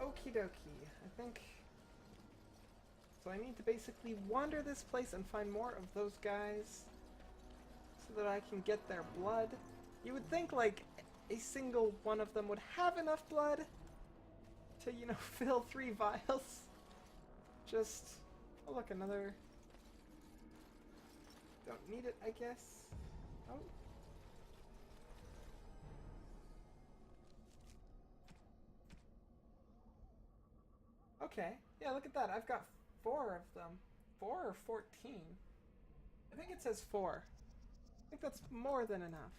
Okie dokie. I think... So I need to basically wander this place and find more of those guys so that I can get their blood. You would think, like, a single one of them would have enough blood to, you know, fill 3 vials. Just... Oh, look, another... Don't need it, I guess. Oh. Okay. Yeah, look at that. I've got 4 of them. 4 or 14? I think it says 4. I think that's more than enough.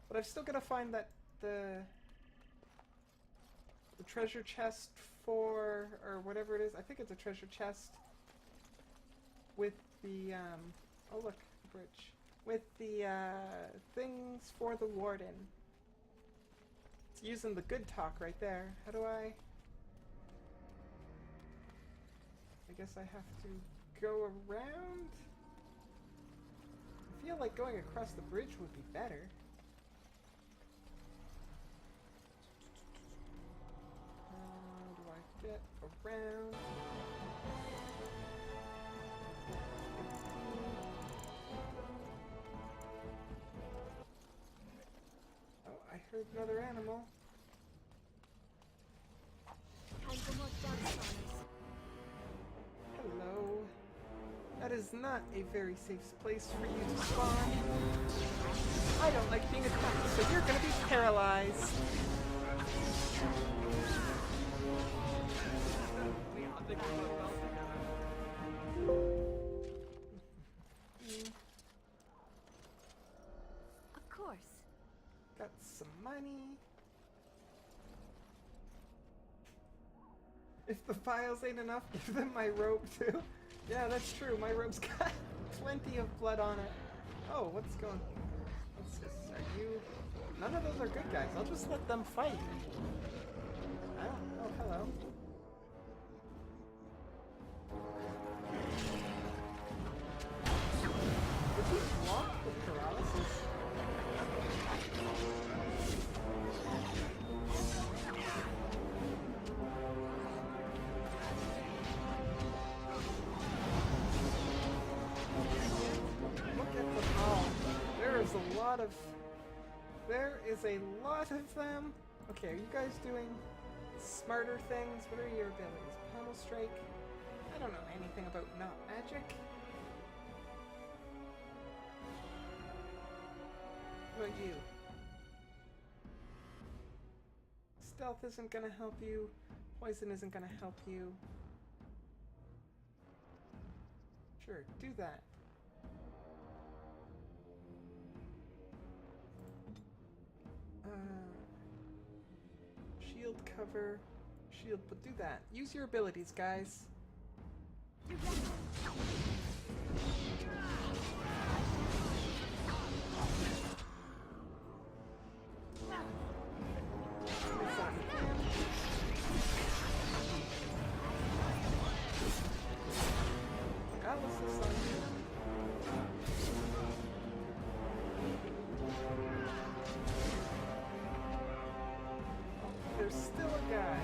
But I've still got to find that the treasure chest for, or whatever it is. I think it's a treasure chest with the, oh look, the bridge. With the, things for the warden. It's using the good talk right there. How do I guess I have to go around? I feel like going across the bridge would be better. How do I get around? Oh, I heard another animal. Hello. That is not a very safe place for you to spawn. I don't like being attacked, so you're gonna be paralyzed. Of course. Got some money. If the files ain't enough, give them my rope too. Yeah, that's true. My rope's got plenty of blood on it. Oh, what's going on? What's this? Are you... None of those are good guys. I'll just let them fight. Oh, hello. Did he block with paralysis? There is a lot of them. Okay, are you guys doing smarter things? What are your abilities? Pommel Strike? I don't know anything about not magic. What about you? Stealth isn't gonna help you. Poison isn't gonna help you. Sure, do that. Shield cover. Shield, but do that. Use your abilities, guys. There's still a guy.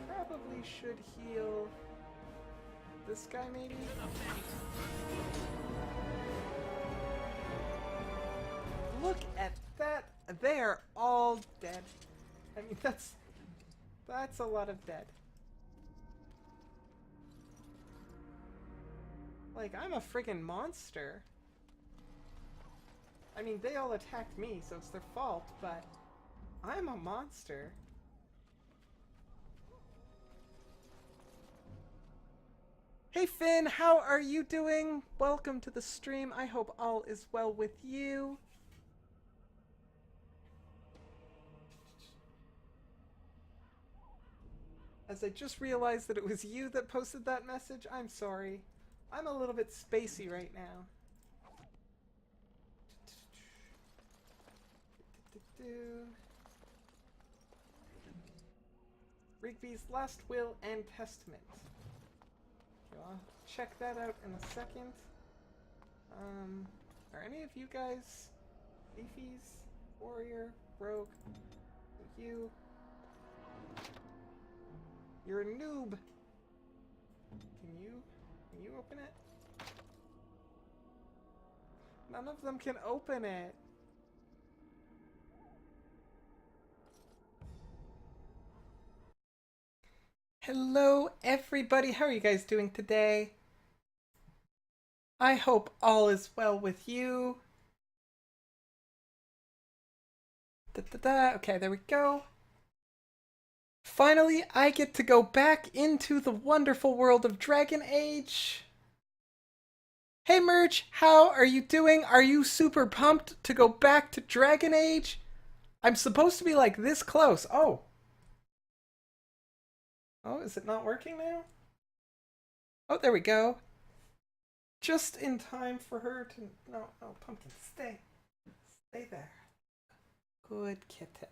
Probably should heal this guy, maybe? Look at that! They are all dead. I mean, that's a lot of dead. Like, I'm a friggin' monster. I mean, they all attacked me, so it's their fault, but I'm a monster. Hey Finn, how are you doing? Welcome to the stream. I hope all is well with you. As I just realized that it was you that posted that message, I'm sorry. I'm a little bit spacey right now. Rigby's Last Will and Testament. Okay, I'll check that out in a second. Are any of you guys Leafies? Warrior? Rogue? You? You're a noob. Can you open it? None of them can open it. Hello, everybody. How are you guys doing today? I hope all is well with you. Okay, there we go. Finally, I get to go back into the wonderful world of Dragon Age. Hey Merch, how are you doing? Are you super pumped to go back to Dragon Age? I'm supposed to be like this close. Oh. Oh, is it not working now? Oh, there we go. Just in time for her to... No, Pumpkin, stay. Stay there. Good kitten.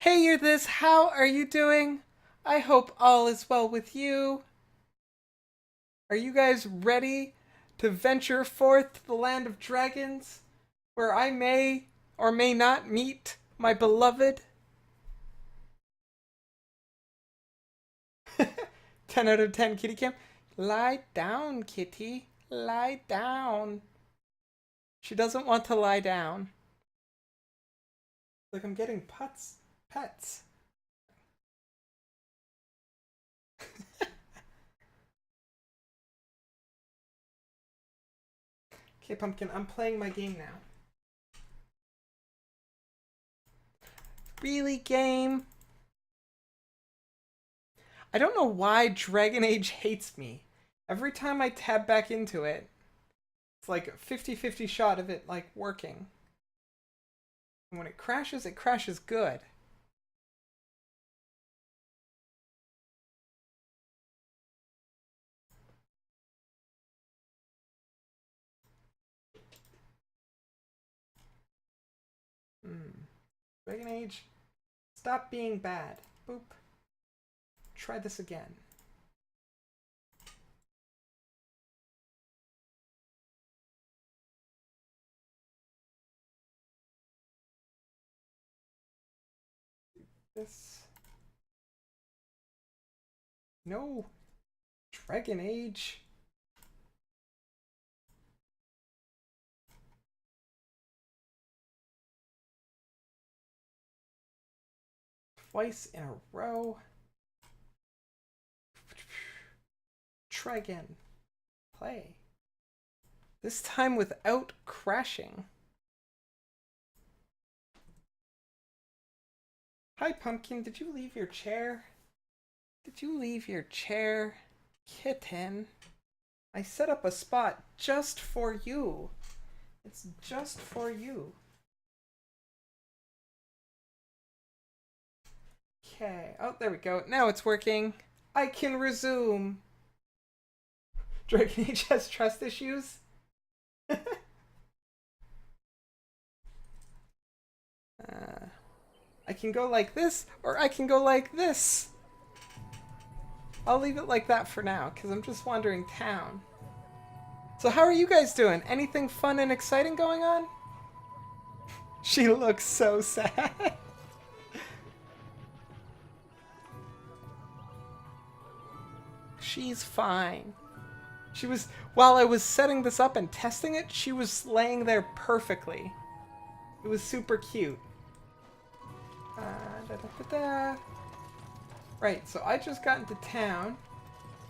Hey, you're this. How are you doing? I hope all is well with you. Are you guys ready to venture forth to the land of dragons, where I may or may not meet my beloved? 10 out of 10, kitty cam. Lie down, kitty. Lie down. She doesn't want to lie down. Like I'm getting pets. Okay, Pumpkin, I'm playing my game now. Really, game? I don't know why Dragon Age hates me. Every time I tab back into it, it's like a 50-50 shot of it like working. And when it crashes good. Dragon Age, stop being bad. Boop. Try this again. This. No. Dragon Age. Twice in a row. Try again. Play. This time without crashing. Hi, Pumpkin. Did you leave your chair? Did you leave your chair? Kitten. I set up a spot just for you. It's just for you. Okay. Oh, there we go. Now it's working. I can resume. Dragon Age has trust issues? I can go like this, or I can go like this. I'll leave it like that for now, because I'm just wandering town. So how are you guys doing? Anything fun and exciting going on? She looks so sad. She's fine. She was, while I was setting this up and testing it, she was laying there perfectly. It was super cute. Right, so I just got into town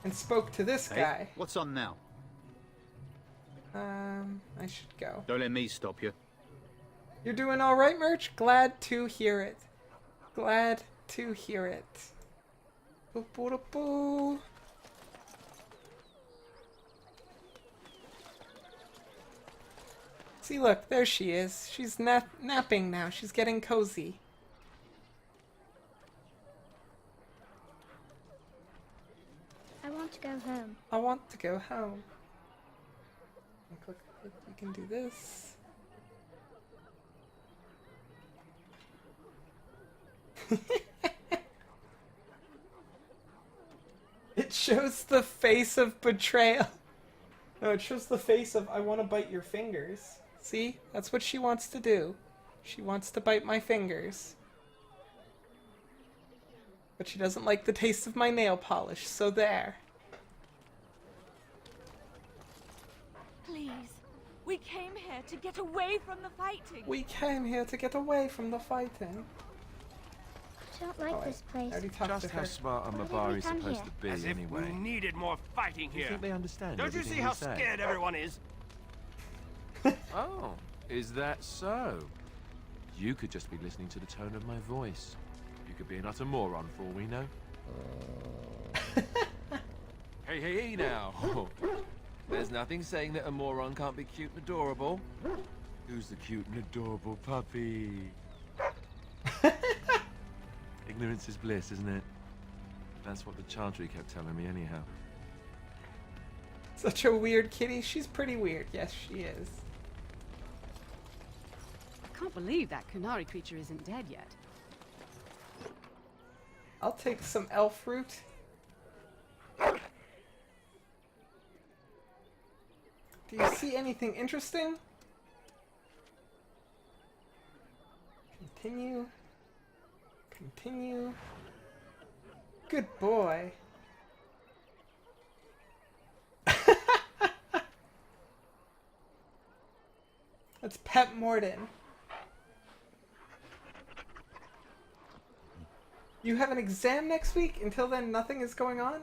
and spoke to this guy. What's on now? I should go. Don't let me stop you. You're doing all right, Merch? Glad to hear it. Glad to hear it. Boo boo boo boo. See, look, there she is. She's napping now. She's getting cozy. I want to go home. I want to go home. Click, you can do this. It shows the face of betrayal. No, it shows the face of I want to bite your fingers. See? That's what she wants to do. She wants to bite my fingers. But she doesn't like the taste of my nail polish, so there. Please, we came here to get away from the fighting. We came here to get away from the fighting. I don't like this I place. already talked Just to how her. smart a Why did Mabar we is come supposed here? to be, As if anyway. we needed more fighting Do you here. think they understand Don't you everything see we how say? scared everyone is? Oh, is that so? You could just be listening to the tone of my voice. You could be an utter moron for all we know. Hey now. There's nothing saying that a moron can't be cute and adorable. Who's the cute and adorable puppy? Ignorance is bliss, isn't it? That's what the Chantry kept telling me anyhow. Such a weird kitty. She's pretty weird. Yes, she is. I can't believe that Kunari creature isn't dead yet. I'll take some elf root. Do you see anything interesting? Continue. Continue. Good boy. That's Pet Morden. You have an exam next week? Until then, nothing is going on?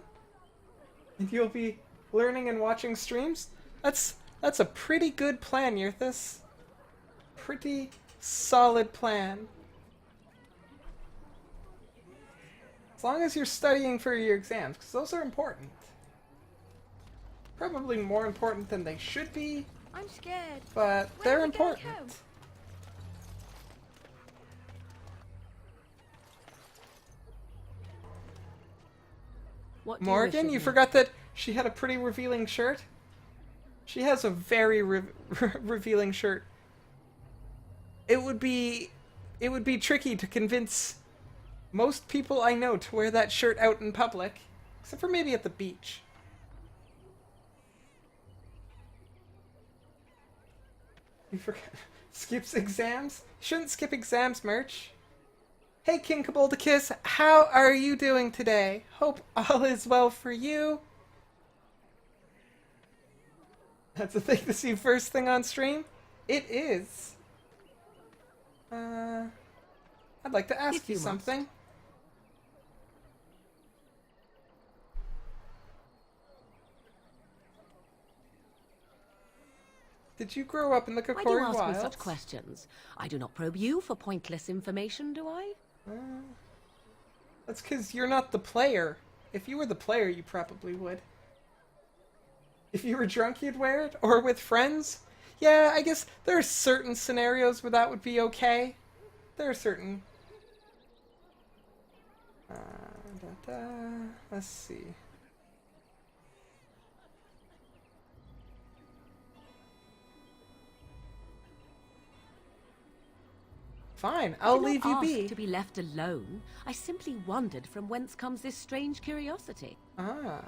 And you'll be learning and watching streams? That's a pretty good plan, Yurthis. Pretty solid plan. As long as you're studying for your exams, because those are important. Probably more important than they should be, I'm scared. but When they're are we going important. home? What do Morgan, wish you of me? forgot that she had a pretty revealing shirt? She has a very revealing shirt. It would be tricky to convince most people I know to wear that shirt out in public, except for maybe at the beach. You forgot. Skips exams? Shouldn't skip exams, Merch. Hey, King Kabaldicus, how are you doing today? Hope all is well for you. That's a thing to see first thing on stream? It is. I'd like to ask If you you must. something. Did you grow up in the Why do you Kokori ask Wilds? me such questions? I do not probe you for pointless information, do I? That's because you're not the player. If you were the player, you probably would. If you were drunk, you'd wear it? Or with friends? Yeah, I guess there are certain scenarios where that would be okay. There are certain... Let's see. Fine, I I'll did not leave you ask be. to be left alone. I simply wondered from whence comes this strange curiosity. Ah.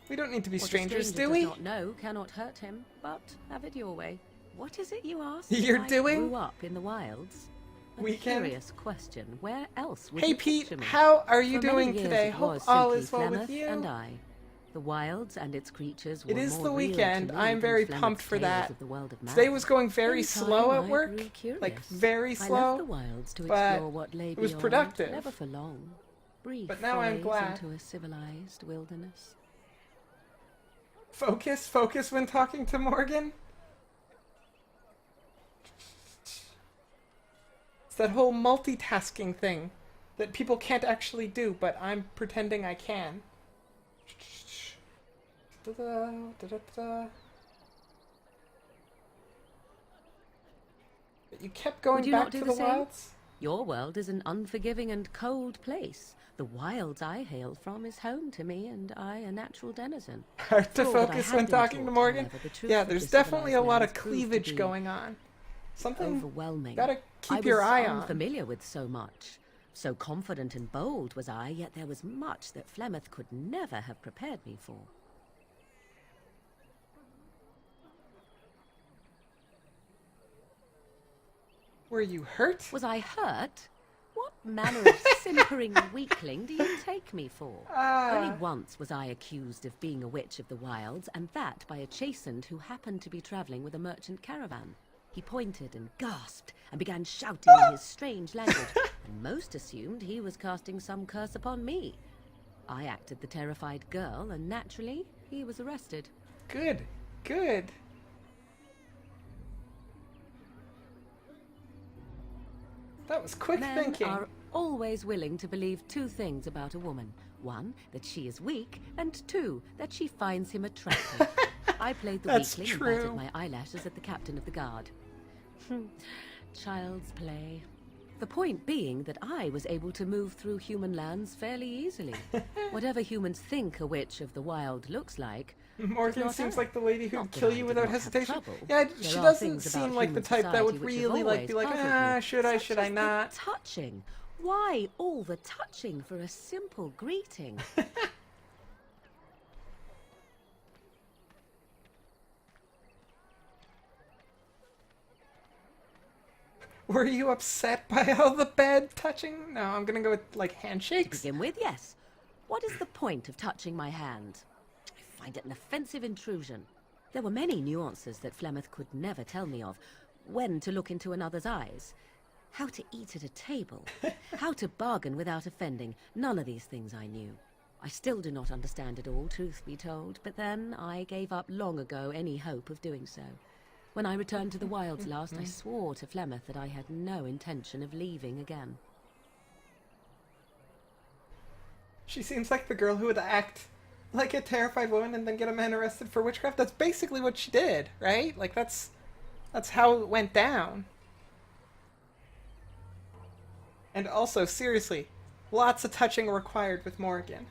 We don't need to be What a strangers, stranger do we? does not know cannot hurt him, but have it your way. What is it you ask? You're I doing? grew up in the wilds. A Weekend? curious question. Where else would Hey you Pete, picture me? how are you For many doing years today? it Hope was all simply is well with Flemeth you. and I. The wilds and its creatures were It is more the real to weekend. me I'm than very Flemeth's pumped for tales that. of the world of Today man. was going very In slow time, at I work. grew curious. Like, very I left slow. the wilds to but explore what lay it was beyond, productive. Never for long. Brief But now I'm forays glad. into a civilized wilderness. Focus when talking to Morgan. It's that whole multitasking thing that people can't actually do, but I'm pretending I can. Da-da, da-da-da. But you kept going Would you back not do to the the same? wilds? Your world is an unforgiving and cold place. The wilds I hail from is home to me, and I a natural denizen. Hard to For all that I focus had when been talking to taught, Morgan. however, the truth Yeah, of there's the definitely a civilized lot of lands proved to cleavage be going on. Something overwhelming. gotta I keep your was eye on. unfamiliar with so much. So confident and bold was I, yet there was much that Flemeth could never have prepared me for. Were you hurt? Was I hurt? What manner of simpering weakling do you take me for? Only once was I accused of being a witch of the wilds, and that by a chastened who happened to be travelling with a merchant caravan. He pointed and gasped and began shouting in his strange language, and most assumed he was casting some curse upon me. I acted the terrified girl, and naturally, he was arrested. Good. Good. That was quick Men thinking. are always willing to believe two things about a woman. One, that she is weak, and two, that she finds him attractive. I played the That's weakling true. and batted my eyelashes at the captain of the guard. Child's play. The point being that I was able to move through human lands fairly easily. Whatever humans think a witch of the wild looks like, Morgan not seems her. like the lady who'd Not that kill I you did without not have hesitation. trouble. Yeah, There she are doesn't things about seem like the human type that would society which have really like always be like, puzzled me. should I, Such should I as the not? touching. Why all the touching for a simple greeting? Were you upset by all the bad touching? No, I'm gonna go with like To handshakes. begin with, yes. What is the point of touching my hand? I find it an offensive intrusion. There were many nuances that Flemeth could never tell me of. When to look into another's eyes. How to eat at a table. How to bargain without offending. None of these things I knew. I still do not understand it all, truth be told, but then I gave up long ago any hope of doing so. When I returned to the wilds last, I swore to Flemeth that I had no intention of leaving again. She seems like the girl who would act like a terrified woman and then get a man arrested for witchcraft. That's basically what she did, right? Like that's how it went down. And also, seriously, lots of touching required with Morgan.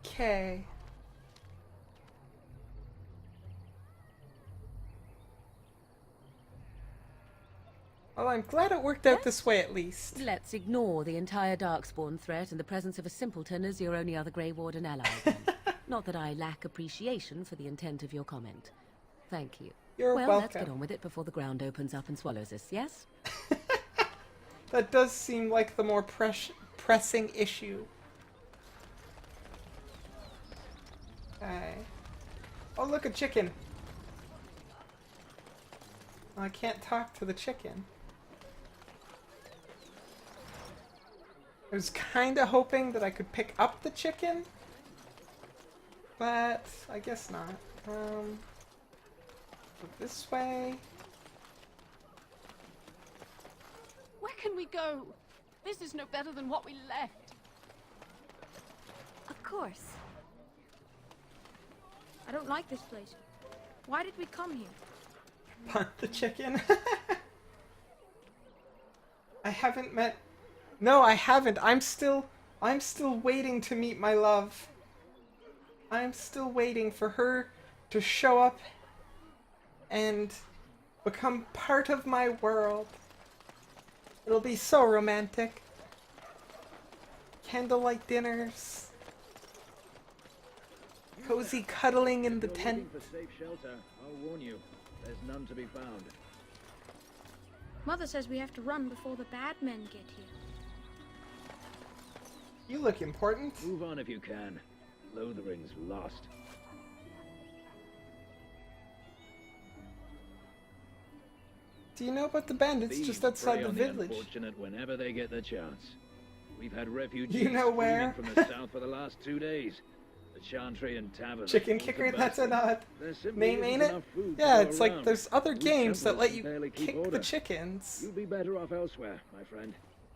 Okay. Well, I'm glad it worked out this way at least. Let's ignore the entire Darkspawn threat and the presence of a simpleton as your only other Grey Warden ally. Not that I lack appreciation for the intent of your comment. Thank you. You're well, welcome. let's get on with it before the ground opens up and swallows us, yes? That does seem like the more pressing issue. Okay. Oh, look, a chicken. I can't talk to the chicken. I was kind of hoping that I could pick up the chicken, but I guess not. Go this way. Where can we go? This is no better than what we left. Of course. I don't like this place. Why did we come here? Punt the chicken. I haven't met. No, I haven't. I'm still waiting to meet my love. I'm still waiting for her to show up and become part of my world. It'll be so romantic. Candlelight dinners. Cozy cuddling in the If you're tent. looking for safe shelter, I'll warn you, there's none to be found. Mother says we have to run before the bad men get here. You look important. Move on if you can. Lothering's lost. Do you know about the bandits Thieves just outside prey the on village? unfortunate whenever they get the chance. We've had refugees You know where? streaming from the south for the last 2 days. The Chantry and Tavern. Chicken kicker, that's an odd There simply name, isn't ain't it? enough food to Yeah, go it's like around. there's other We games that Templars let can you barely keep kick the order. chickens. You'd be better off elsewhere, my friend.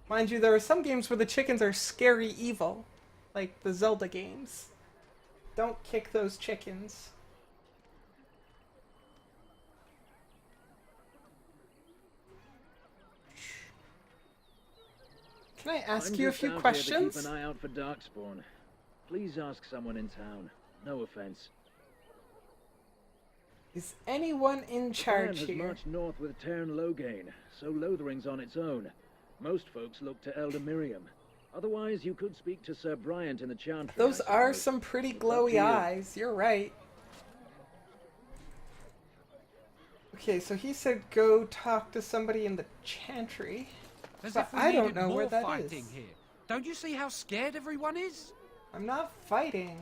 Mind you, there are some games where the chickens are scary evil, like the Zelda games. Don't kick those chickens. Can I ask I'm you a just few out here to questions? keep an eye out for Darkspawn. Please ask someone in town. No offense. Is anyone in charge has here? marched north with Tern Loghain, so Lothering's on its own. Most folks look to Elder Miriam. Otherwise, you could speak to Sir Bryant in the Chantry. Those I are suppose. some pretty It's up to glowy you. eyes. You're right. Okay, so he said go talk to somebody in the chantry. As But if we I don't needed know more where that fighting is. here. Don't you see how scared everyone is? I'm not fighting.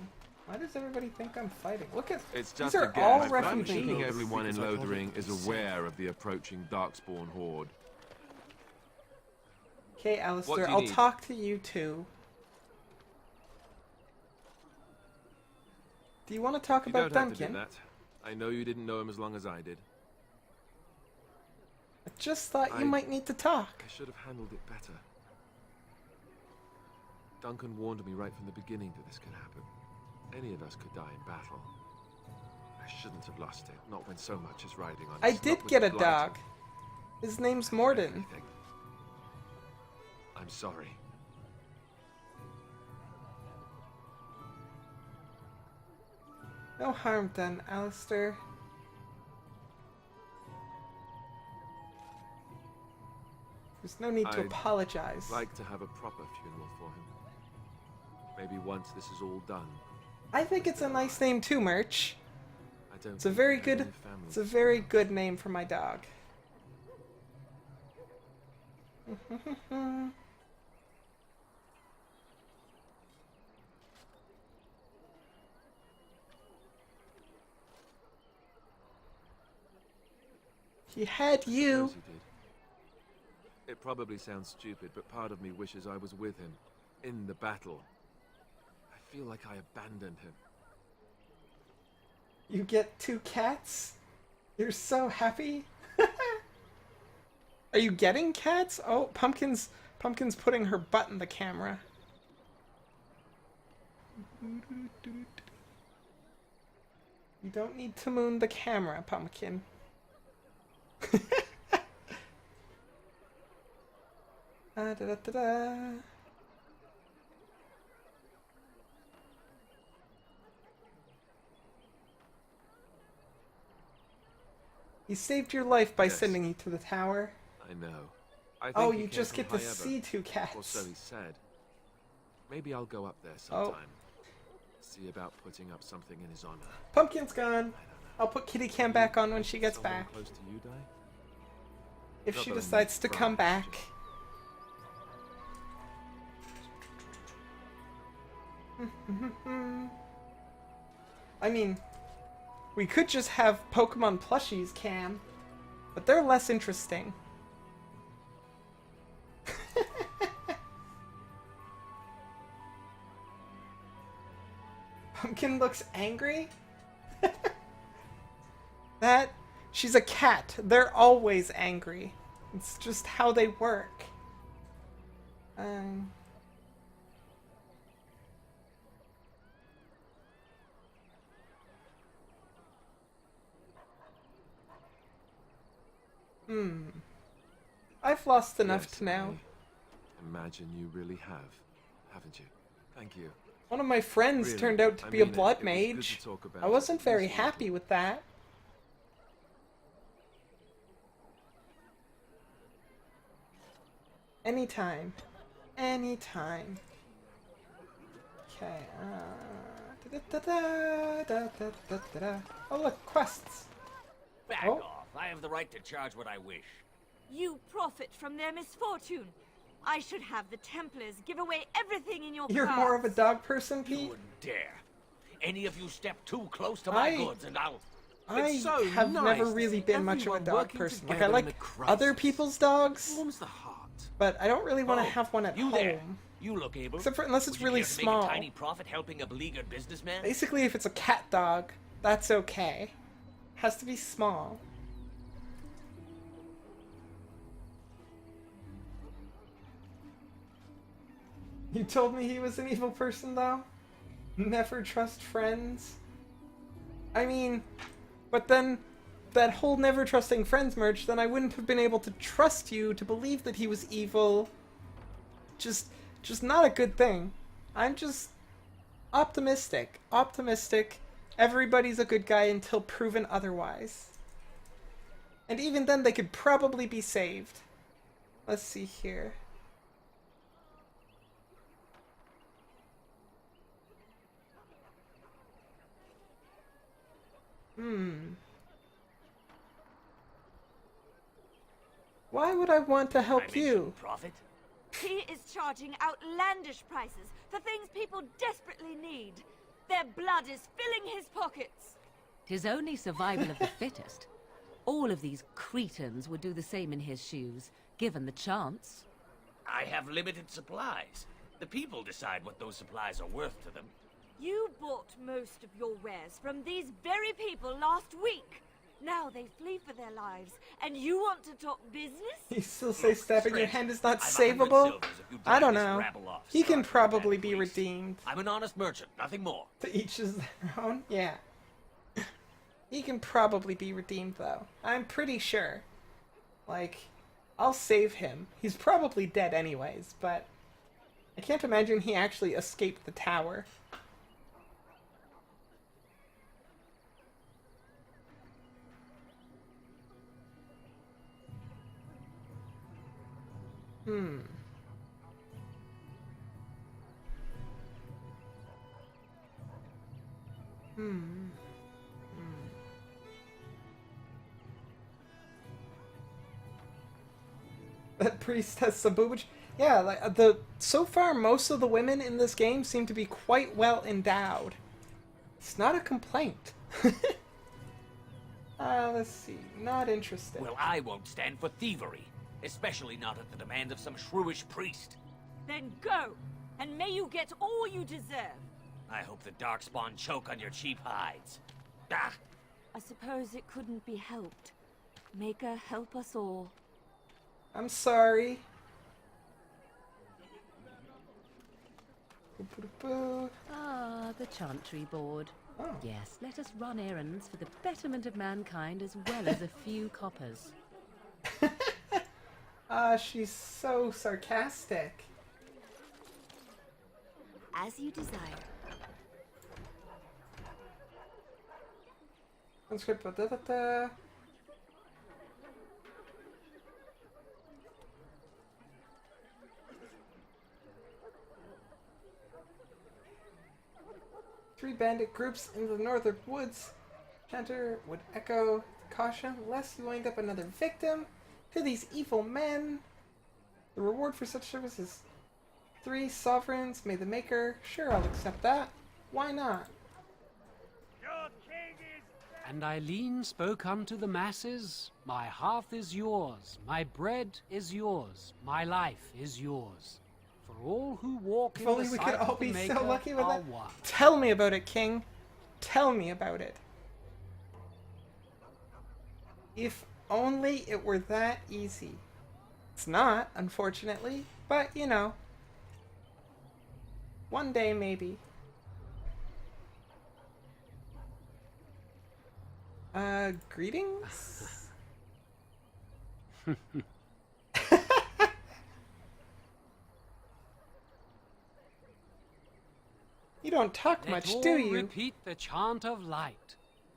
Why does everybody think I'm fighting? Look at It's these just are a guess, all but I'm refugees. thinking everyone in Because I told Lothering you is to be aware of the approaching Darkspawn horde. Okay, What Alistair, do you I'll need? talk to you too. Do you want to talk You about don't have to do Duncan? that. I know you didn't know him as long as I did. I just thought you I- might need to talk. I should have handled it better. Duncan warned me right from the beginning that this could happen. Any of us could die in battle. I shouldn't have lost it, not when so much is riding on it. I Not did with get the a blight dog. His name's and Morden. everything. I'm sorry. No harm done, Alistair. There's no need to I'd apologize. Like to have a proper funeral for him. Maybe once this is all done. I think it's a nice name too, Merch. I don't It's a think very he had good. any family. It's a very good name for my dog. He had you. Suppose he did. It probably sounds stupid, but part of me wishes I was with him, in the battle. I feel like I abandoned him. You get 2 cats? You're so happy? Are you getting cats? Oh, Pumpkin's putting her butt in the camera. You don't need to moon the camera, Pumpkin. Da da da da. He saved your life by Yes. sending you to the tower. I know. I think Oh, he you came just from get to High see Ever, 2 or cats. so he said. Maybe I'll go up there Oh. sometime. See about putting up something in his honor. Pumpkin's gone. I'll put Kitty Cam back on when she gets Someone back. Close to you, Di? If Not she that I decides need to pride, come back. just- I mean, we could just have Pokemon plushies, Cam, but they're less interesting. Pumpkin looks angry? She's a cat. They're always angry. It's just how they work. I've lost enough Yes, to know. I imagine you really have, haven't you? Thank you. One of my friends Really, turned out to I be a mean it. blood It was good to mage. talk about I wasn't it. very Useful. happy with that. Anytime. Anytime. Okay, oh look, quests. Back Oh. off. I have the right to charge what I wish. You profit from their misfortune. I should have the Templars give away everything in your You're crafts. more of a dog person, You Pete? wouldn't dare. Any of you step too close to my goods and I'll... I It's so have nice never to really see been much of a everyone dog working person. Like, I together in like a other crisis. people's dogs, Warms the heart. but I don't really want to Oh, have one at you home. there. You look able. Except for unless it's Would you really care to small. Make a tiny profit helping a beleaguered businessman? Basically, if it's a cat dog, that's okay. Has to be small. You told me he was an evil person, though? Never trust friends? I mean, but then that whole never trusting friends merch, then I wouldn't have been able to trust you to believe that he was evil. Just not a good thing. I'm just optimistic. Optimistic. Everybody's a good guy until proven otherwise. And even then, they could probably be saved. Let's see here. Why would I want to I help mentioned you? profit. He is charging outlandish prices for things people desperately need. Their blood is filling his pockets. 'Tis only survival of the fittest. All of these cretins would do the same in his shoes, given the chance. I have limited supplies. The people decide what those supplies are worth to them. You bought most of your wares from these very people last week. Now they flee for their lives, and you want to talk business? You still say stabbing your stranger, hand is not I'm 100 savable? silvers if you I don't drag this know. rabble off, He can starting with probably that be priest. redeemed. I'm an honest merchant, nothing more. To each his own? Yeah. He can probably be redeemed, though. I'm pretty sure. Like, I'll save him. He's probably dead anyways, but I can't imagine he actually escaped the tower. That priest has some boobage. Yeah, like so far most of the women in this game seem to be quite well endowed. It's not a complaint. Let's see. Not interested. Well, I won't stand for thievery, especially not at the demand of some shrewish priest. Then go, and may you get all you deserve. I hope the Darkspawn choke on your cheap hides. Ah! I suppose it couldn't be helped. Maker, help us all. I'm sorry. Boo-boo-boo. Ah, the Chantry Board. Oh. Yes, let us run errands for the betterment of mankind as well as a few coppers. She's so sarcastic. As you desire. Conscript, da-da-da. Three bandit groups in the northern woods. Chanter would echo caution, lest you wind up another victim to these evil men. The reward for such service is 3 sovereigns. May the Maker. Sure, I'll accept that. Why not? And Eileen spoke unto the masses, my hearth is yours, my bread is yours, my life is yours. For all who walk If in only the we sight could all of the be Maker so lucky with are that. one. Tell me about it, King. Tell me about it. If only it were that easy. It's not, unfortunately, but you know. One day, maybe. Greetings? You don't talk much, Let do all you? repeat the chant of light.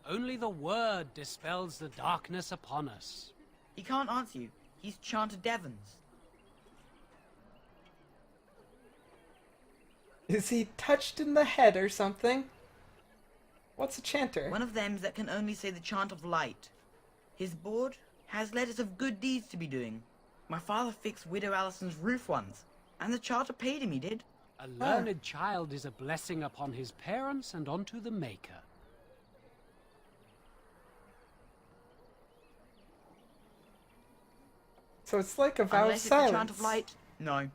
Only the word dispels the darkness upon us. He can't answer you. He's Chanter Devons. Is he touched in the head or something? What's a chanter? One of them that can only say the chant of light. His board has letters of good deeds to be doing. My father fixed Widow Allison's roof once, and the charter paid him, he did. A learned child is a blessing upon his parents and onto the Maker. So it's like a vow of Unless it's the chant silence. of light, no.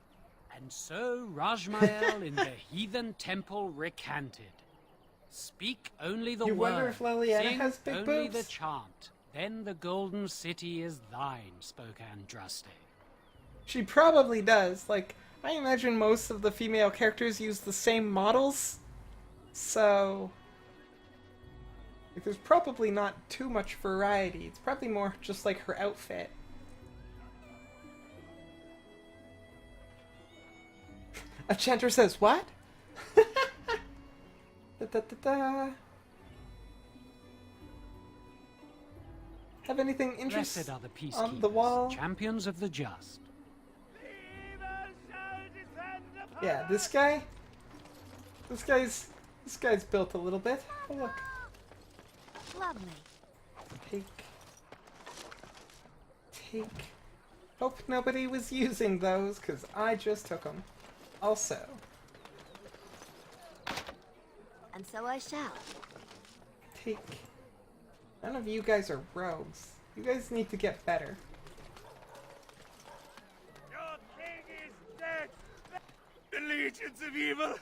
And so Rajmael in the heathen temple recanted. Speak only the You word. wonder if Liliana Sing has big only boobs? the chant. Then the golden city is thine, spoke Andraste. She probably does. Like, I imagine most of the female characters use the same models. So, like, there's probably not too much variety. It's probably more just like her outfit. A chanter says, what? Da, da, da, da. Have anything Blessed interesting are the peacekeepers, on the wall? champions of the just. Yeah, this guy's built a little bit. Oh, look. Lovely. Take Hope nobody was using those, because I just took them. Also. And so I shall. Take. None of you guys are rogues. You guys need to get better. Your king is dead! The legions of evil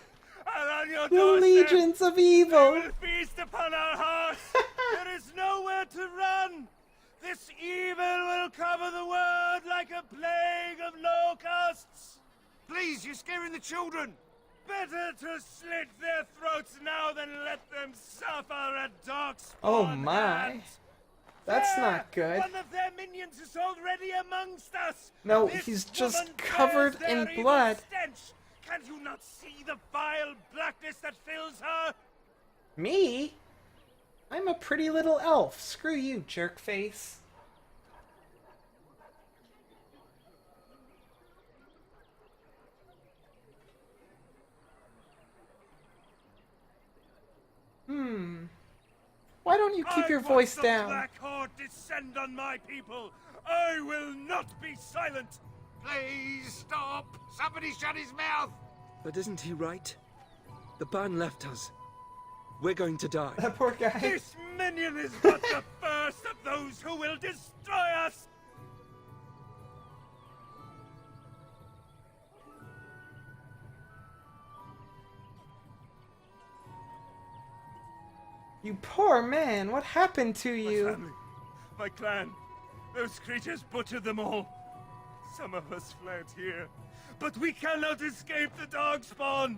are on your The doorstep! legions of They evil! will feast upon our hearts! There is nowhere to run! This evil will cover the world like a plague of locusts! Please, you're scaring the children! Better to slit their throats now than let them suffer at Darkspawn Oh my. hands. That's There! not good. One of their minions is already amongst us! No, This he's just woman covered bears in their evil blood. stench. Can you not see the vile blackness that fills her? Me? I'm a pretty little elf. Screw you, jerkface. Why don't you keep your voice I watch the down? Black Horde descend on my people. I will not be silent. Please stop. Somebody shut his mouth. But isn't he right? The ban left us. We're going to die. That poor guy. This minion is but the first of those who will destroy us. You poor man, what happened to My you? family, my clan, those creatures butchered them all. Some of us fled here, but we cannot escape the Darkspawn.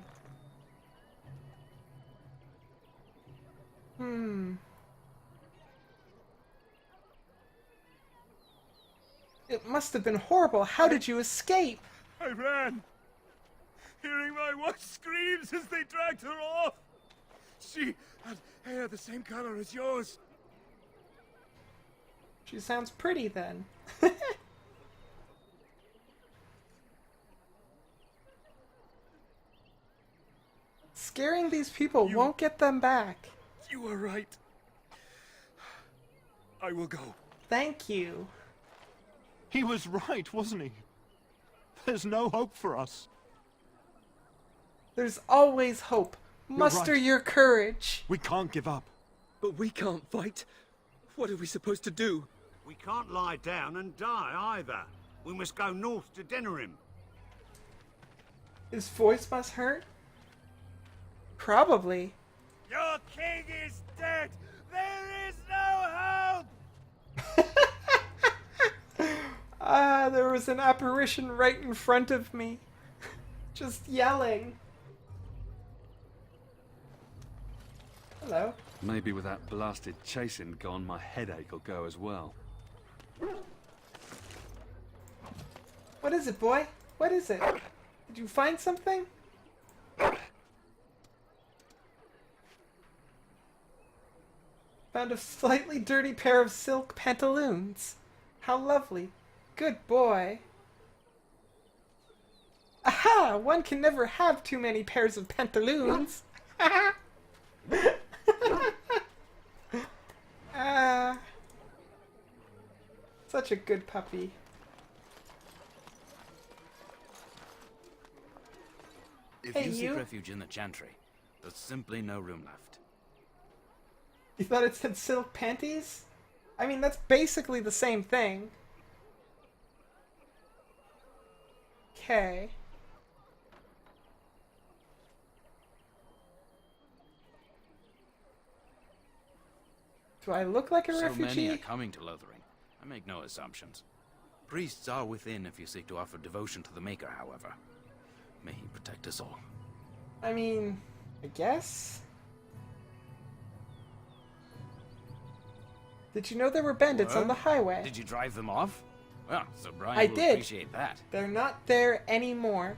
It must have been horrible. How did you escape? I ran, hearing my wife's screams as they dragged her off. She had hair the same color as yours. She sounds pretty then. Scaring these people won't get them back. You were right. I will go. Thank you. He was right, wasn't he? There's no hope for us. There's always hope. Muster right. your courage. We can't give up. But we can't fight. What are we supposed to do? We can't lie down and die either. We must go north to Denerim. His voice must hurt? Probably. Your king is dead. There is no hope. There was an apparition right in front of me. Just yelling. Hello. Maybe with that blasted chasing gone, my headache will go as well. What is it, boy? What is it? Did you find something? Found a slightly dirty pair of silk pantaloons. How lovely. Good boy. Aha! One can never have too many pairs of pantaloons. Such a good puppy. If Hey, you seek you. refuge in the Chantry, there's simply no room left. You thought it said silk panties? I mean, that's basically the same thing. Okay. Do I look like a So refugee? many are coming to Lothering. I make no assumptions. Priests are within if you seek to offer devotion to the Maker, however. May he protect us all. I mean, I guess? Did you know there were bandits on the highway? Did you drive them off? Well, so Brian I will did. appreciate that. They're not there anymore.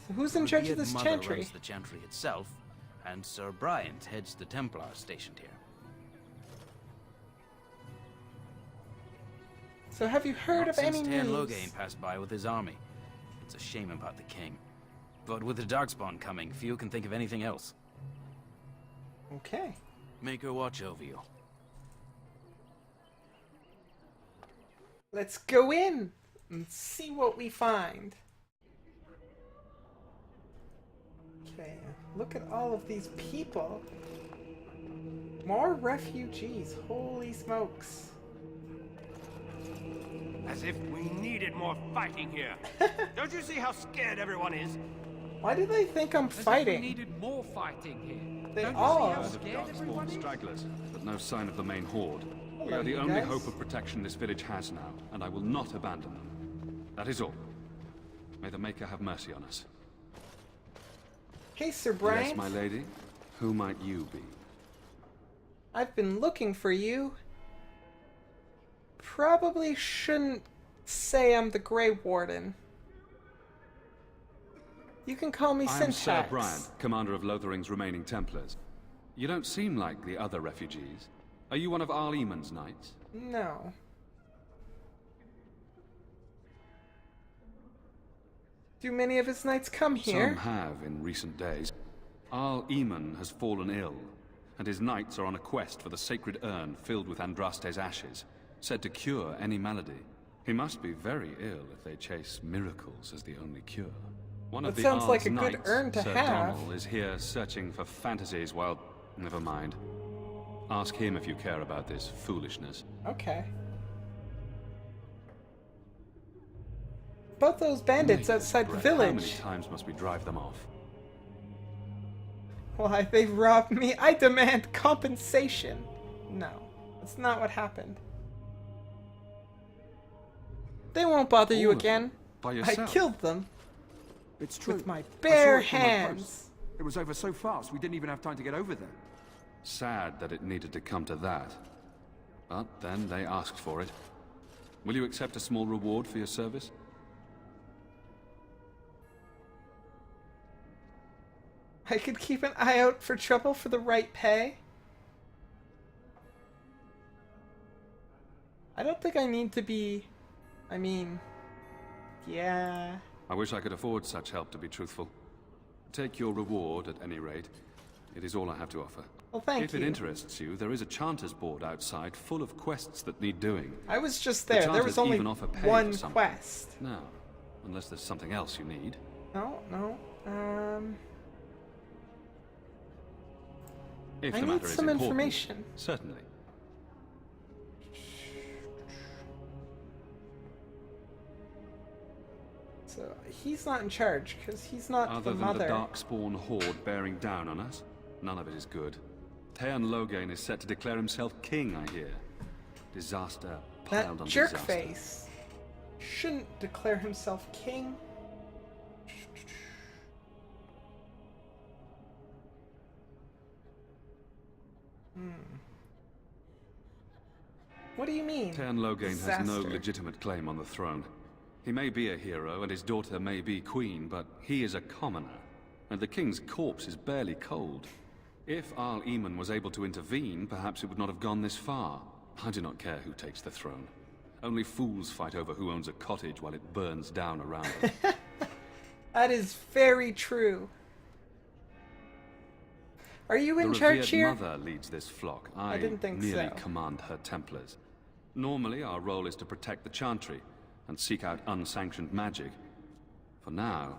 So who's in charge of Revered this Mother chantry? runs the Chantry itself, and Sir Bryant heads the Templars stationed here. So have you heard Not of any since Tan news? Loghain passed by with his army. It's a shame about the king. But with the Darkspawn coming, few can think of anything else. Okay. Make her watch over you. Let's go in and see what we find. Okay, look at all of these people. More refugees, holy smokes. As if we needed more fighting here. Don't you see how scared everyone is? Why do they think I'm fighting? We needed more fighting here. They Don't you are. see how Heard of scared everyone darkspawn is? stragglers, but no sign of the main horde. We Hello, are the you only guys. hope of protection this village has now, and I will not abandon them. That is all. May the Maker have mercy on us. Hey, Sir Brian. Yes, my lady. Who might you be? I've been looking for you. Probably shouldn't say I'm the Grey Warden. You can call me I am Syntax. Sir Brian, commander of Lothering's remaining Templars. You don't seem like the other refugees. Are you one of Arl Eamon's knights? No. Do many of his knights come here? Some have in recent days. Arl Eamon has fallen ill, and his knights are on a quest for the sacred urn filled with Andraste's ashes, said to cure any malady. He must be very ill if they chase miracles as the only cure. One of That the sounds Arl's like a good knights, urn to Sir have. Donal, is here searching for fantasies while... Never mind. Ask him if you care about this foolishness. Okay. Both those bandits outside the Brett, How many village. times must we drive them off? Why, they've robbed me. I demand compensation. No, that's not what happened. They won't bother you All of again. them? By I yourself? killed them. It's true. With my I saw bare it from my hands. post. It was over so fast, we didn't even have time to get over there. Sad that it needed to come to that. But then they asked for it. Will you accept a small reward for your service? I could keep an eye out for trouble for the right pay. I don't think I need to be... I mean... Yeah... I wish I could afford such help, to be truthful. Take your reward, at any rate. It is all I have to offer. Well, thank if you. it interests you, there is a Chanter's board outside full of quests that need doing. I was just The there. There Chanters was only even offer pay one for something. quest. No, unless there's something else you need. No. If I the need matter is some important, information. Certainly. So, he's not in charge, because he's not Other the than mother. the Darkspawn horde bearing down on us, none of it is good. Tearn Loghain is set to declare himself king, I hear. Disaster piled That on jerk disaster. face shouldn't declare himself king. What do you mean? Tearn Loghain has no Disaster. legitimate claim on the throne. He may be a hero, and his daughter may be queen, but he is a commoner, and the king's corpse is barely cold. If Arl Eamon was able to intervene, perhaps it would not have gone this far. I do not care who takes the throne. Only fools fight over who owns a cottage while it burns down around them. That is very true. Are you in the charge revered here? mother leads this flock. I didn't think merely so. command her Templars. Normally, our role is to protect the Chantry and seek out unsanctioned magic. For now,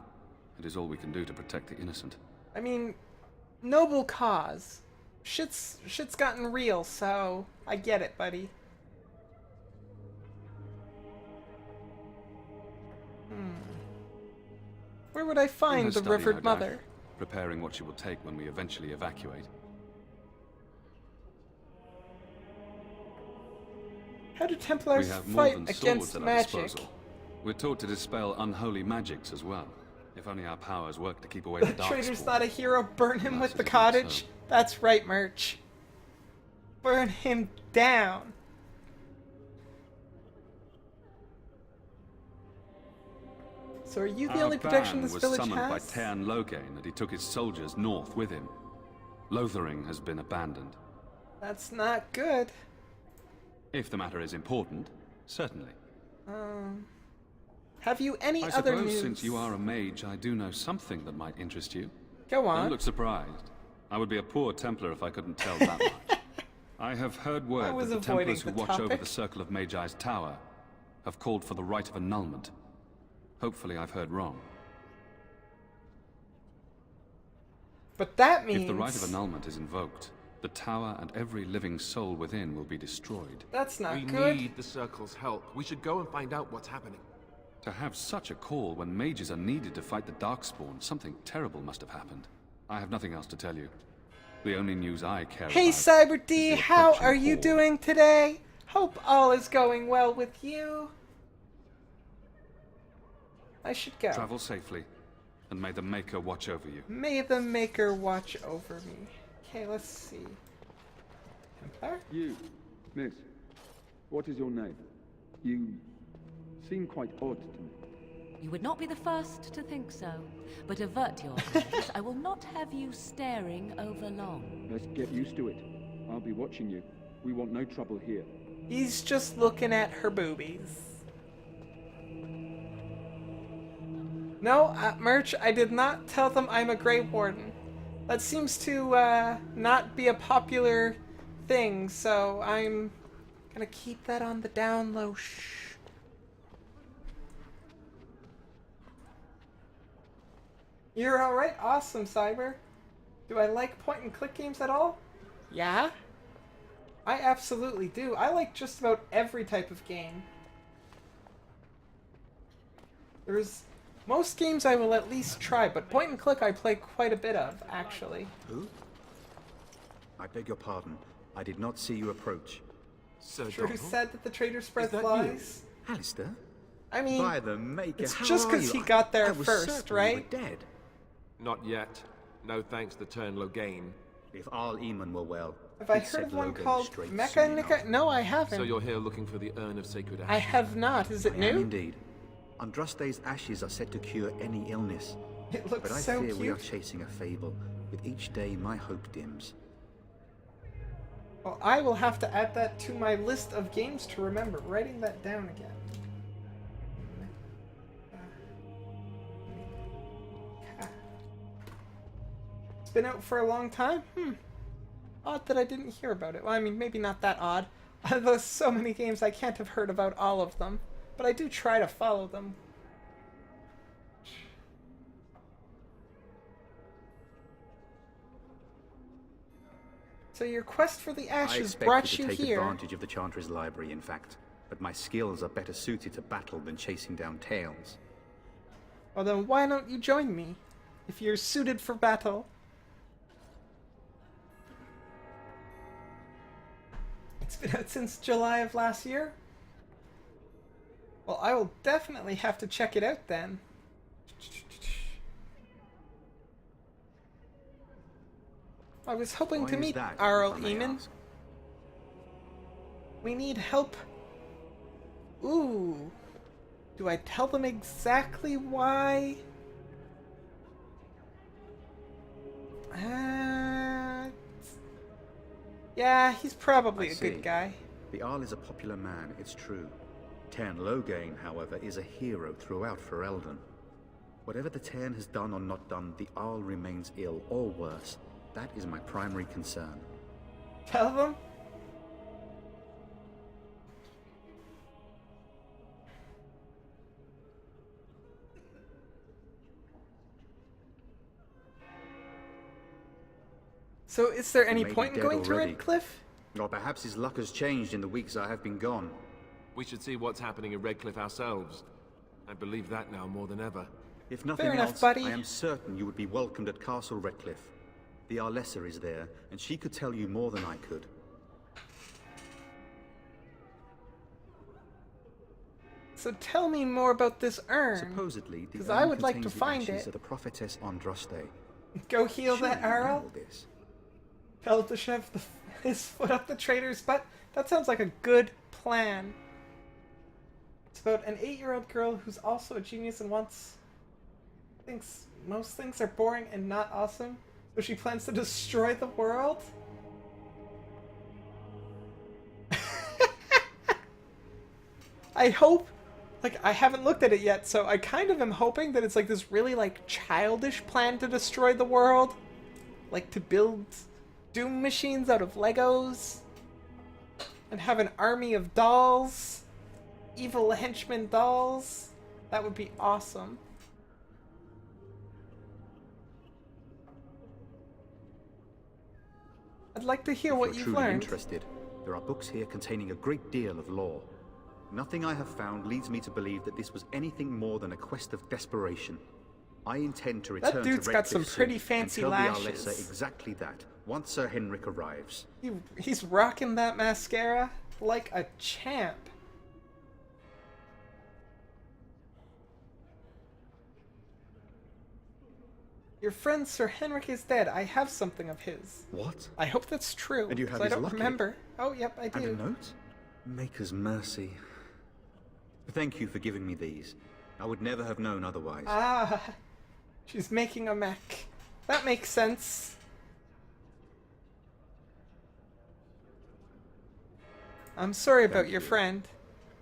it is all we can do to protect the innocent. I mean, noble cause. Shit's gotten real, so I get it, buddy. Where would I In find her the study, Revered no doubt, Mother? preparing what she will take when we eventually evacuate. How do Templars We have more fight than swords against at our magic? disposal. We're taught to dispel unholy magics as well. If only our powers work to keep away the The dark traitor's spawn. not a hero. Burn him Alas, with the it is not cottage. so. That's right, Merch. Burn him down. So are you the Our only protection ban this was village summoned by has? Tearn Loghain, and he took his soldiers north with him. Lothering has been abandoned. That's not good. If the matter is important, certainly. Have you any I other suppose news? since you are a mage, I do know something that might interest you. Go on. Don't look surprised. I would be a poor Templar if I couldn't tell that much. I have heard I word was that the avoiding Templars who the watch over topic. the Circle of Magi's Tower have called for the rite of annulment. Hopefully I've heard wrong. But that means... If the rite of annulment is invoked, the tower and every living soul within will be destroyed. That's not good. We need the Circle's help. We should go and find out what's happening. To have such a call when mages are needed to fight the Darkspawn, something terrible must have happened. I have nothing else to tell you. The only news I care Hey about Cyber D, is the how approaching are you horde. doing today? Hope all is going well with you. I should go. Travel safely, and may the Maker watch over you. May the Maker watch over me. Okay, let's see. Templar? You, miss, what is your name? You seem quite odd to me. You would not be the first to think so. But avert your eyes. I will not have you staring over long. Let's get used to it. I'll be watching you. We want no trouble here. He's just looking at her boobies. No, Merch, I did not tell them I'm a Grey Warden. That seems to not be a popular thing, so I'm gonna keep that on the down low. Shh. You're alright? Awesome, Cyber. Do I like point-and-click games at all? Yeah? I absolutely do. I like just about every type of game. Most games I will at least try, but point-and-click I play quite a bit of, actually. Who? I beg your pardon. I did not see you approach. Sir True said that the traitor spreads lies. Alistair? I mean, by the Maker, it's how just are because you? he got there I was first, certain right? You were dead. Not yet. No thanks to Turn Loghain. If Arl Eamon were well, Have I he'd set heard of one Logan called straight Mecha soon Nika? enough. No, I haven't. So you're here looking for the Urn of Sacred Ashes? I have not. Is it I new? am indeed. Andraste's ashes are said to cure any illness. It looks but I so fear we are cute. chasing a fable. With each day, my hope dims. Well, I will have to add that to my list of games to remember. Writing that down again. It's been out for a long time? Odd that I didn't hear about it. Well, I mean, maybe not that odd. There's so many games I can't have heard about all of them. But I do try to follow them. So your quest for the I ashes expected brought to you take here. advantage of the Chantry's library, in fact. But my skills are better suited to battle than chasing down tales. Well then why don't you join me? If you're suited for battle. It's been out since July of last year? Well, I will definitely have to check it out then. I was hoping Why to is meet that, Arl if I may Eamon. ask? We need help. Ooh. Do I tell them exactly why? Yeah, he's probably I a see. good guy. The Arl is a popular man, it's true. Tern Loghain, however, is a hero throughout Ferelden. Whatever the Tern has done or not done, the Arl remains ill, or worse. That is my primary concern. Tell them? So is there any may be point in dead going to already. Redcliffe? Or perhaps his luck has changed in the weeks I have been gone. We should see what's happening in Redcliffe ourselves. I believe that now more than ever. If nothing Fair enough, else, buddy. I am certain you would be welcomed at Castle Redcliffe. The Arlessa is there, and she could tell you more than I could. So tell me more about this urn. Supposedly, the Because urn I would like to contains the find ashes it. of the prophetess Andraste. Go heal that Surely you know Arl? all this. Tell to shove his foot up the traitor's butt? That sounds like a good plan. It's about an 8-year-old girl who's also a genius and thinks most things are boring and not awesome, so she plans to destroy the world? I hope, I haven't looked at it yet, so I kind of am hoping that it's like this really, childish plan to destroy the world. Like, to build Doom machines out of Legos. And have an army of dolls. evil henchman dolls. That would be awesome. I'd like to hear what If you've you're truly learned. interested, there are books here containing a great deal of lore. Nothing I have found leads me to believe that this was anything more than a quest of desperation. I intend to return That dude's to got some Redcliffe pretty soon fancy and tell the lashes. Arlessa exactly that, once Sir Henrik arrives. He's rocking that mascara like a champ. Your friend Sir Henrik is dead. I have something of his. What? I hope that's true. And you have 'cause I his don't locket? remember. Oh, yep, I And a do. note? Maker's mercy. Thank you for giving me these. I would never have known otherwise. Ah, she's making a mech. That makes sense. I'm sorry about your friend.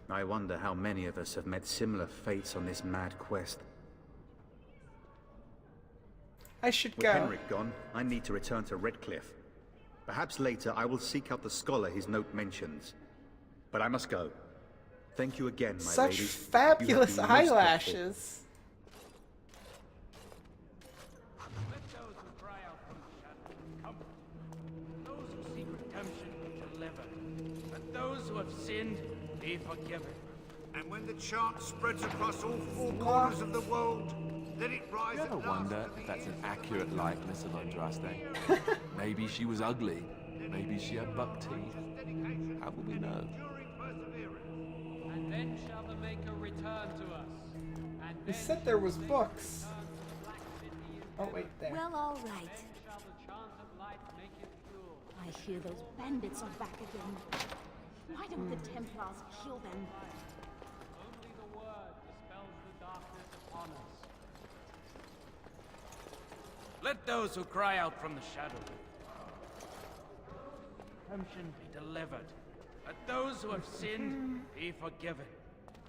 I wonder how many of us have met similar fates on this mad quest. I should With go. Henrik gone, I need to return to Redcliffe. Perhaps later I will seek out the scholar his note mentions. But I must go. Thank you again, my Such ladies. fabulous You have been most helpful. eyelashes. Those who seek redemption be delivered. Let those who have sinned be forgiven. And when the chant spreads across all four corners of the world, let it rise You ever wonder if that's an accurate likeness of Andraste? Maybe she was ugly. Maybe she had buck teeth. How will we know? And then shall the Maker return to us. And You said there was books. Oh, wait, there. Well, all right. I hear those bandits are back again. Why don't the Templars kill them? only the word dispels the darkness upon us. Let those who cry out from the shadow redemption be delivered. Let those who have sinned be forgiven.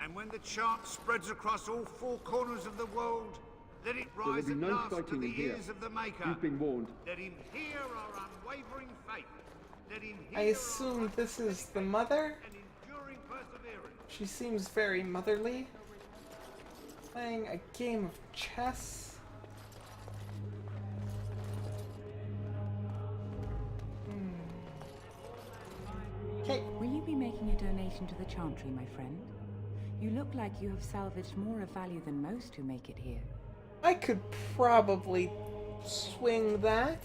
And when the chant spreads across all four corners of the world, let it There will rise be at no last to fighting the in here. ears of the Maker. You've been warned. Let him hear our unwavering faith. Let him hear I assume this is the mother? enduring perseverance. She seems very motherly. Playing a game of chess. Okay. Will you be making a donation to the Chantry, my friend? You look like you have salvaged more of value than most who make it here. I could probably swing that.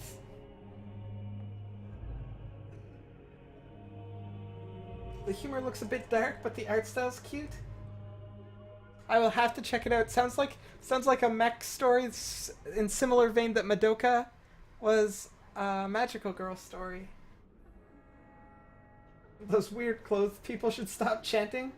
The humor looks a bit dark, but the art style's cute. I will have to check it out. Sounds like a mech story in similar vein that Madoka was a Magical Girl story. Those weird clothes people should stop chanting.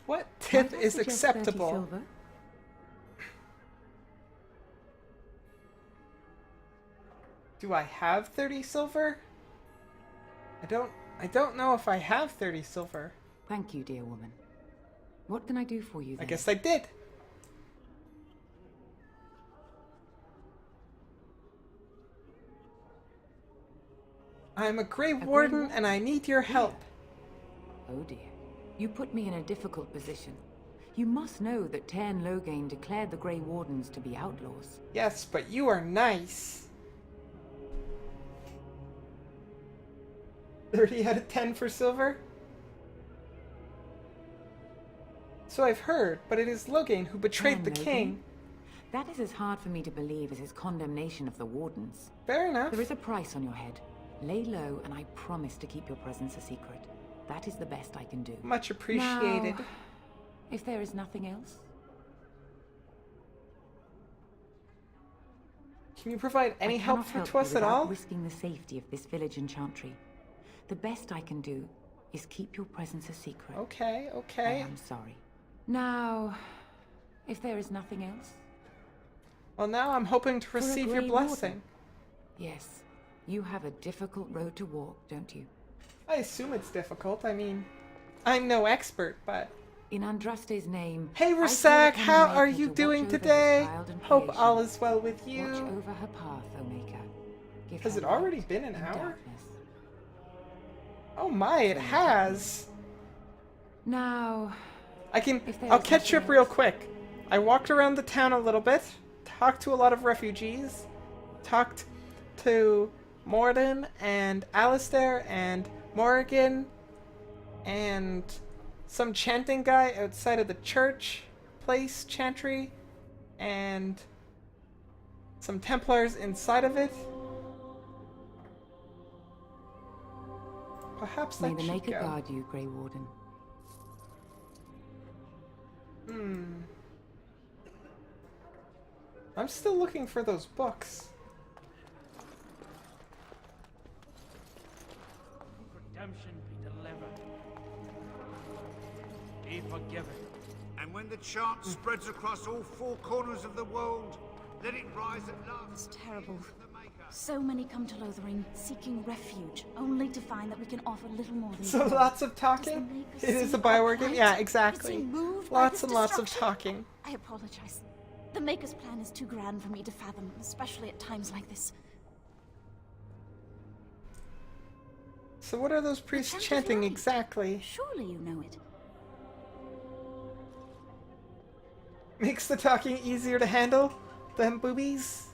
What tip Might I is suggest 30 acceptable? silver? Do I have 30 silver? I don't know if I have 30 silver. Thank you, dear woman. What can I do for you then? I guess I did. I'm a Grey Warden and I need your help. Oh dear. You put me in a difficult position. You must know that Tairn Loghain declared the Grey Wardens to be outlaws. Yes, but you are nice. 30 out of 10 for silver? So I've heard, but it is Loghain who betrayed the Tairn king. Loghain? That is as hard for me to believe as his condemnation of the Wardens. Fair enough. There is a price on your head. Lay low, and I promise to keep your presence a secret. That is the best I can do. Much appreciated. Now, if there is nothing else, Can you provide any I help cannot for help Twas you at without all? risking the safety of this village and Chantry. The best I can do is keep your presence a secret. Okay, I okay. am sorry. Now, if there is nothing else, Well, now I'm hoping to For a receive your Grey blessing. yes, you have a difficult road to walk, don't you? I assume it's difficult. I mean, I'm no expert, but... In Andraste's name, Hey, I call Rasak, upon how the are Maker you to watch doing over this today? child and Hope creation. all is well with Watch you. over her path, O Maker. Give Has her it already light been an and hour? darkness. Oh my, it has. Now, I'll catch you up real quick. I walked around the town a little bit, talked to a lot of refugees, talked to Morden and Alistair and Morrigan and some chanting guy outside of the church place, chantry, and some Templars inside of it. Perhaps may that the should Maker go. guard you, Grey Warden. I'm still looking for those books. Redemption be delivered. Be forgiven. And when the chant spreads across all four corners of the world, let it rise at last. It's terrible. So many come to Lothering seeking refuge, only to find that we can offer little more than So lots of talking? It is a Bioware game? Yeah, exactly. Lots and lots of talking. I apologize. The Maker's plan is too grand for me to fathom, especially at times like this. So what are those priests chanting exactly? Surely you know it. Makes the talking easier to handle? Them boobies?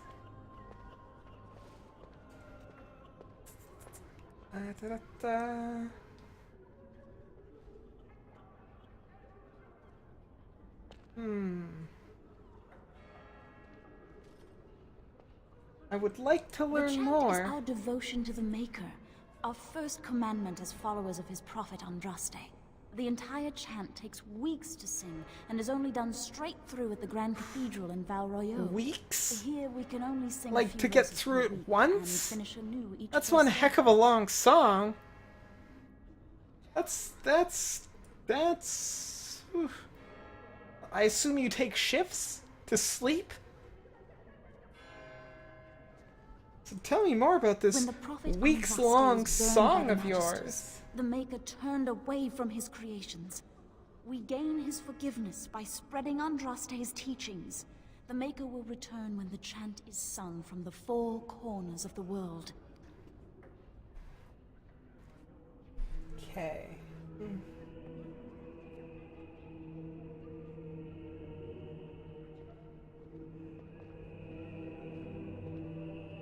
Da-da-da. I would like to The learn chant more. is our devotion to the Maker, our first commandment as followers of his prophet Andraste. The entire chant takes weeks to sing and is only done straight through at the Grand Cathedral in Val Royeaux. Weeks? Here we can only sing a Like, few to get verses through per it week once? and finish anew each That's verse one later. heck of a long song. That's... oof. I assume you take shifts to sleep? So tell me more about this When the prophet weeks-long Andraste was burned song by of the yours. Magisters, the Maker turned away from his creations. We gain his forgiveness by spreading Andraste's teachings. The Maker will return when the chant is sung from the four corners of the world. Okay.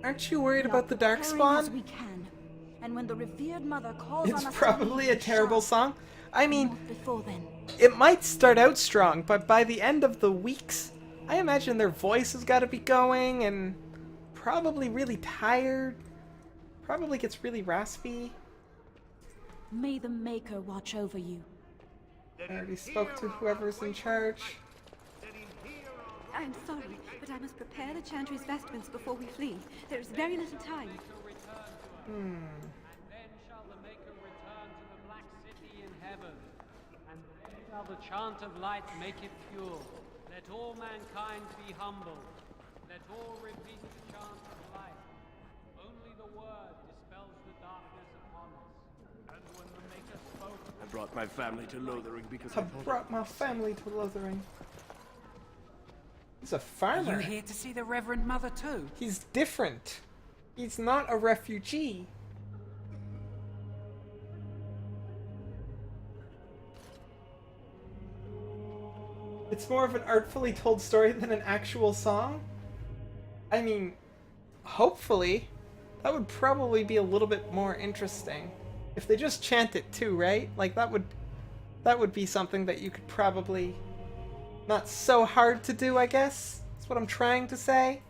Aren't you worried about the Preparing Darkspawn? as we can, and when the revered mother calls It's on us, probably a terrible song. I mean, before then. it might start out strong, but by the end of the weeks, I imagine their voice has got to be going and probably really tired. Probably gets really raspy. May the Maker watch over you. I already spoke to whoever's in charge. I'm sorry, but I must prepare the Chantry's vestments before we flee. There is very little time. And then shall the Maker return to the Black City in heaven, and then shall the chant of light make it pure. Let all mankind be humble. Let all repeat the chant of light. Only the word dispels the darkness upon us. And when the Maker spoke, I brought my family to Lothering because I brought my family to Lothering. He's a farmer. Are you here to see the Reverend Mother too? He's different. He's not a refugee. It's more of an artfully told story than an actual song. I mean, hopefully, that would probably be a little bit more interesting. If they just chant it too, right? Like that would be something that you could probably not so hard to do, I guess. That's what I'm trying to say.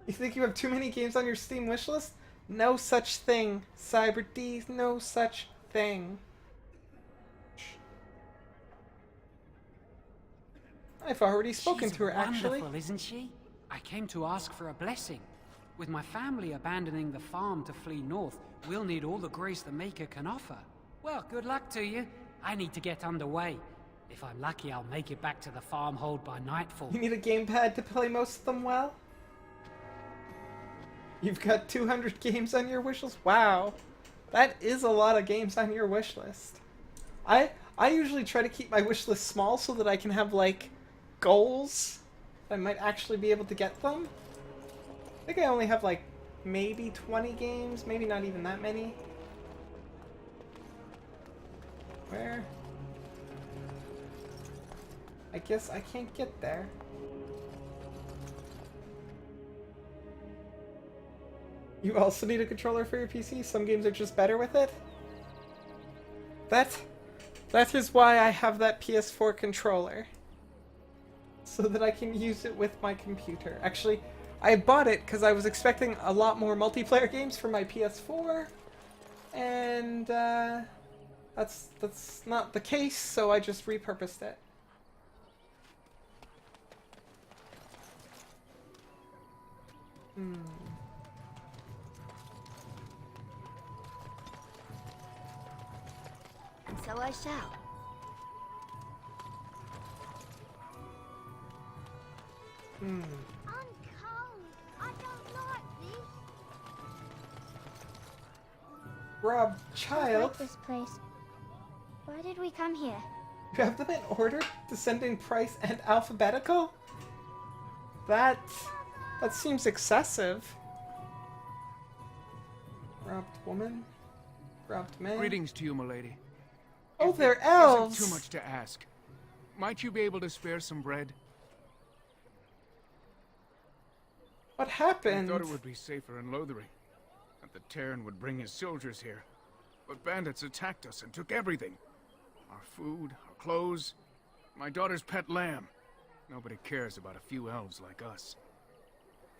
You think you have too many games on your Steam wishlist? No such thing, Cyber D. No such thing. I've already spoken to her, actually. Wonderful, isn't she? I came to ask for a blessing. With my family abandoning the farm to flee north, we'll need all the grace the Maker can offer. Well, good luck to you. I need to get underway. If I'm lucky, I'll make it back to the farmhold by nightfall. You need a gamepad to play most of them well? You've got 200 games on your wishlist? Wow. That is a lot of games on your wishlist. I usually try to keep my wishlist small so that I can have, like, goals. I might actually be able to get them. I think I only have, like, maybe 20 games, maybe not even that many. Where? I guess I can't get there. You also need a controller for your PC? Some games are just better with it? That is why I have that PS4 controller. So that I can use it with my computer. Actually, I bought it because I was expecting a lot more multiplayer games for my PS4. And that's not the case, so I just repurposed it. And so I shall. Hmm. I'm cold. I don't like this. Rob, I child, like this place. Why did we come here? you have them in order, descending, price, and alphabetical? That seems excessive. Robbed woman? Robbed man? Greetings to you, milady. Oh, If they're it elves! Isn't too much to ask. Might you be able to spare some bread? What happened? I thought it would be safer in Lothering, that the Terran would bring his soldiers here. But bandits attacked us and took everything. Our food, our clothes, my daughter's pet lamb. Nobody cares about a few elves like us.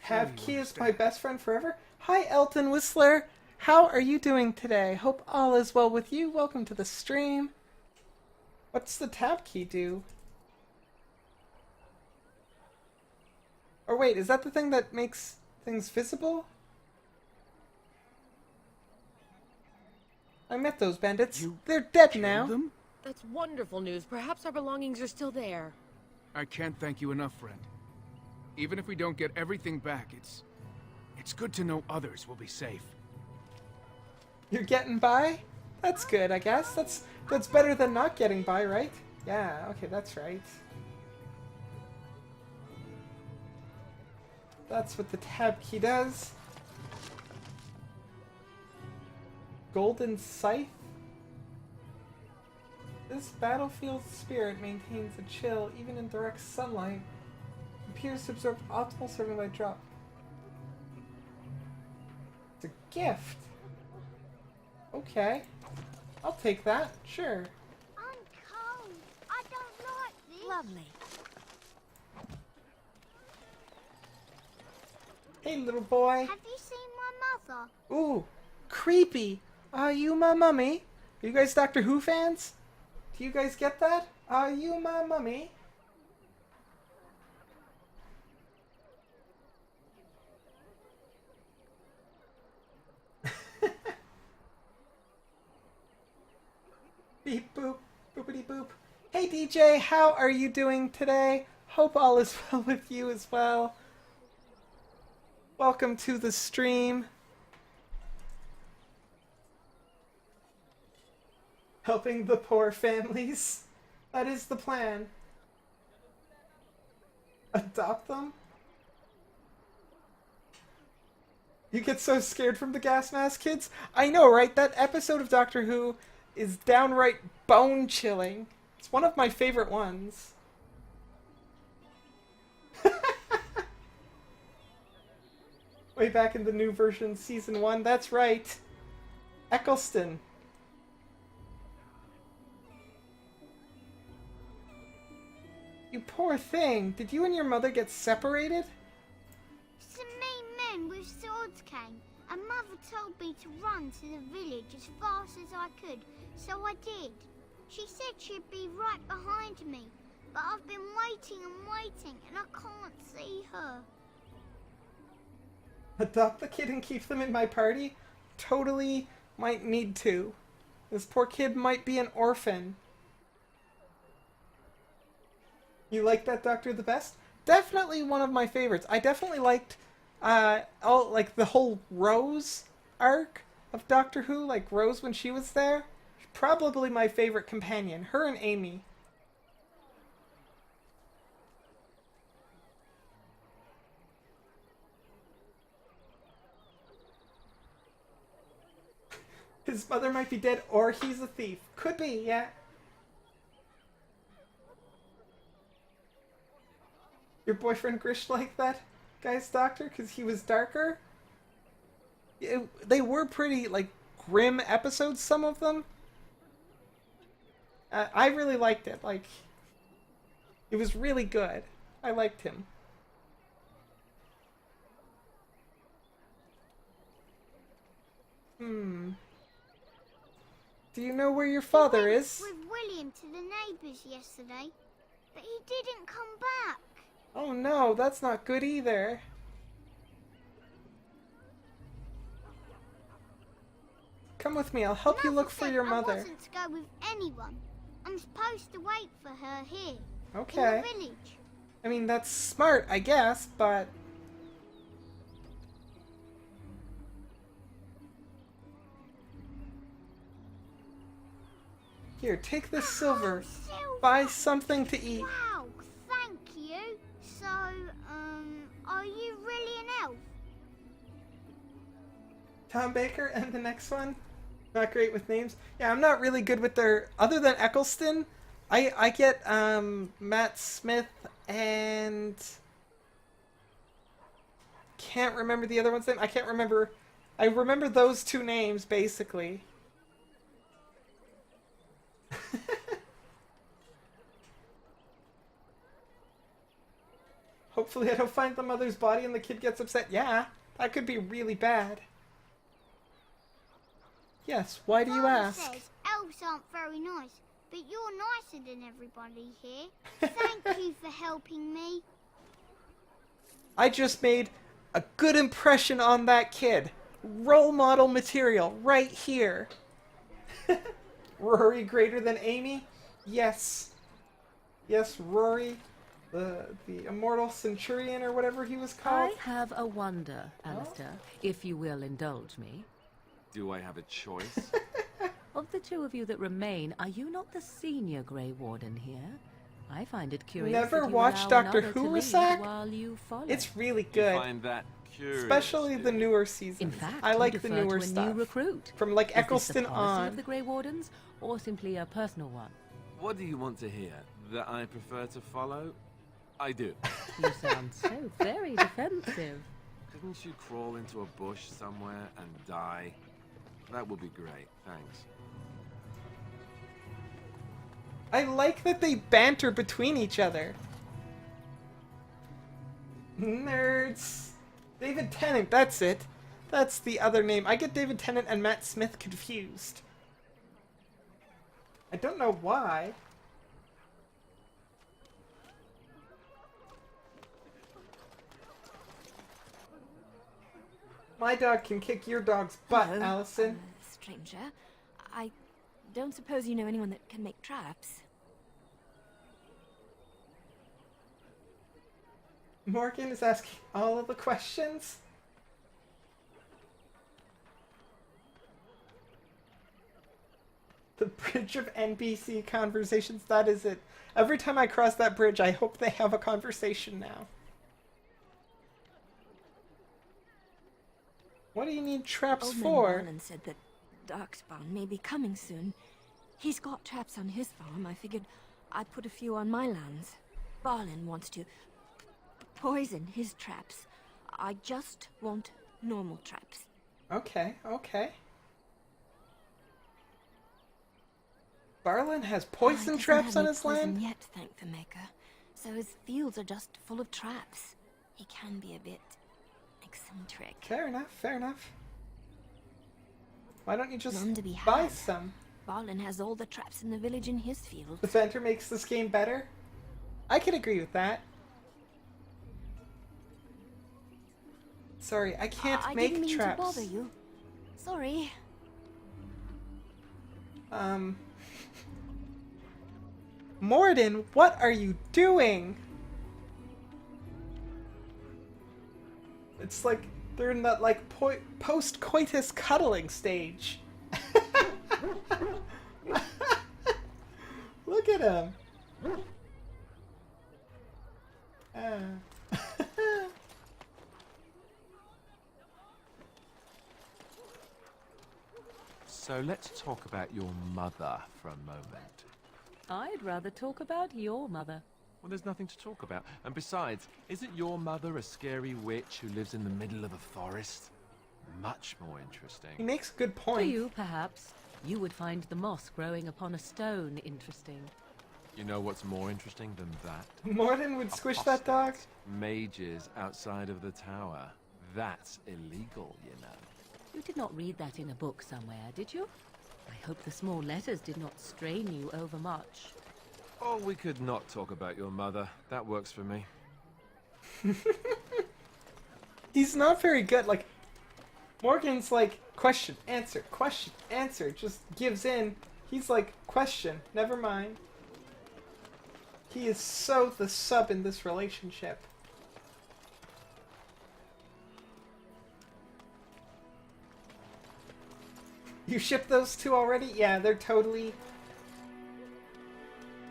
Have Key is my best friend forever? Hi, Elton Whistler! How are you doing today? Hope all is well with you. Welcome to the stream. What's the tab key do? Or wait, is that the thing that makes things visible? I met those bandits. They're dead now. Them? That's wonderful news. Perhaps our belongings are still there. I can't thank you enough, friend. Even if we don't get everything back, it's good to know others will be safe. You're getting by? That's good, I guess. That's better than not getting by, right? Yeah, okay, that's right. That's what the tab key does. Golden Scythe? This battlefield spirit maintains a chill even in direct sunlight. Appears to absorb optimal serving light drop. It's a gift. Okay. I'll take that, sure. I'm cold. I don't like this. Lovely. Hey, little boy. Have you seen my mother? Ooh, creepy. Are you my mummy? Are you guys Doctor Who fans? Do you guys get that? Are you my mummy? Beep boop, boopity boop. Hey DJ, how are you doing today? Hope all is well with you as well. Welcome to the stream. Helping the poor families. That is the plan. Adopt them? You get so scared from the gas mask, kids? I know, right? That episode of Doctor Who is downright bone-chilling. It's one of my favorite ones. Way back in the new version, Season 1. That's right. Eccleston. You poor thing. Did you and your mother get separated? Some mean men with swords came, and Mother told me to run to the village as fast as I could, so I did. She said she'd be right behind me, but I've been waiting and waiting, and I can't see her. Adopt the kid and keep them in my party? Totally might need to. This poor kid might be an orphan. You like that Doctor the best? Definitely one of my favorites. I definitely liked the whole Rose arc of Doctor Who, like Rose when she was there. Probably my favorite companion, her and Amy. His mother might be dead, or he's a thief. Could be, yeah. Your boyfriend Grish like that guy's doctor? Because he was darker? They were pretty, like, grim episodes, some of them. I really liked it. Like, it was really good. I liked him. Do you know where your father is? With William to the neighbours yesterday, but he didn't come back. Oh no, that's not good either. Come with me, I'll help you look for your mother. I wasn't to go with anyone. I'm supposed to wait for her here. Okay. In the village. I mean, that's smart, I guess, but... Here, take this silver. Buy something to eat. Wow, thank you. So, are you really an elf? Tom Baker and the next one? Not great with names. Yeah, I'm not really good with their... Other than Eccleston, I get Matt Smith and... Can't remember the other one's name. I can't remember... I remember those two names, basically. Hopefully I don't find the mother's body and the kid gets upset. Yeah, that could be really bad. Yes, why do you ask? Says elves aren't very nice, but you're nicer than everybody here. Thank you for helping me. I just made a good impression on that kid. Role model material right here. Rory greater than Amy? Yes. Yes, Rory. The immortal centurion or whatever he was called. I have a wonder, Alistair, if you will indulge me. Do I have a choice? Of the two of you that remain, are you not the senior Grey Warden here? I find it curious Never that you watched allow Doctor another to lead Who while you follow. It's really good. You find that curious, especially the newer seasons. In fact, I like you the defer newer to a stuff. New recruit. From like Is this Eccleston the policy on. of the Grey Wardens, or simply a personal one? What do you want to hear? That I prefer to follow? I do. You sound so very defensive. Couldn't you crawl into a bush somewhere and die? That would be great, thanks. I like that they banter between each other. Nerds. David Tennant, that's it. That's the other name. I get David Tennant and Matt Smith confused. I don't know why. My dog can kick your dog's butt, Hello, Allison. Stranger. I don't suppose you know anyone that can make traps. Morgan is asking all of the questions. The bridge of NBC conversations, that is it. Every time I cross that bridge, I hope they have a conversation now. What do you need traps Old Man for? Barlin said that Darkspawn may be coming soon. He's got traps on his farm. I figured I'd put a few on my lands. Barlin wants to poison his traps. I just want normal traps. Okay, okay. Barlin has poison traps on his land? Yet, thank the Maker. So his fields are just full of traps. He can be a bit eccentric. Fair enough, fair enough. Why don't you just None to be buy had. some? Barlin has all the traps in the village in his field. The banter makes this game better? I can agree with that. Sorry, I can't I make didn't mean traps. to bother you. Sorry. Morden, what are you doing? It's like they're in that like post-coitus cuddling stage. Look at him. So let's talk about your mother for a moment. I'd rather talk about your mother. Well, there's nothing to talk about. And besides, isn't your mother a scary witch who lives in the middle of a forest? Much more interesting. He makes a good To point. you, perhaps. You would find the moss growing upon a stone interesting. You know what's more interesting than that? Morden would squish that dog? Mages outside of the tower. That's illegal, you know. You did not read that in a book somewhere, did you? I hope the small letters did not strain you overmuch. Oh, we could not talk about your mother. That works for me. He's not very good. Like, Morgan's like, question, answer, just gives in. He's like, question, never mind. He is so the sub in this relationship. You ship those two already? Yeah, they're totally...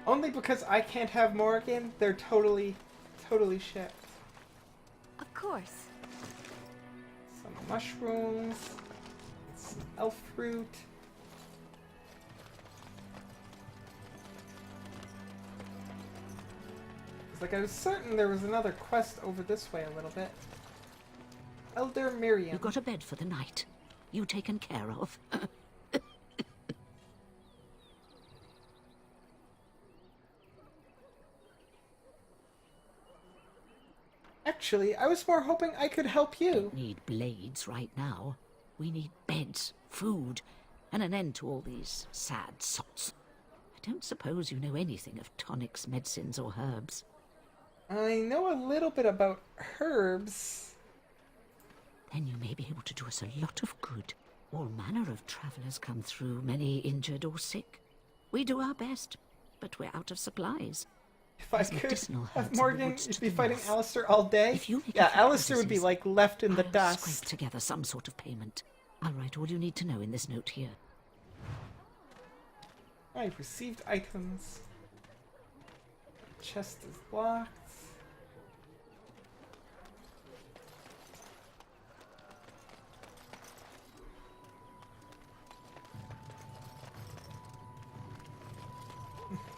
Only because I can't have Morgan, they're totally shipped. Of course. Some mushrooms, some elf fruit. It's like I was certain there was another quest over this way a little bit. Elder Miriam. You got a bed for the night. You taken care of. Actually, I was more hoping I could help you. We need blades right now. We need beds, food, and an end to all these sad sots. I don't suppose you know anything of tonics, medicines, or herbs. I know a little bit about herbs. Then you may be able to do us a lot of good. All manner of travellers come through, many injured or sick. We do our best, but we're out of supplies. If I There's could medicinal have herbs in the Morgan woods to be the fighting north. Alistair all day, If you make yeah, a few Alistair would be purchases, like left in the I'll dust. scrape together some sort of payment. I'll write all you need to know in this note here. I received items. Chest is locked.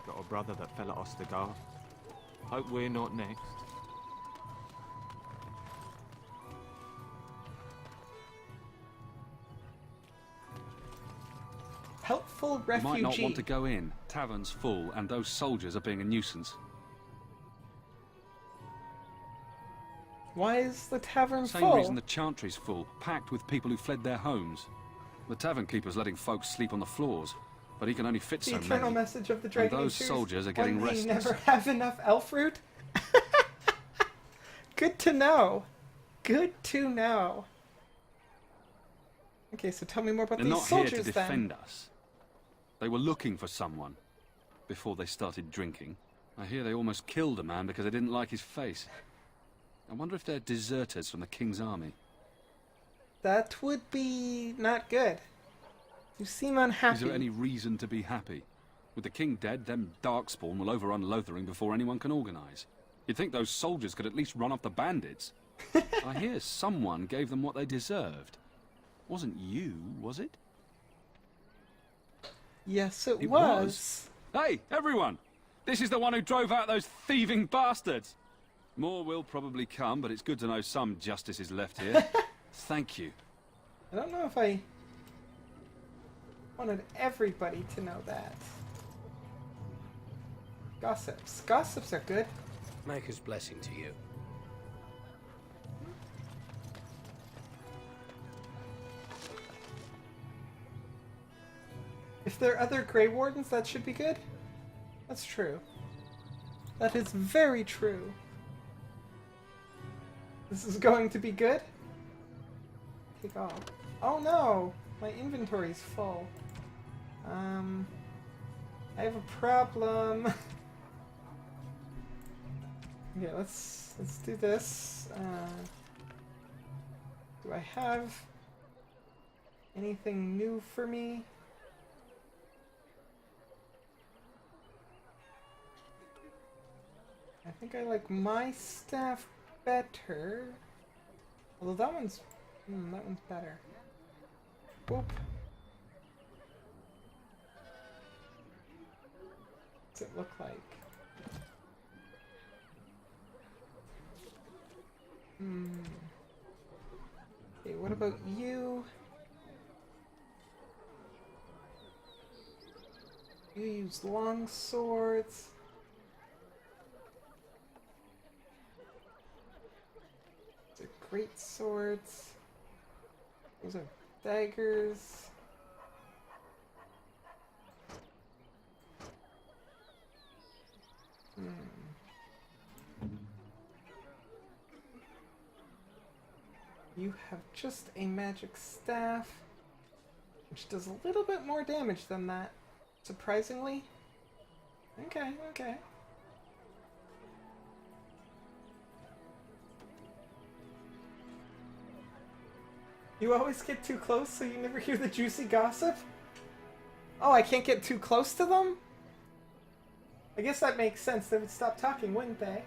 Got a brother that fell at Ostergar. Hope we're not next. Helpful You refugee. might not want to go in. Tavern's full, and those soldiers are being a nuisance. Why is the tavern Same full? reason the Chantry's full, packed with people who fled their homes. The tavern keeper's letting folks sleep on the floors, but he can only fit The so eternal many. message of the And dragon. those soldiers are getting When we restless. never have enough elf fruit. Good to know. Good to know. Okay, so tell me more about They're these not here soldiers to then. defend us. They were looking for someone before they started drinking. I hear they almost killed a man because they didn't like his face. I wonder if they're deserters from the King's army. That would be not good. You seem unhappy. Is there any reason to be happy? With the King dead, them Darkspawn will overrun Lothering before anyone can organise. You'd think those soldiers could at least run off the bandits. I hear someone gave them what they deserved. Wasn't you, was it? Yes, it It was. Hey, everyone! This is the one who drove out those thieving bastards! More will probably come, but it's good to know some justice is left here. Thank you. I don't know if I wanted everybody to know that. Gossips. Gossips are good. Maker's blessing to you. If there are other Grey Wardens, that should be good. That's true. That is very true. This is going to be good. Take off. Oh no! My inventory's full. I have a problem. Okay, let's do this. Do I have anything new for me? I think I like my staff better. Although that one's better. Boop. What's it look like? Okay, what about you? You use long swords. Those are great swords. Those are daggers. You have just a magic staff, which does a little bit more damage than that, surprisingly. Okay, okay. You always get too close so you never hear the juicy gossip? Oh, I can't get too close to them? I guess that makes sense. They would stop talking, wouldn't they?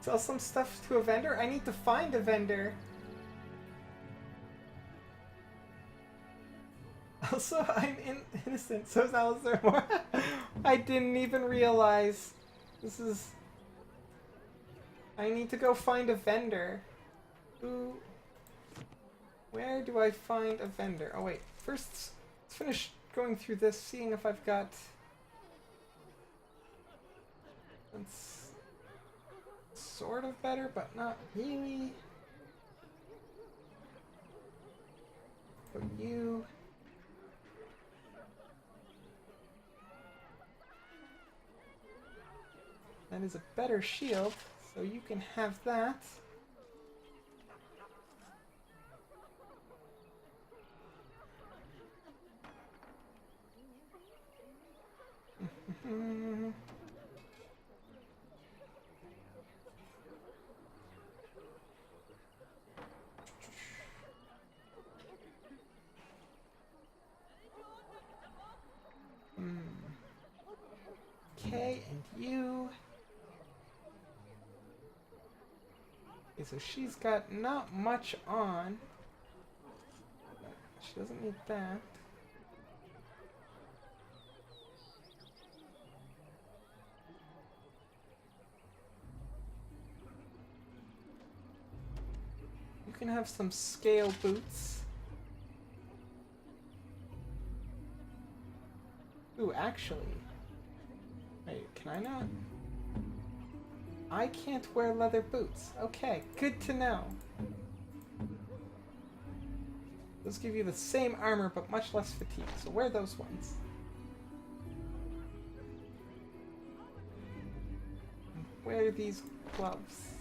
Sell some stuff to a vendor? I need to find a vendor. Also, I'm innocent, so is Alistair Moore. I didn't even realize. This is... I need to go find a vendor. Who... Where do I find a vendor? Oh wait, first let's finish going through this, seeing if I've got... That's sort of better, but not really. But you... That is a better shield, so you can have that. Okay, and you... Okay, so she's got not much on. She doesn't need that. You can have some scale boots. Ooh, actually... Wait, can I not? I can't wear leather boots. Okay, good to know. Those give you the same armor, but much less fatigue, so wear those ones. And wear these gloves.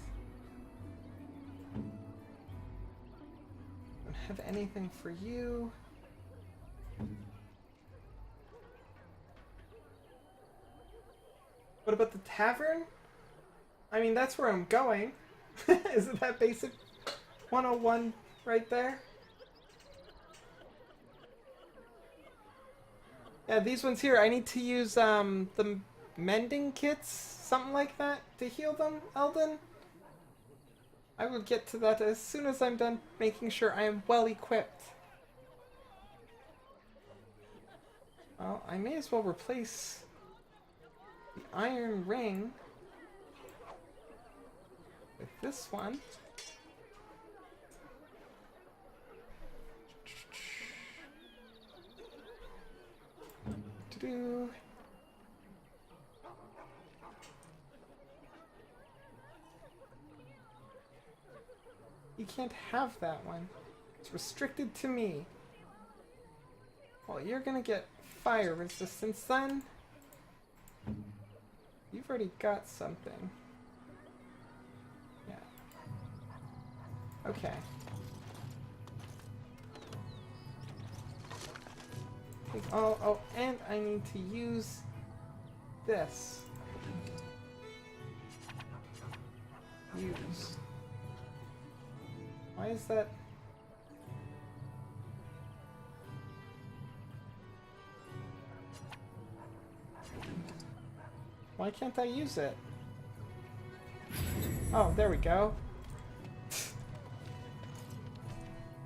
Don't have anything for you. What about the tavern? I mean, that's where I'm going. Isn't that basic 101 right there? Yeah, these ones here, I need to use the mending kits, something like that, to heal them, Eldon. I will get to that as soon as I'm done making sure I am well equipped. Well, I may as well replace the iron ring with this one. To-do. You can't have that one. It's restricted to me. Well, you're gonna get fire resistance then. You've already got something. Yeah. Okay. Oh, and I need to use this. Use. Why is that? Why can't I use it? Oh, there we go.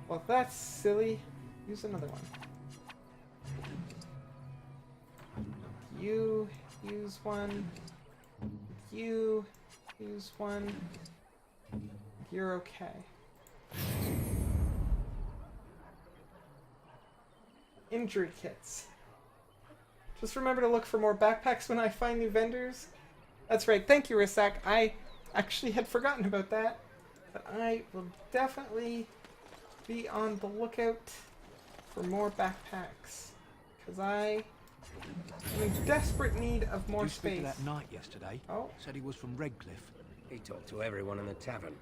Well, that's silly. Use another one. You use one. You use one. You're okay. Injury kits. Just remember to look for more backpacks when I find new vendors. That's right. Thank you, Risak. I actually had forgotten about that. But I will definitely be on the lookout for more backpacks. Because I am in desperate need of more Did you speak space. to that knight yesterday? Oh. Said he was from Redcliffe. He talked to everyone in the tavern.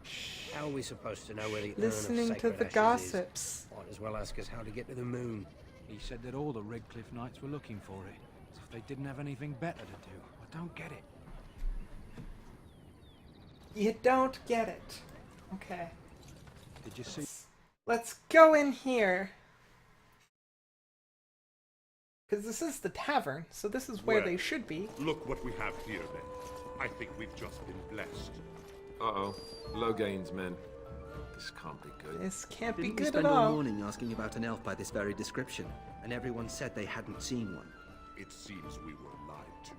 How are we supposed to know where the Listening urn of to sacred the ashes gossips. Is? Might as well ask us how to get to the moon. He said that all the Redcliffe knights were looking for it, as if they didn't have anything better to do. I don't get it. You don't get it. Okay. Did you see? Let's go in here. Because this is the tavern, so this is where Well, they should be. Look what we have here, then. I think we've just been blessed. Uh-oh. Logain's men. This can't be good. This can't be Didn't we good spend at all all. morning asking about an elf by this very description, and everyone said they hadn't seen one? It seems we were lied to.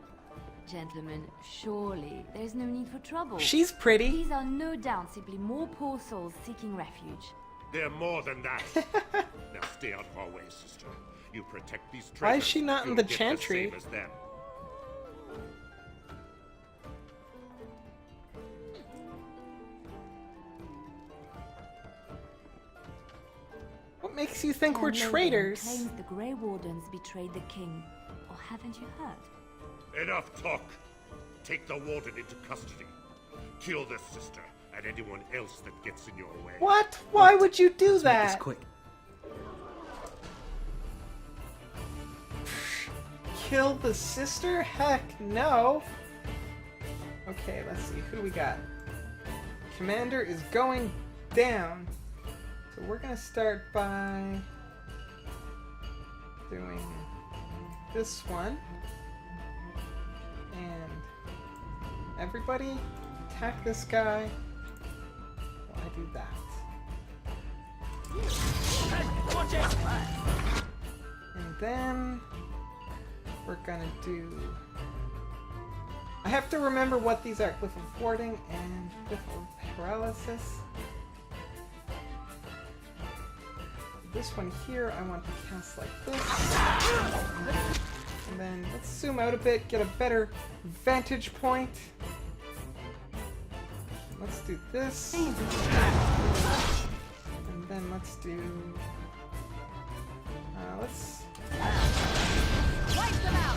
Gentlemen, surely there's no need for trouble. She's pretty. These are no doubt simply more poor souls seeking refuge. They're more than that. Now stay out of our way, sister. You protect these treasures. Why is she not in you'll the get chantry? The same as them. What makes you think we're Anne Logan traitors? claims the Grey Wardens betrayed the king. Or haven't you heard? Enough talk. Take the warden into custody. Kill this sister and anyone else that gets in your way. What? Why would you do Let's make this that? quick. Kill the sister? Heck no. Okay, let's see. Who do we got? Commander is going down. So we're gonna start by doing this one. And everybody attack this guy while I do that. And then we're gonna do... I have to remember what these are. Glyph of Warding and Glyph of Paralysis. This one here I want to cast like this. And then let's zoom out a bit, get a better vantage point. Let's do this. And then let's do... let's... Wipe them out!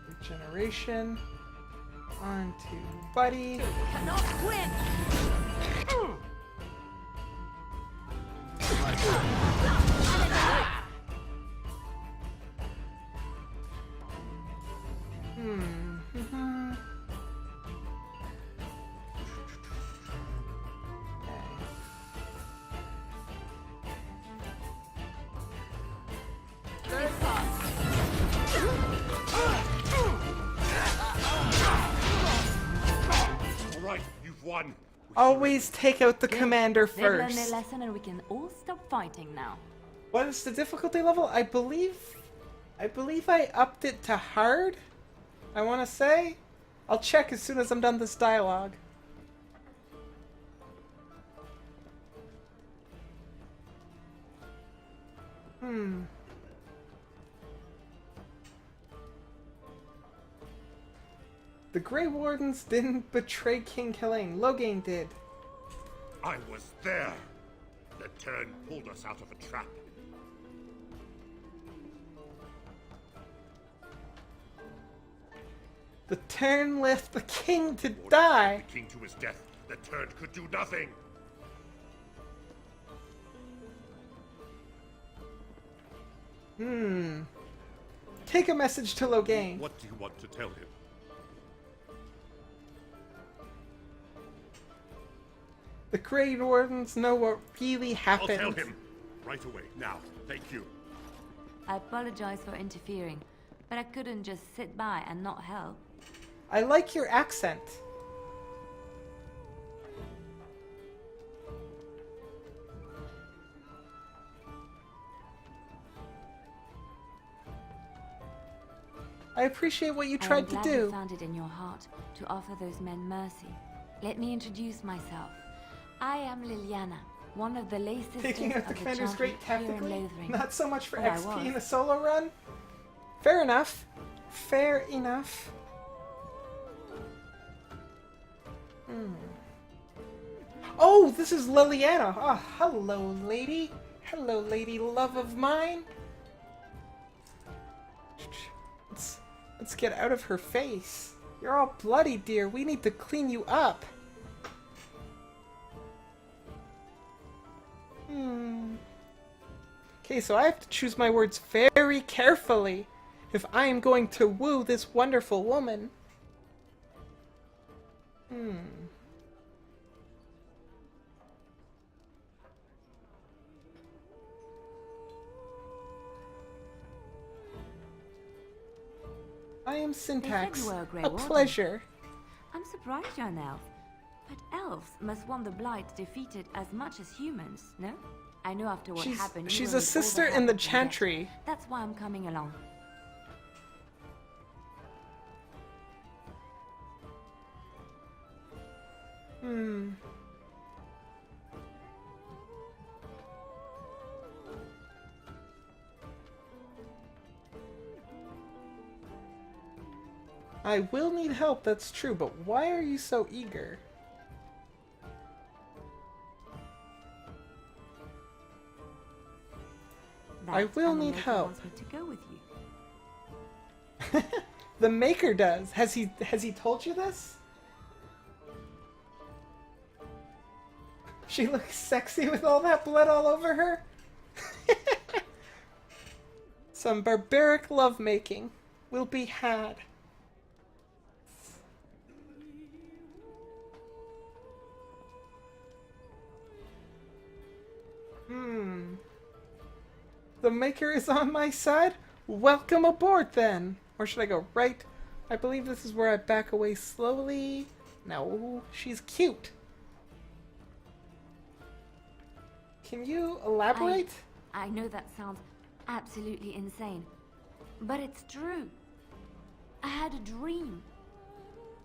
Regeneration. Onto Buddy. Cannot win! Alright, you've won. Always take out the commander They've learned their first. lesson and we can all stop fighting now. What is the difficulty level? I believe I upped it to hard. I want to say. I'll check as soon as I'm done this dialogue. The Grey Wardens didn't betray King Helene. Logain did. I was there. The turn pulled us out of a trap. The turn left the king to die. The king to his death. The turn could do nothing. Take a message to Logain. What do you want to tell him? The Grey Wardens know what really happened. I'll tell him. Right away. Now. Thank you. I apologize for interfering, but I couldn't just sit by and not help. I like your accent. I appreciate what you tried to I am glad do. you found it in your heart to offer those men mercy. Let me introduce myself. I am Liliana, one of the lay sisters Taking out the of Commander's Chantry Great here in tactically? Lothering. Not so much for Or I XP was. in a solo run? Fair enough. Fair enough. Oh, this is Liliana. Ah, hello, lady. Hello, lady love of mine. Let's get out of her face. You're all bloody, dear. We need to clean you up. Okay, so I have to choose my words very carefully if I am going to woo this wonderful woman. I am Syntax. you were a Grey A Warden. pleasure. I'm surprised you're an elf. But elves must want the Blight defeated as much as humans, no? I know after what happened. you She's will a need all sister help in the you can get. Chantry. That's why I'm coming along. I will need help, that's true, but why are you so eager? I will and the need Maker help. wants me to go with you. The Maker does. Has he told you this? She looks sexy with all that blood all over her. Some barbaric lovemaking will be had. The Maker is on my side? Welcome aboard then! Or should I go right? I believe this is where I back away slowly. No, she's cute. Can you elaborate? I know that sounds absolutely insane, but it's true. I had a dream.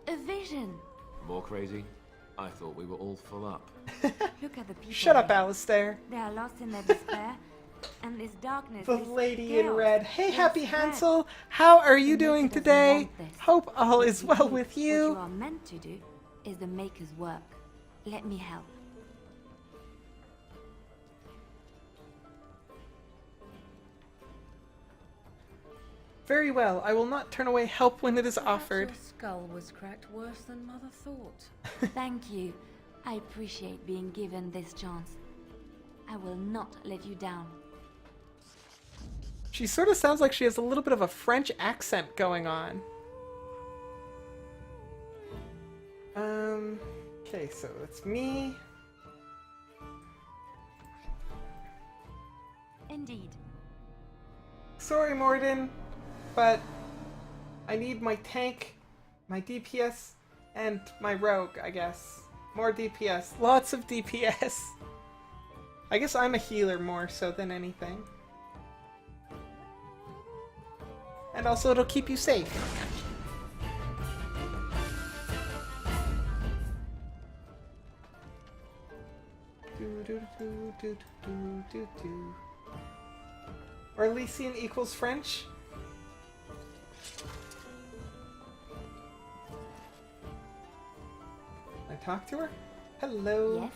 A vision. More crazy? I thought we were all full up. Look at the people. Shut up, there. Alistair. They are lost in their despair. And this darkness, The this lady in chaos, red. Hey, this Happy threat. Hansel. How are you The doing Maker doesn't today? want this. Hope all What is you well do, with What you. you are meant to do is the Maker's work. Let me help. Very well. I will not turn away help when it is offered. Your skull was cracked worse than Mother thought. Thank you. I appreciate being given this chance. I will not let you down. She sort of sounds like she has a little bit of a French accent going on. Okay, so it's me. Indeed. Sorry, Morden, but I need my tank, my DPS, and my rogue, I guess. More DPS. Lots of DPS. I guess I'm a healer more so than anything. And also it'll keep you safe. Or Lycian equals French? I talk to her? Hello. Yes?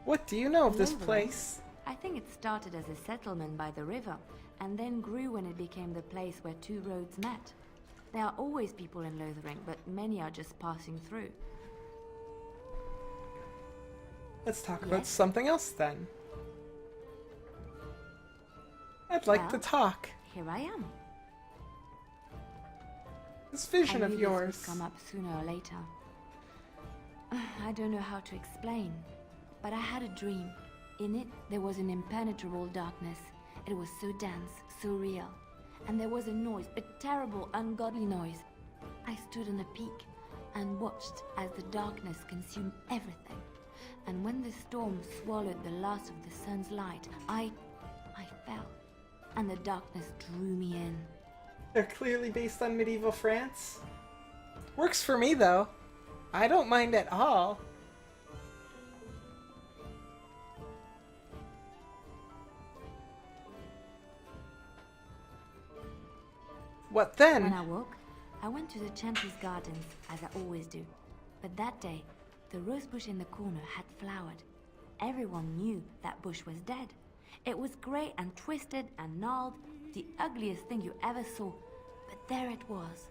What do you know of this Lothering? place? I think it started as a settlement by the river, and then grew when it became the place where two roads met. There are always people in Lothering, but many are just passing through. Let's talk about Yes? something else then. I'd like to Well, talk. Here I am. This vision I of knew yours. This would come up sooner or later. I don't know how to explain, but I had a dream. In it, there was an impenetrable darkness. It was so dense, so real. And there was a noise, a terrible, ungodly noise. I stood on a peak and watched as the darkness consumed everything. And when the storm swallowed the last of the sun's light, I fell. And the darkness drew me in. They're clearly based on medieval France. Works for me, though. I don't mind at all. What then? When I woke, I went to the Chantry's gardens, as I always do. But that day, the rose bush in the corner had flowered. Everyone knew that bush was dead. It was grey and twisted and gnarled, the ugliest thing you ever saw. But there it was,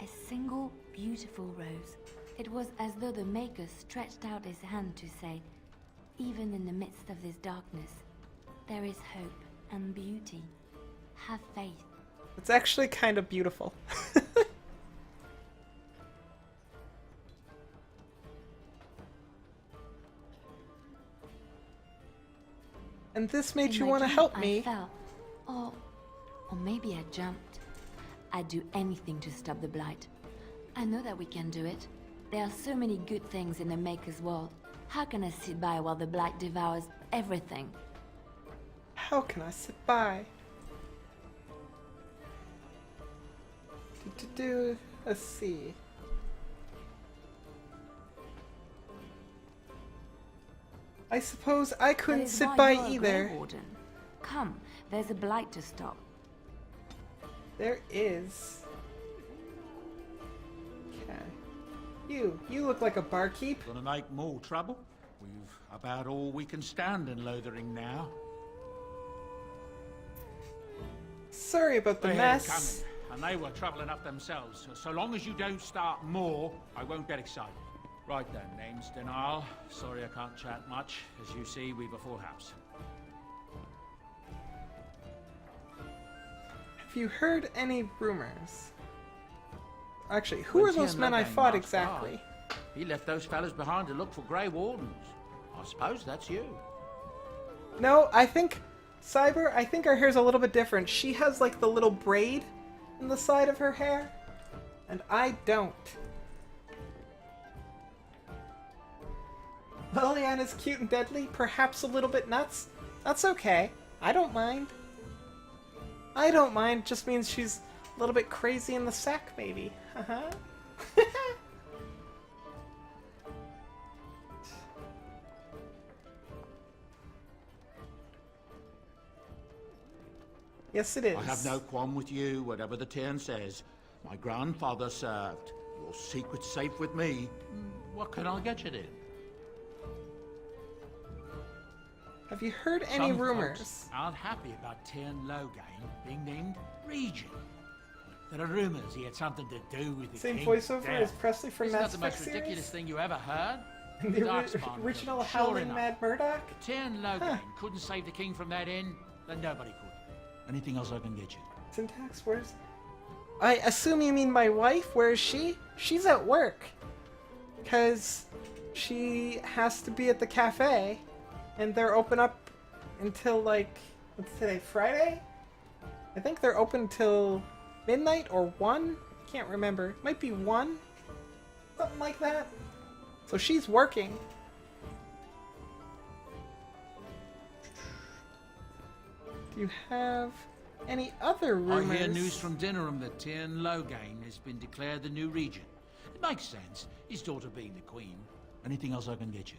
a single beautiful rose. It was as though the Maker stretched out his hand to say, even in the midst of this darkness, there is hope and beauty. Have faith. It's actually kind of beautiful. And this made you want to help me. I fell. Or maybe I jumped. I'd do anything to stop the Blight. I know that we can do it. There are so many good things in the Maker's world. How can I sit by while the Blight devours everything? How can I sit by? Let's see. I suppose I couldn't sit by either. Come, there's a Blight to stop. There is. Okay. You look like a barkeep. Gonna make more trouble? We've about all we can stand in Lothering now. Sorry about the mess. Coming, and they were trouble enough themselves. So long as you don't start more, I won't get excited. Right then, name's Denal. Sorry I can't chat much. As you see, we've a full house. Have you heard any rumors? Actually, who are those men I fought exactly? He left those fellas behind to look for Grey Wardens. I suppose that's you. No, I think... Cyber, I think our hair's a little bit different. She has like the little braid in the side of her hair, and I don't. Liliana's cute and deadly, perhaps a little bit nuts. That's okay. I don't mind. I don't mind, just means she's a little bit crazy in the sack, maybe. Haha. Yes, it is. I have no qualm with you, whatever the Tern says. My grandfather served. Your secret's safe with me. What can I get you then? Have you heard any Some rumors? folks aren't happy about Tern Loghain being named Regent. There are rumors he had something to do with the Same king's voiceover death. as Presley from Isn't Mass that the most Effect ridiculous series? thing you ever heard? The Darkspawn original killed. Sure Howling enough. Mad Murdoch? If Tern Loghain couldn't save the king from that inn, then nobody could. Anything else I can get you? Syntax, where's... I assume you mean my wife? Where is she? She's at work. Because she has to be at the cafe. And they're open up until like... What's today? Friday? I think they're open till midnight or 1? Can't remember. Might be 1? Something like that. So she's working. Do you have any other rumors? I hear news from Dinnerham that Tern Loghain has been declared the new regent. It makes sense, his daughter being the queen. Anything else I can get you?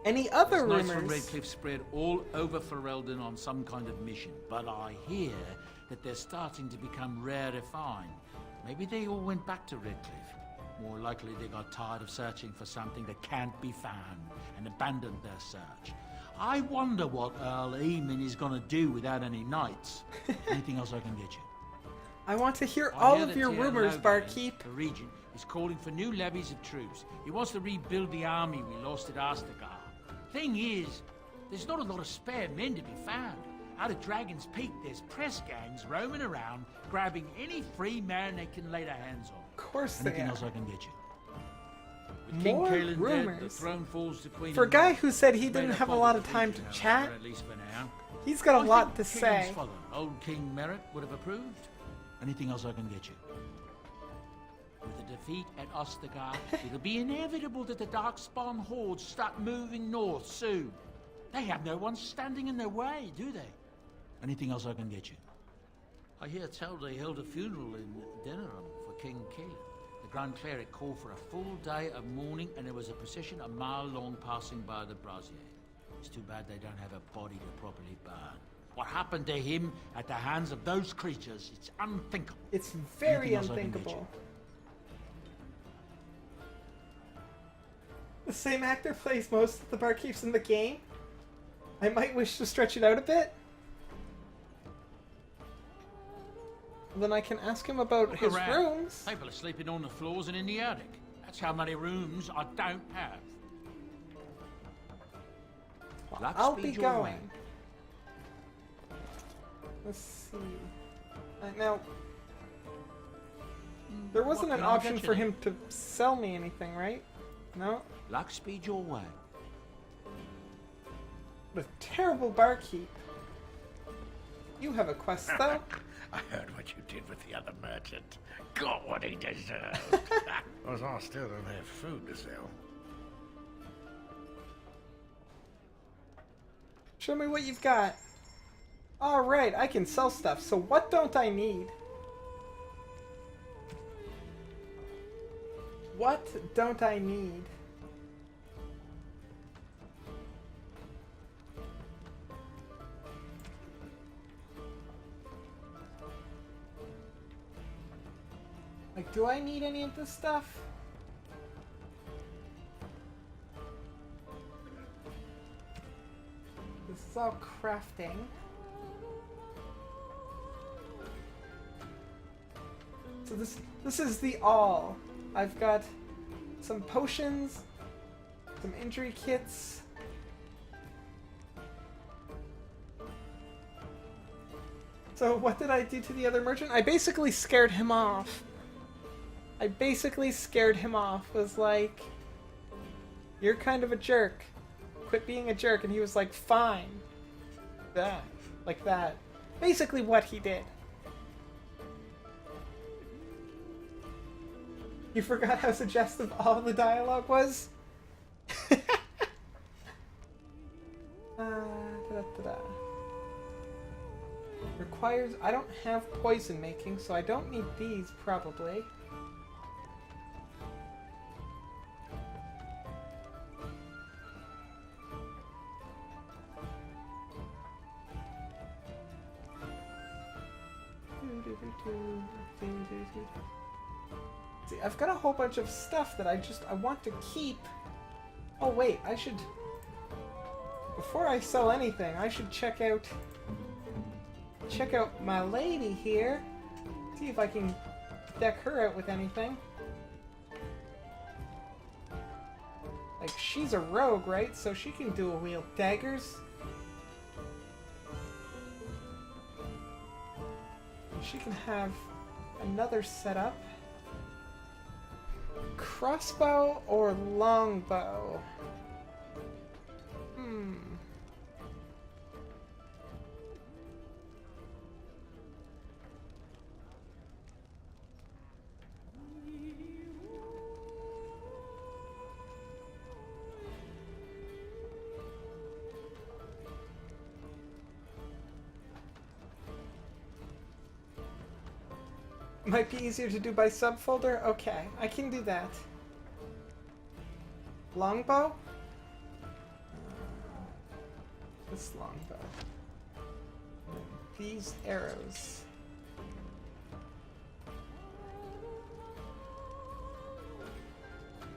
Any other There's rumors? Knights from Redcliffe spread all over Ferelden on some kind of mission, but I hear that they're starting to become rarefied. Maybe they all went back to Redcliffe. More likely they got tired of searching for something that can't be found and abandoned their search. I wonder what Earl Eamon is going to do without any knights. Anything else I can get you? I want to hear I all hear of that your Tern rumors, Loghain, barkeep. The regent is calling for new levies of troops. He wants to rebuild the army we lost at Astagar. Thing is, there's not a lot of spare men to be found. Out of Dragon's Peak, there's press gangs roaming around, grabbing any free man they can lay their hands on. course they Anything are. else I can get you? With King More Kaelin dead, the rumors. throne falls to Queen For a guy Elizabeth. who said he It's made didn't a have a public lot of time religion to out of chat, her, at least for now. he's got a I lot to think Kaelin's say. father, old King Merritt, would have approved. Anything else I can get you? With the defeat at Ostagar, it'll be inevitable that the Darkspawn hordes start moving north soon. They have no one standing in their way, do they? Anything else I can get you? I hear tell they held a funeral in Denerim for King Kaelin. The Grand Cleric called for a full day of mourning, and there was a procession a mile long passing by the brazier. It's too bad they don't have a body to properly burn. What happened to him at the hands of those creatures, it's unthinkable. It's very Anything else I can get unthinkable. The same actor plays most of the barkeeps in the game. I might wish to stretch it out a bit. Then I can ask him about Look his around. rooms. People are sleeping on the floors and in the attic. That's how many rooms I don't have. Luck I'll speed be your going. way. Let's see. Now, there wasn't What an can I option get you for then? him to sell me anything, right? No? Luck speed your way. The terrible barkeep. You have a quest, though. I heard what you did with the other merchant. Got what he deserved. Because I still don't have food to sell. Show me what you've got. Alright, I can sell stuff, so what don't I need? What don't I need? Like, do I need any of this stuff? This is all crafting. So this is the all. I've got some potions, some injury kits. So what did I do to the other merchant? I basically scared him off. Was like, you're kind of a jerk. Quit being a jerk. And he was like, fine. That. Like that. Basically what he did. You forgot how suggestive all the dialogue was? Da-da-da-da. Requires... I don't have poison making, so I don't need these, probably. See, I've got a whole bunch of stuff that I want to keep. Oh wait, I should... Before I sell anything, I should check out my lady here. See if I can deck her out with anything. Like, she's a rogue, right? So she can dual wield daggers. And she can have another setup. Crossbow or longbow? Might be easier to do by subfolder? Okay, I can do that. Longbow? This longbow. And these arrows.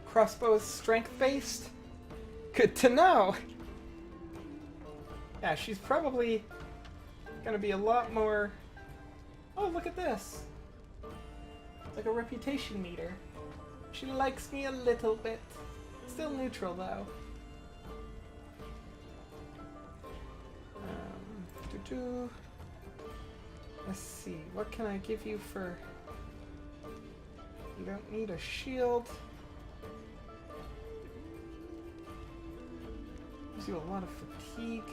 Crossbow is strength-based? Good to know! Yeah, she's probably gonna be a lot more... Oh, look at this! It's like a reputation meter. She likes me a little bit. Still neutral, though. Let's see. What can I give you for You don't need a shield. Gives you a lot of fatigue.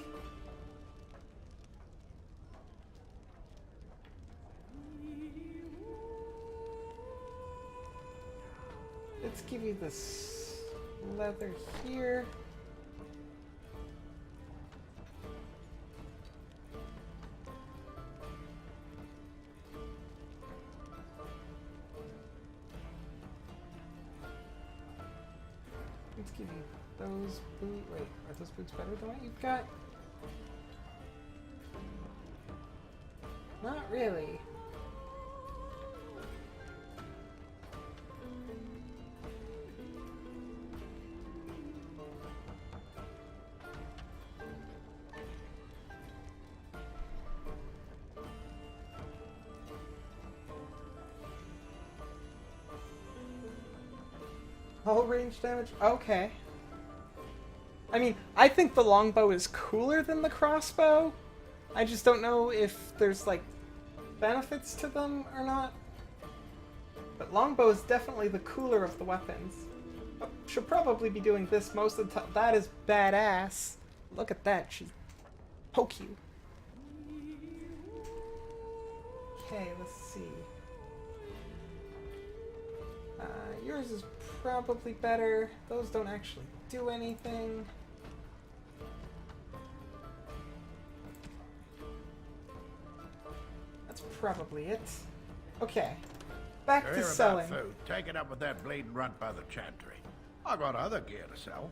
Let's give you this leather here. Let's give you those boots. Wait, are those boots better than what you've got? Not really. Whole range damage? Okay. I mean, I think the longbow is cooler than the crossbow. I just don't know if there's, like, benefits to them or not. But longbow is definitely the cooler of the weapons. Oh, should probably be doing this most of the time. That is badass. Look at that. She poke you. Okay, let's see. Yours is probably better. Those don't actually do anything. That's probably it. Okay. Back to Hear selling. about food. Take it up with that bleeding runt by the chantry. I got other gear to sell.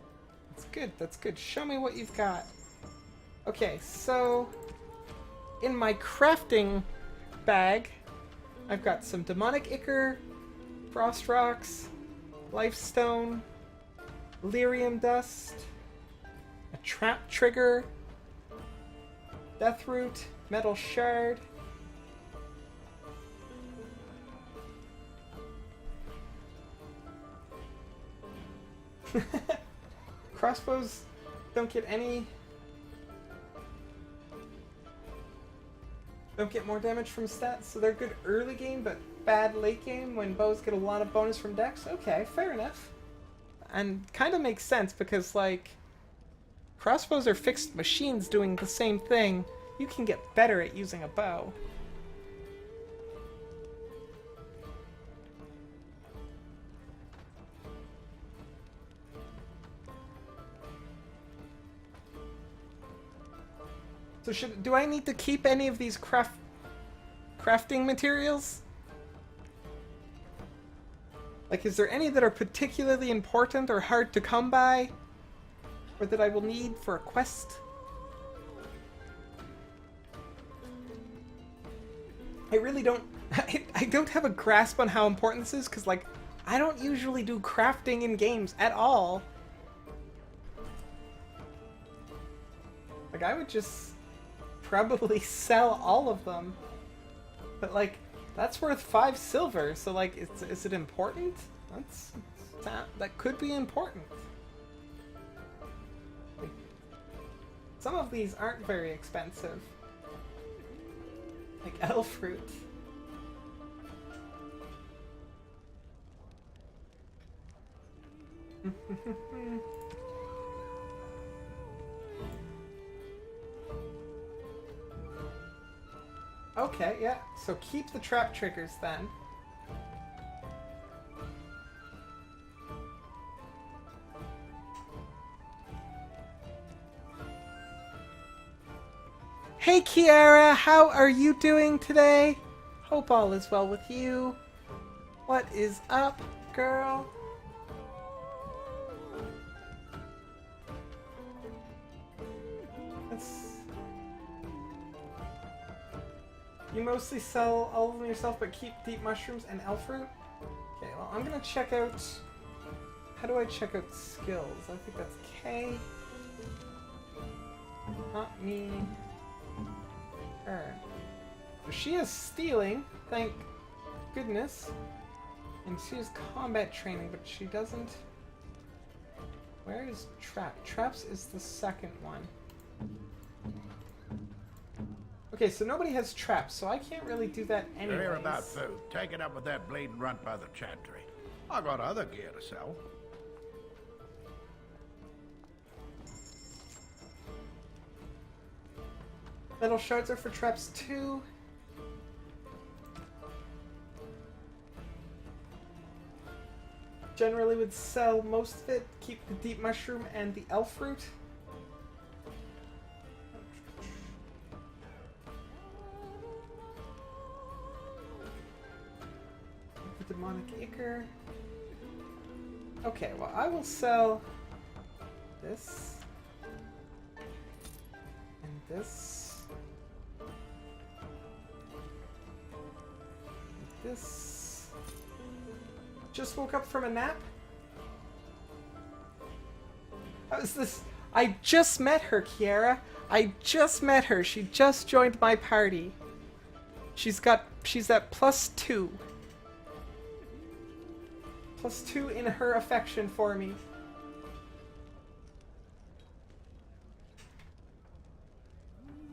That's good, that's good. Show me what you've got. Okay, so in my crafting bag, I've got some demonic ichor, frost rocks, lifestone, lyrium dust, a trap trigger, death root, metal shard. Crossbows don't get any... don't get more damage from stats, so they're good early game, but bad late game when bows get a lot of bonus from dex. Okay, fair enough. And kind of makes sense because, like, crossbows are fixed machines doing the same thing. You can get better at using a bow. So do I need to keep any of these crafting materials? Like, is there any that are particularly important or hard to come by? Or that I will need for a quest? I really don't... I don't have a grasp on how important this is, because, like, I don't usually do crafting in games at all. Like, I would just probably sell all of them. But, like, that's worth 5 silver, so, like, is it important? That could be important. Like, some of these aren't very expensive. Like elf fruit. Okay, yeah. So keep the trap triggers then. Hey Kiara, how are you doing today? Hope all is well with you. What is up, girl? You mostly sell all of them yourself, but keep deep mushrooms and elf fruit? Okay, well, I'm gonna check out... How do I check out skills? I think that's K. Not me. Her. So she is stealing, thank goodness. And she has combat training, but she doesn't... Where is Trap? Traps is the second one. Okay, so nobody has traps, so I can't really do that anyways. Hear about food. Take it up with that bleeding runt by the chantry. I got other gear to sell. Metal shards are for traps too. Generally would sell most of it, keep the deep mushroom and the elf root. The demonic ichor. Okay, well I will sell this and this and this. Just woke up from a nap? How is this? I just met her, Kiara. I just met her. She just joined my party. She's at +2. +2 in her affection for me.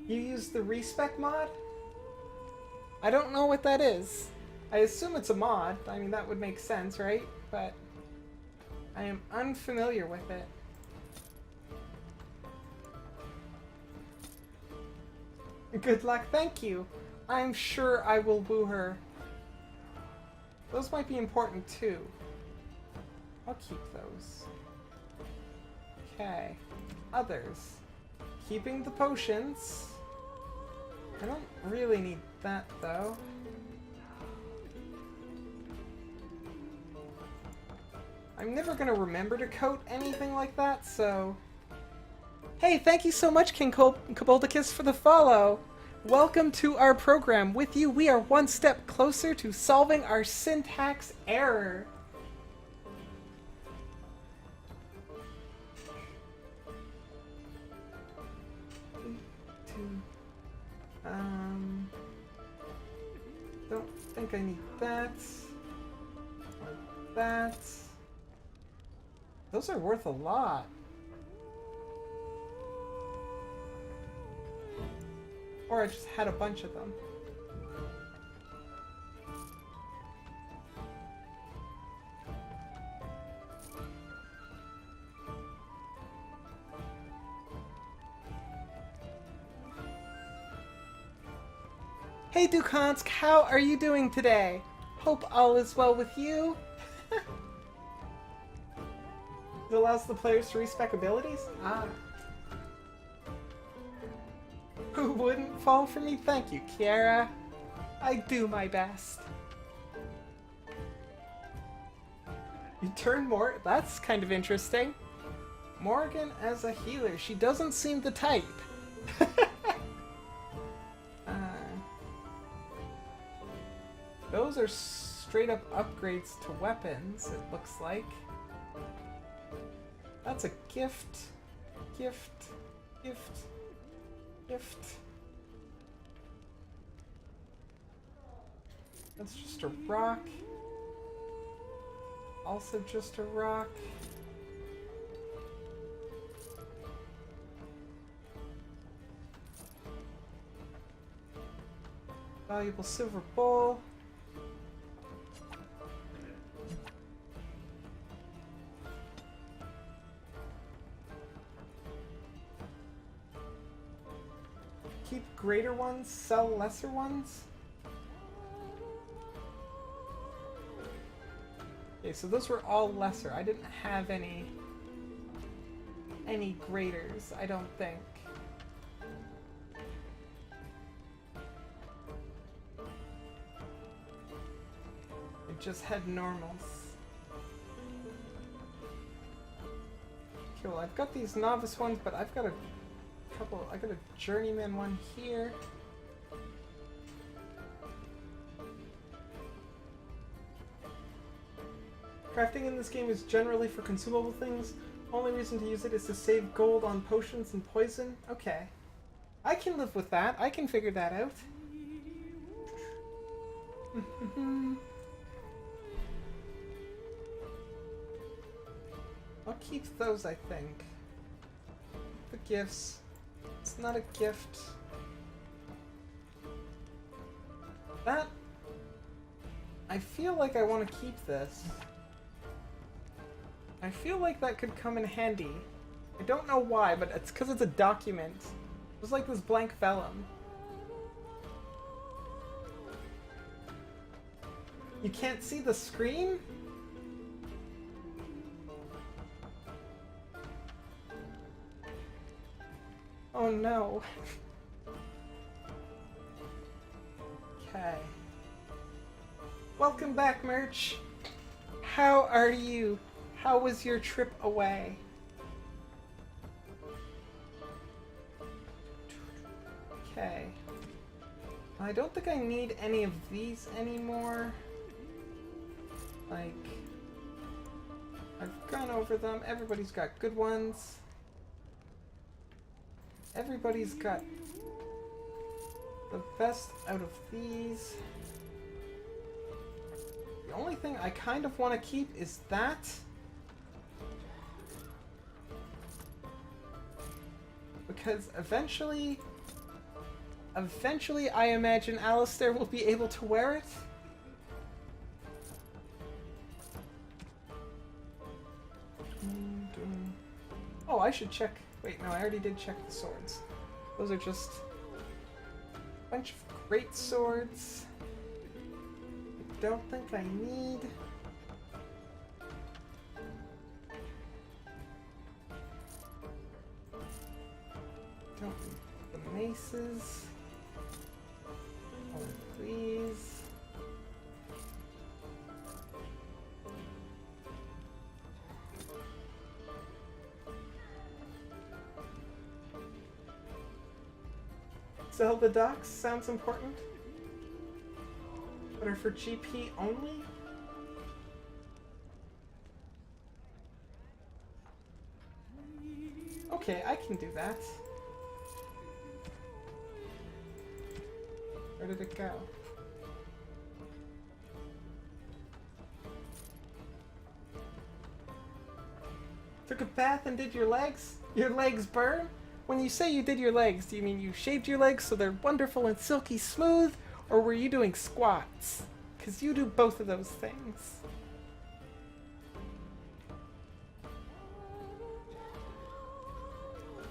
You use the respec mod? I don't know what that is. I assume it's a mod. I mean, that would make sense, right? But I am unfamiliar with it. Good luck, thank you. I'm sure I will woo her. Those might be important too. I'll keep those. Okay. Others. Keeping the potions. I don't really need that though. I'm never gonna remember to coat anything like that, so... Hey, thank you so much, King Koboldicus, for the follow! Welcome to our program. With you, we are one step closer to solving our syntax error. Don't think I need that. Or that. Those are worth a lot. Or I just had a bunch of them. Hey Dukansk, how are you doing today? Hope all is well with you. It allows the players to respec abilities? Ah. Who wouldn't fall for me? Thank you, Kiara. I do my best. You turn more? That's kind of interesting. Morgan as a healer. She doesn't seem the type. Those are straight up upgrades to weapons, it looks like. That's a gift. Gift. Gift. Gift. That's just a rock. Also just a rock. Valuable silver bowl. Keep greater ones, sell lesser ones? Okay, so those were all lesser. I didn't have any graders, I don't think. I just had normals. Okay, well I've got these novice ones, but I've got a couple. I got a journeyman one here. Crafting in this game is generally for consumable things. Only reason to use it is to save gold on potions and poison. Okay. I can live with that. I can figure that out. I'll keep those, I think. The gifts. It's not a gift. That... I feel like I want to keep this. I feel like that could come in handy. I don't know why, but it's because it's a document. It's like this blank vellum. You can't see the screen? Oh no. Okay. Welcome back, Merch. How are you? How was your trip away? Okay. I don't think I need any of these anymore. Like, I've gone over them. Everybody's got good ones. Everybody's got the best out of these. The only thing I kind of want to keep is that. Because eventually I imagine Alistair will be able to wear it. Oh, I should check. Wait, no, I already did check the swords. Those are just a bunch of great swords. I don't think I need. Don't need the maces. Only these. Zelda docs sounds important, but are for GP only? Okay, I can do that. Where did it go? Took a bath and did your legs? Your legs burn? When you say you did your legs, do you mean you shaved your legs so they're wonderful and silky smooth? Or were you doing squats? Because you do both of those things.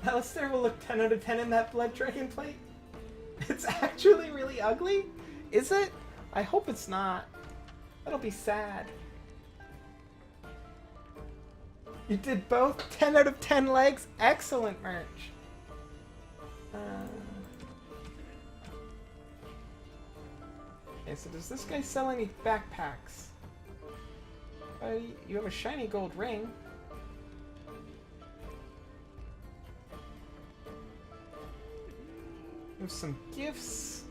Alistair will look 10 out of 10 in that blood dragon plate. It's actually really ugly? Is it? I hope it's not. That'll be sad. You did both? 10 out of 10 legs? Excellent, Merch. Okay, so does this guy sell any backpacks? You have a shiny gold ring. We have some gifts.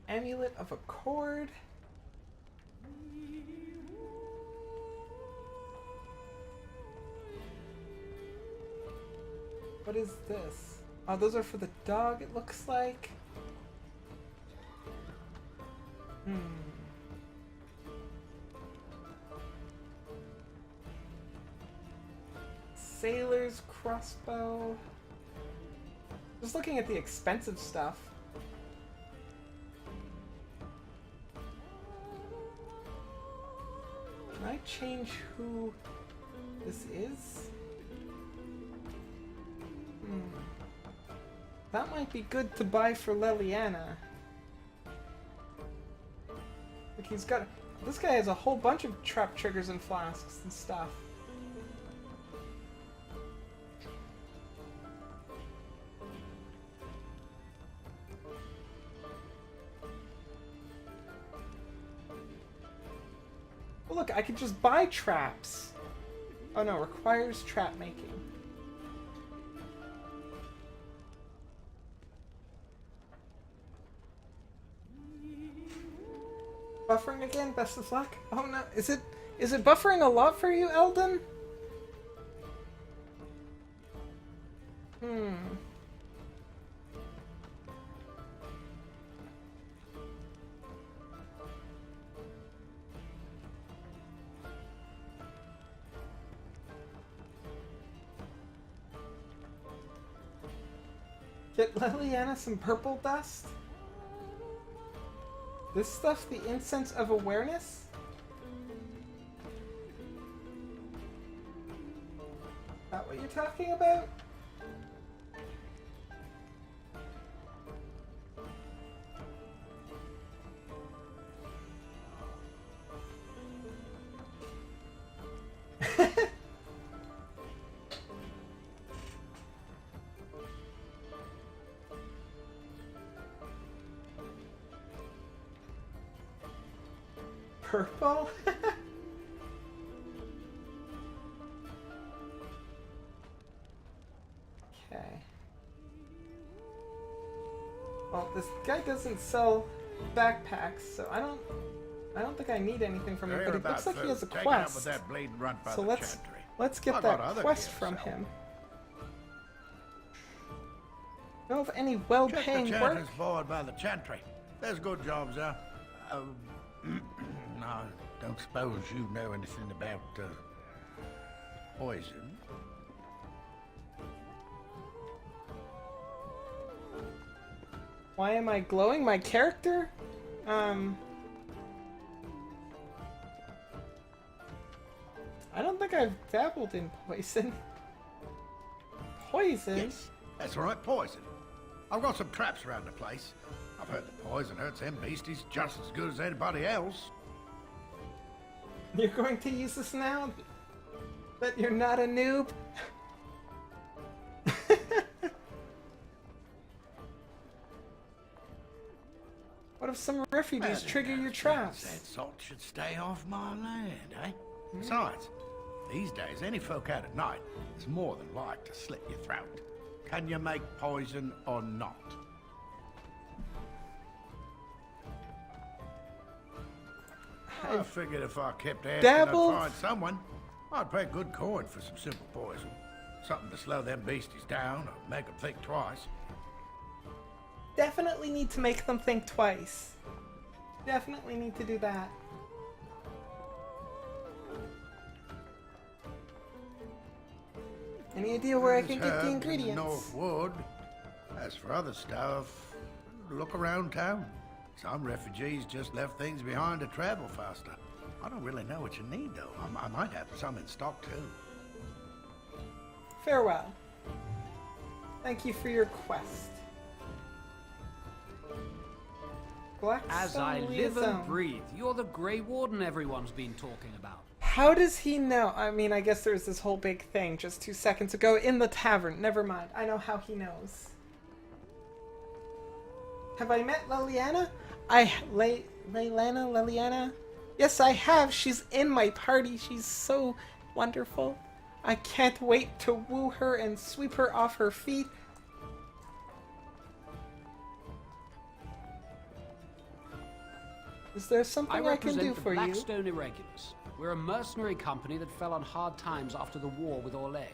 Amulet of Accord. What is this? Oh, those are for the dog, it looks like. Sailor's crossbow. Just looking at the expensive stuff. Can I change who this is? That might be good to buy for Leliana. Like he's got... This guy has a whole bunch of trap triggers and flasks and stuff. Well, look, I could just buy traps. Oh no, requires trap making. Buffering again? Best of luck? Oh no, is it buffering a lot for you, Eldon? Get Leliana some purple dust? This stuff, the incense of awareness? that what you're talking about? Purple? Okay. Well, this guy doesn't sell backpacks, so I don't think I need anything from him, but it looks like he has a quest. So let's get that quest from him. Know of any well-paying work? Check the forward by the chantry. There's good jobs there. No, don't suppose you know anything about poison. Why am I glowing? My character? I don't think I've dabbled in poison. Poison? Yes, that's right, poison. I've got some traps around the place. I've heard that poison hurts them beasties just as good as anybody else. You're going to use this now? That you're not a noob? What if some refugees trigger your traps? That salt should stay off my land, eh? Besides, these days, any folk out at night is more than like to slit your throat. Can you make poison or not? I figured if I kept asking, I'd find someone. I'd pay good coin for some simple poison. Something to slow them beasties down or make them think twice. Definitely need to make them think twice. Definitely need to do that. Any idea where I can get the ingredients? North Wood. As for other stuff, look around town. Some refugees just left things behind to travel faster. I don't really know what you need, though. I might have some in stock, too. Farewell. Thank you for your quest. As I live and breathe, you're the Grey Warden everyone's been talking about. How does he know? I mean, I guess there's this whole big thing just 2 seconds ago in the tavern. Never mind. I know how he knows. Have I met Leliana? Leliana? Yes, I have. She's in my party. She's so wonderful. I can't wait to woo her and sweep her off her feet. Is there something I can do for you? I represent the Blackstone Irregulars. We're a mercenary company that fell on hard times after the war with Orlais.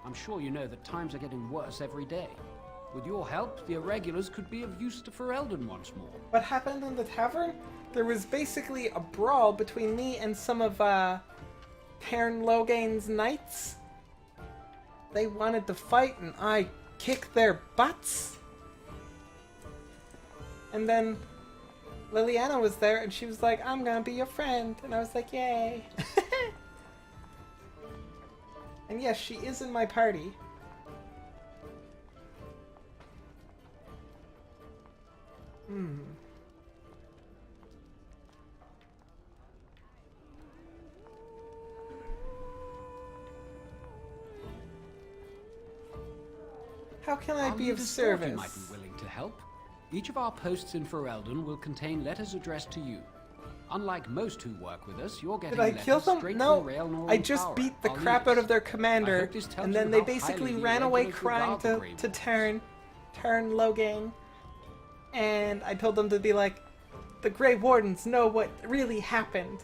I'm sure you know that times are getting worse every day. With your help, the Irregulars could be of use to Ferelden once more. What happened in the tavern? There was basically a brawl between me and some of Cairn Logain's knights. They wanted to fight and I kicked their butts. And then Leliana was there and she was like, I'm gonna be your friend. And I was like, yay. And yes, she is in my party. How can I be of service? You might be willing to help. Each of our posts in Ferelden will contain letters addressed to you. Unlike most who work with us, you're getting letters straight from Raelnor. I just beat the crap out of their commander, and then they basically ran away crying to Tarn Logain. And I told them to be like, the Grey Wardens know what really happened.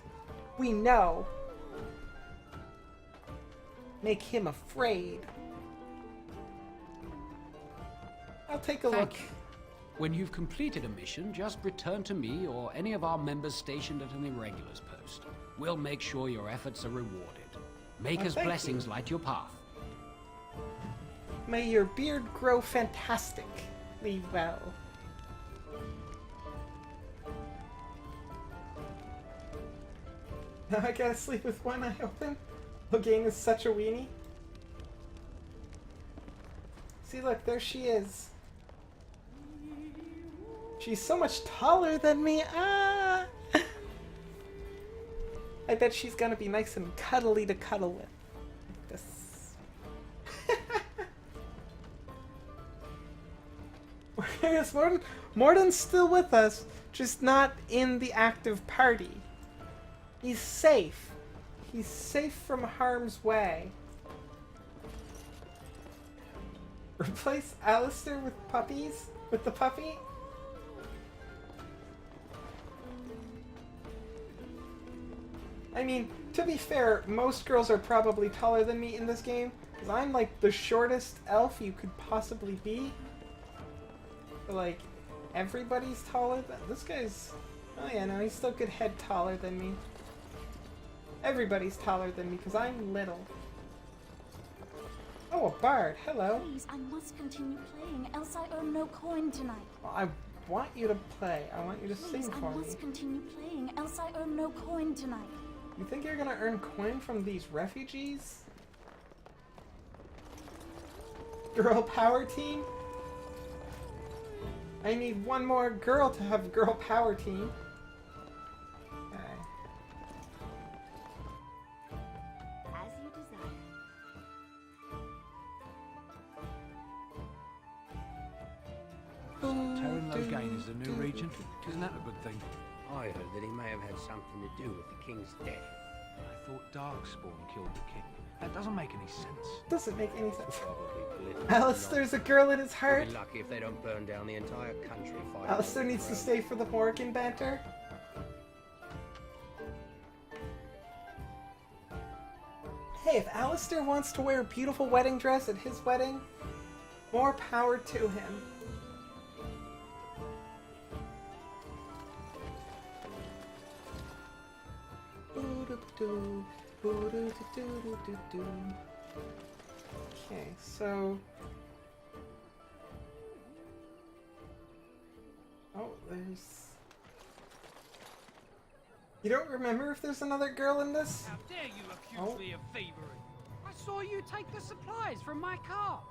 We know. Make him afraid. I'll take a look. You. When you've completed a mission, just return to me or any of our members stationed at an Irregulars post. We'll make sure your efforts are rewarded. Maker's blessings light your path. May your beard grow fantastically well. Now I gotta sleep with one eye open? Logain is such a weenie. See, look, there she is. She's so much taller than me. Ah! I bet she's gonna be nice and cuddly to cuddle with. Like this. Where's Morden? Morden's still with us, just not in the active party. He's safe. He's safe from harm's way. Replace Alistair with puppies? With the puppy? I mean, to be fair, most girls are probably taller than me in this game, because I'm like the shortest elf you could possibly be. But like, everybody's taller than... This guy's... Oh yeah, no, he's still a good head taller than me. Everybody's taller than me, because I'm little. Oh, a bard. Hello. Please, I must continue playing, else I earn no coin tonight. Well, I want you to play. I want you to sing for me. I must continue playing, else I earn no coin tonight. You think you're gonna earn coin from these refugees? Girl power team? I need one more girl to have girl power team. Okay. As you desire. Terran Loghain is the new regent. Isn't that a good thing? I heard that he may have had something to do with the king's death. I thought Darkspawn killed the king. That doesn't make any sense. Doesn't make any sense. Probably political. Alistair's a girl in his heart. We'll be lucky if they don't burn down the entire country fighting. Alistair needs to stay for the Morgan banter. Hey, if Alistair wants to wear a beautiful wedding dress at his wedding, more power to him. Okay, so... Oh, there's... You don't remember if there's another girl in this? How dare you accuse me of thievery? I saw you take the supplies from my car.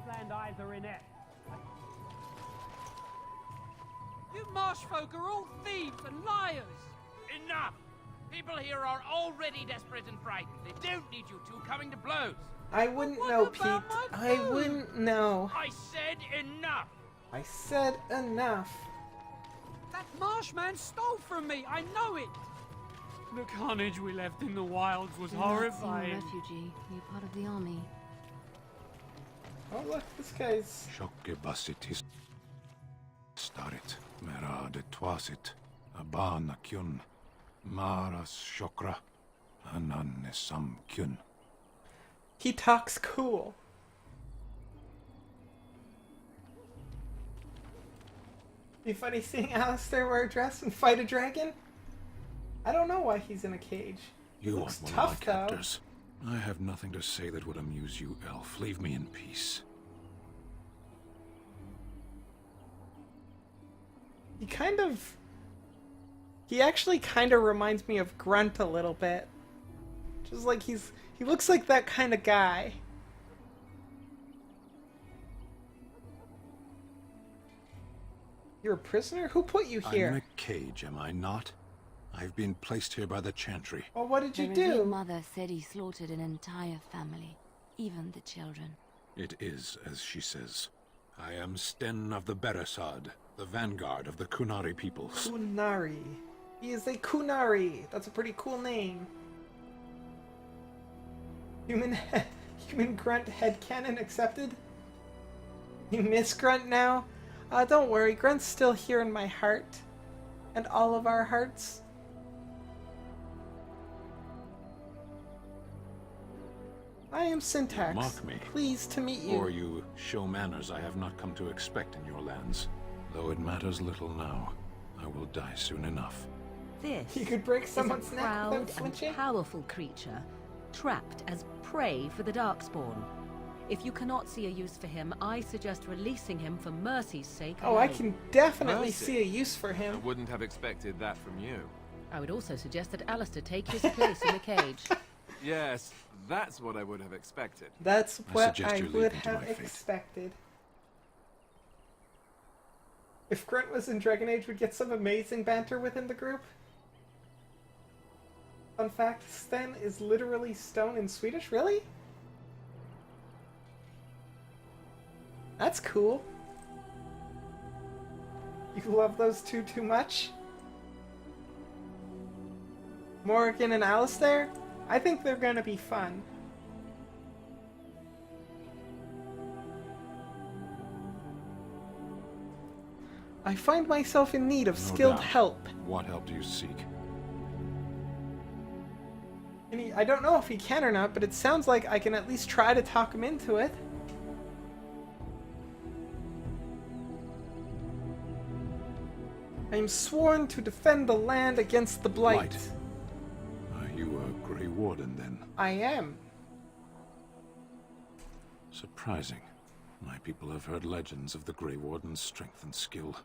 Planned either in it. You marsh folk are all thieves and liars. Enough! People here are already desperate and frightened. They don't need you two coming to blows. I wouldn't know, Pete. I wouldn't know. I said enough! I said enough. That marshman stole from me. I know it. The carnage we left in the wilds was horrifying. You're a refugee. You're part of the army. Oh look, this guy's... Shokke basitis starit, mera de twasit, abana kyun, maras shokra, ananne sam kyun. He talks cool. Be funny seeing Alistair wear a dress and fight a dragon? I don't know why he's in a cage. You Looks want one tough, of my though. captors? I have nothing to say that would amuse you, elf. Leave me in peace. He actually kind of reminds me of Grunt a little bit. Just like he looks like that kind of guy. You're a prisoner? Who put you here? I'm in a cage, am I not? I've been placed here by the Chantry. Well, what did you The do? revered mother said he slaughtered an entire family, even the children. It is as she says. I am Sten of the Beresad, the vanguard of the Kunari peoples. Kunari. He is a Kunari. That's a pretty cool name. Human Grunt headcanon accepted? You miss Grunt now? Don't worry, Grunt's still here in my heart. And all of our hearts. I am Syntax. Mock me. Pleased to meet you. Or you show manners I have not come to expect in your lands. Though it matters little now, I will die soon enough. This You could break is a someone's neck proud without and flinching? powerful creature, trapped as prey for the Darkspawn. If you cannot see a use for him, I suggest releasing him for mercy's sake. Oh, I alone. can definitely Mercy. see a use for I him. wouldn't have expected that from you. I would also suggest that Alistair take his place in the cage. Yes, that's what I would have expected. That's what suggest I you leave would him to have my fate. expected. If Grunt was in Dragon Age, we'd get some amazing banter within the group. Fun fact, Sten is literally stone in Swedish. Really? That's cool. You love those two too much? Morgan and Alistair? I think they're gonna be fun. I find myself in need of No skilled doubt. help. What help do you seek? And I don't know if he can or not, but it sounds like I can at least try to talk him into it. I am sworn to defend the land against the Blight. Are you a Grey Warden, then? I am. Surprising. My people have heard legends of the Grey Warden's strength and skill.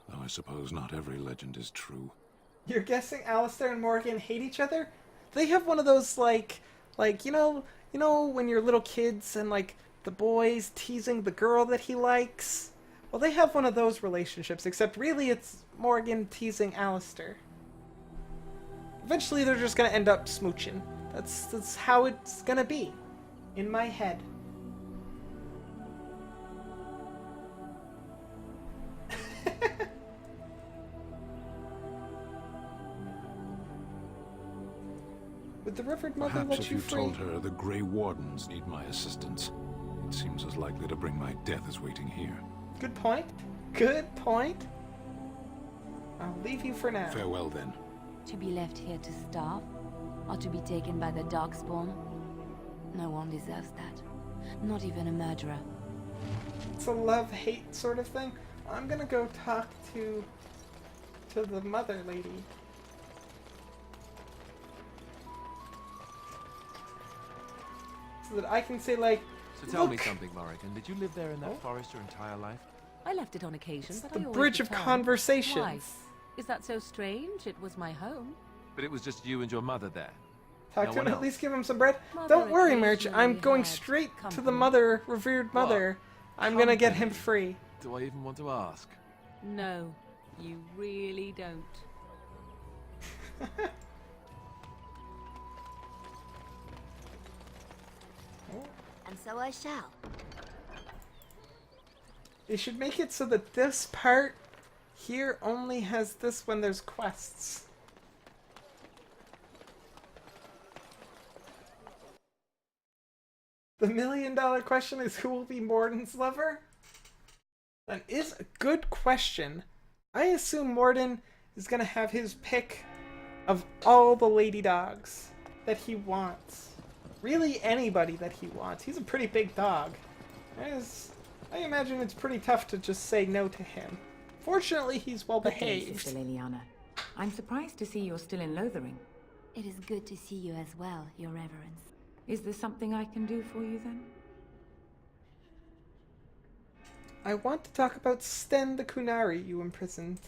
Though I suppose not every legend is true. You're guessing Alistair and Morgan hate each other? They have one of those, like you know when you're little kids and, like, the boy's teasing the girl that he likes? Well, they have one of those relationships, except really it's Morgan teasing Alistair. Eventually they're just gonna end up smooching. That's how it's gonna be. In my head. Would the Reverend Mother Perhaps let if you you free? told her the Grey Wardens need my assistance, it seems as likely to bring my death as waiting here. Good point. Good point. I'll leave you for now. Farewell, then. To be left here to starve? Or to be taken by the Darkspawn? No one deserves that. Not even a murderer. It's a love-hate sort of thing. I'm gonna go talk to the mother lady. So that I can say, like, So tell me "Look, something, Morrigan. Did you live there in that forest your entire life? I left it on occasion, It's but the I always bridge of returned. conversations. Why? Is that so strange? It was my home. But it was just you and your mother there. Talk No to him, one at else. least give him some bread. Mother Don't worry, Merch. I'm occasionally going had straight to the company. mother, revered mother. I'm gonna get him free. Do I even want to ask? No, you really don't. And so I shall. They should make it so that this part here only has this when there's quests. The million-dollar question is, who will be Morden's lover? That is a good question. I assume Morden is gonna have his pick of all the lady dogs that he wants. Really anybody that he wants. He's a pretty big dog. I imagine it's pretty tough to just say no to him. Fortunately, he's well Good day, behaved. Sister Liliana. I'm surprised to see you're still in Lothering. It is good to see you as well, Your Reverence. Is there something I can do for you then? I want to talk about Sten the Kunari you imprisoned.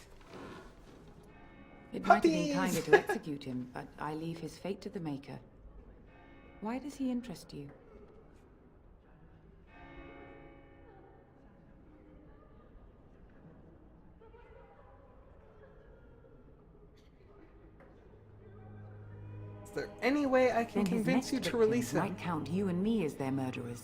It might have been Puppies! kinder to execute him, but I leave his fate to the Maker. Why does he interest you? Is there any way I can Then his convince next you to victim release him? might count you and me as their murderers.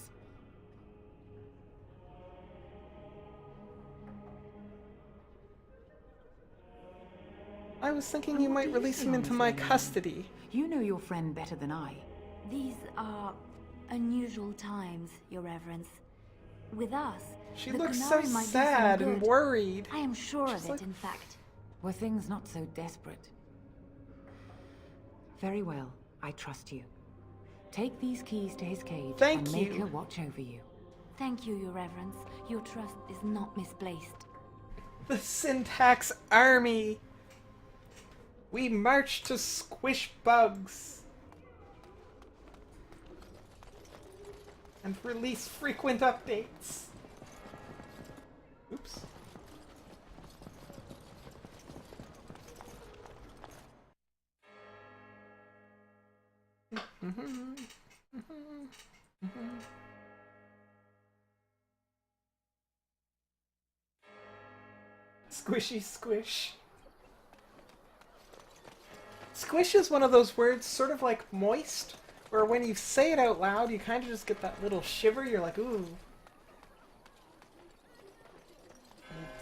I was thinking you might release him into my custody. You know your friend better than I. These are unusual times, Your Reverence. With us, She the looks so Kunari might do some sad and good. worried. I am sure She's of it, like- in fact. Were things not so desperate? Very well, I trust you. Take these keys to his cage Thank and make you. her watch over you. Thank you, Your Reverence. Your trust is not misplaced. The Syntax Army! We march to squish bugs. And release frequent updates. Oops. Squishy squish. Squish is one of those words, sort of like moist, where when you say it out loud, you kind of just get that little shiver. You're like, ooh.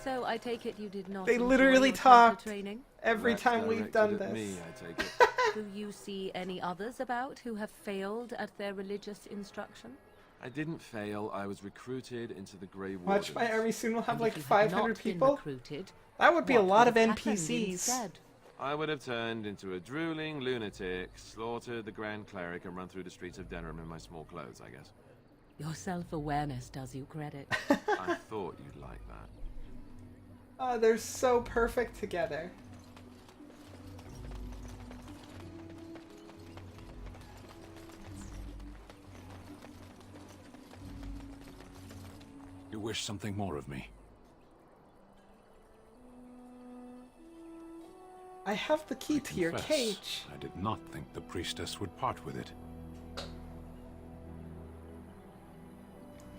So I take it you did not. They enjoy literally your talked training? every That's time we've done directed at this. me, I take it. Do you see any others about who have failed at their religious instruction? I didn't fail. I was recruited into the Grey Wardens. Watch my army soon will have And like if you had 500 not been people. recruited, That would be a what lot would of have happened NPCs. instead? I would have turned into a drooling lunatic, slaughtered the Grand Cleric, and run through the streets of Denham in my small clothes, I guess. Your self-awareness does you credit. I thought you'd like that. Oh, they're so perfect together. You wish something more of me? I have the key to your Confess, cage. I did not think the priestess would part with it.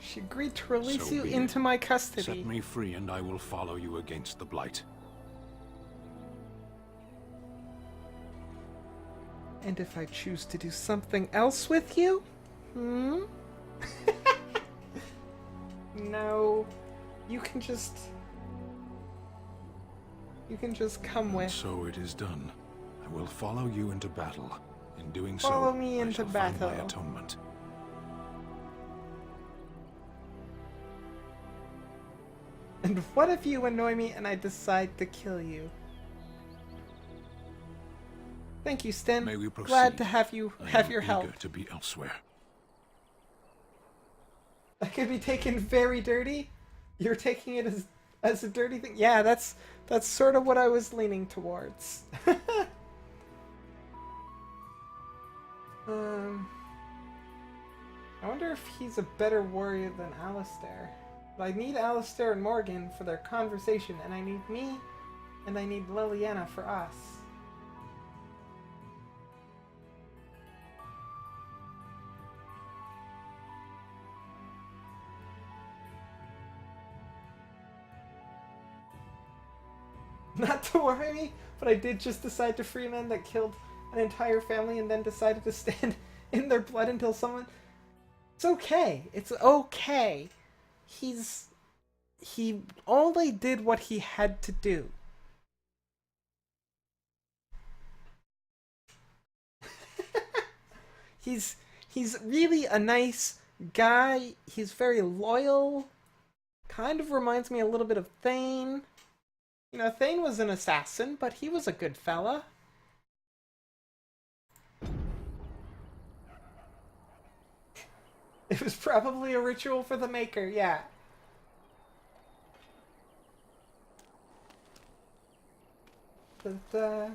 She agreed to release So you be it. into my custody. Set me free and I will follow you against the Blight. And if I choose to do something else with you? Hmm? No. You can just come with. So it is done. I will follow you into battle. In doing so, Follow me I into shall find my battle. atonement. And what if you annoy me and I decide to kill you? Thank you, Sten. May we proceed? Glad to have you I have am your help. eager to be elsewhere. That could be taken very dirty. You're taking it as a dirty thing. Yeah, that's sort of what I was leaning towards. I wonder if he's a better warrior than Alistair. But I need Alistair and Morgan for their conversation, and I need me, and I need Liliana for us. Not to worry me, but I did just decide to free men that killed an entire family and then decided to stand in their blood until someone... It's okay. It's okay. He only did what he had to do. He's really a nice guy. He's very loyal. Kind of reminds me a little bit of Thane. You know, Thane was an assassin, but he was a good fella. It was probably a ritual for the Maker, yeah. But,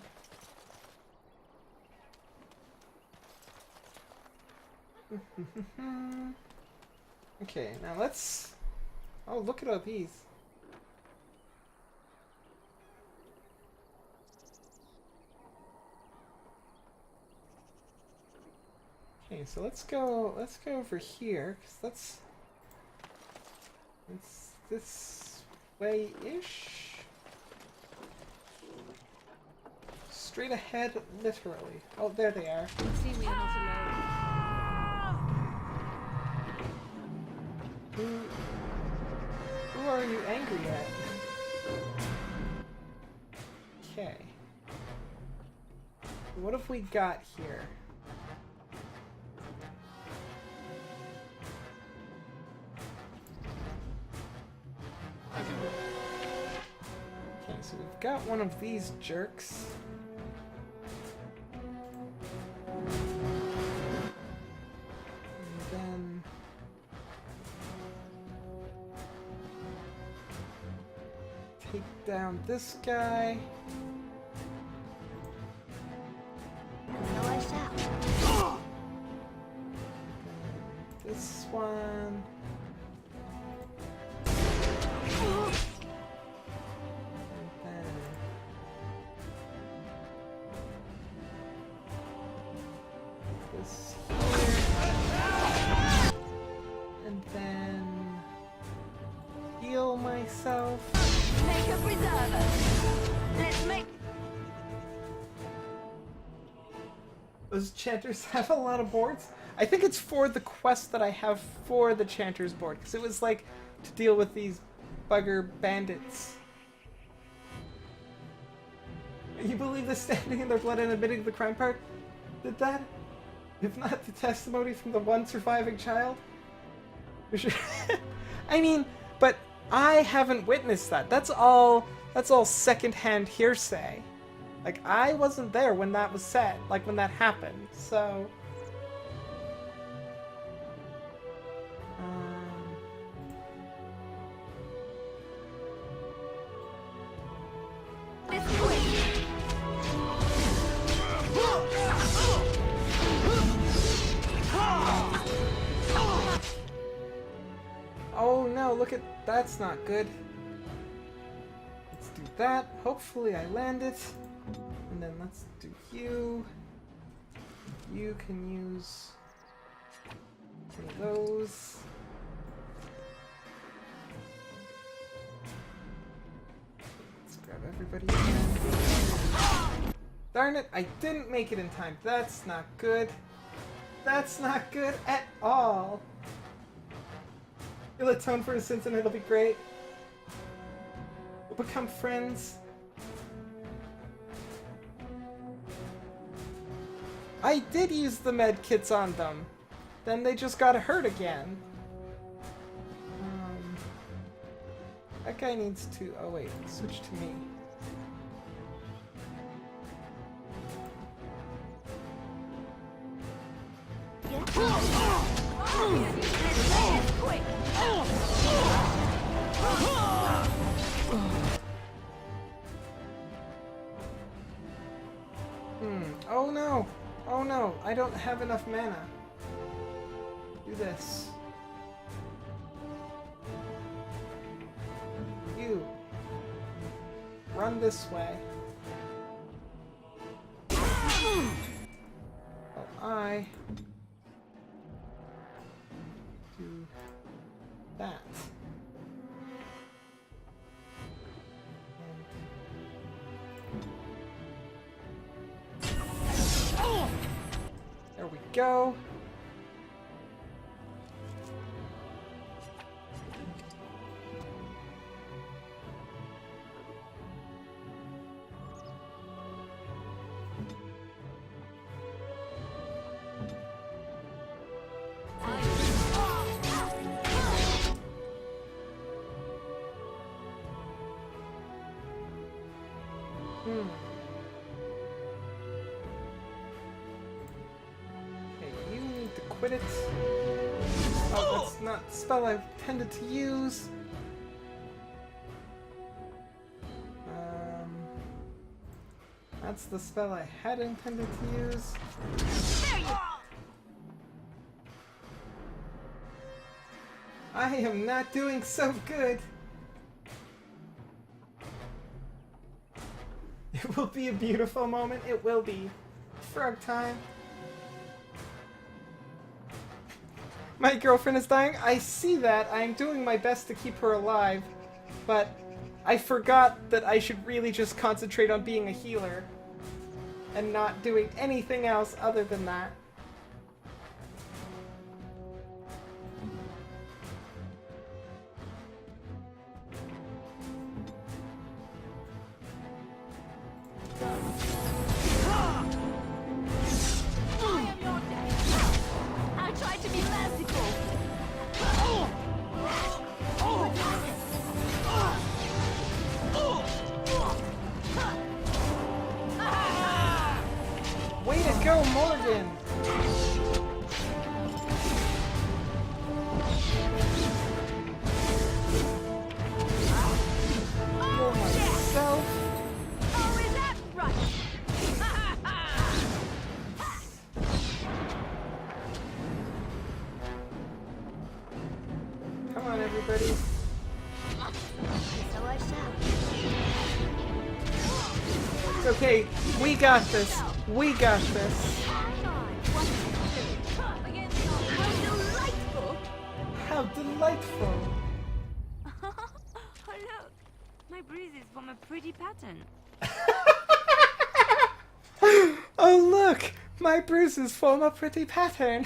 okay, now let's... Oh, look at all these. Okay, so let's go over here, because it's this way-ish. Straight ahead, literally. Oh, there they are. See, we are not alone. Who are you angry at? Okay. What have we got here? Okay, so we've got one of these jerks. And then... take down this guy. Nice out. This one. And then this here. myself. Make a preserver. Let's make... Those chanters have a lot of boards. I think it's for the quest that I have for the chanters board, because it was like to deal with these bugger bandits. You believe the standing in their blood and admitting the crime part did that? If not the testimony from the one surviving child? I mean, but I haven't witnessed that. That's all secondhand hearsay. Like, I wasn't there when that was said, like when that happened, so... Oh no, look at... that's not good. Let's do that. Hopefully I land it. And then let's do you. You can use one of those. Let's grab everybody again. Darn it, I didn't make it in time. That's not good. That's not good at all. You'll atone for his sins and it'll be great. We'll become friends. I did use the med kits on them. Then they just got hurt again. That guy needs to... oh wait, switch to me. Oh no! Oh no! I don't have enough mana. Do this. You. Run this way. While I do that. There we go. Okay, you need to quit it. Oh, that's not the spell I intended to use. That's the spell I had intended to use. I am not doing so good. It will be a beautiful moment. It will be. Frog time. My girlfriend is dying. I see that. I'm doing my best to keep her alive. But I forgot that I should really just concentrate on being a healer. And not doing anything else other than that. Way to go, Morgan! Heal myself. Oh, is that right? Come on, everybody. So I shall. It's okay. We got this. We got this. How delightful! How delightful! my bruises form a pretty pattern. Oh look! My bruises form a pretty pattern.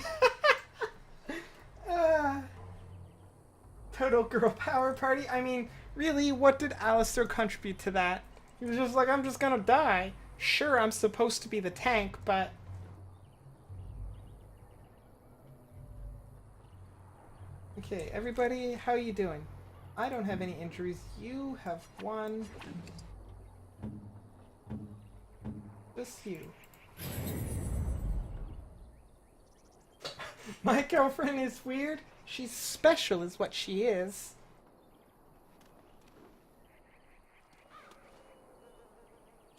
Total girl power party. I mean, really, what did Alistair contribute to that? He was just like, I'm just gonna die. Sure, I'm supposed to be the tank, but... Okay, everybody, how you doing? I don't have any injuries. You have one. Just you. My girlfriend is weird. She's special is what she is.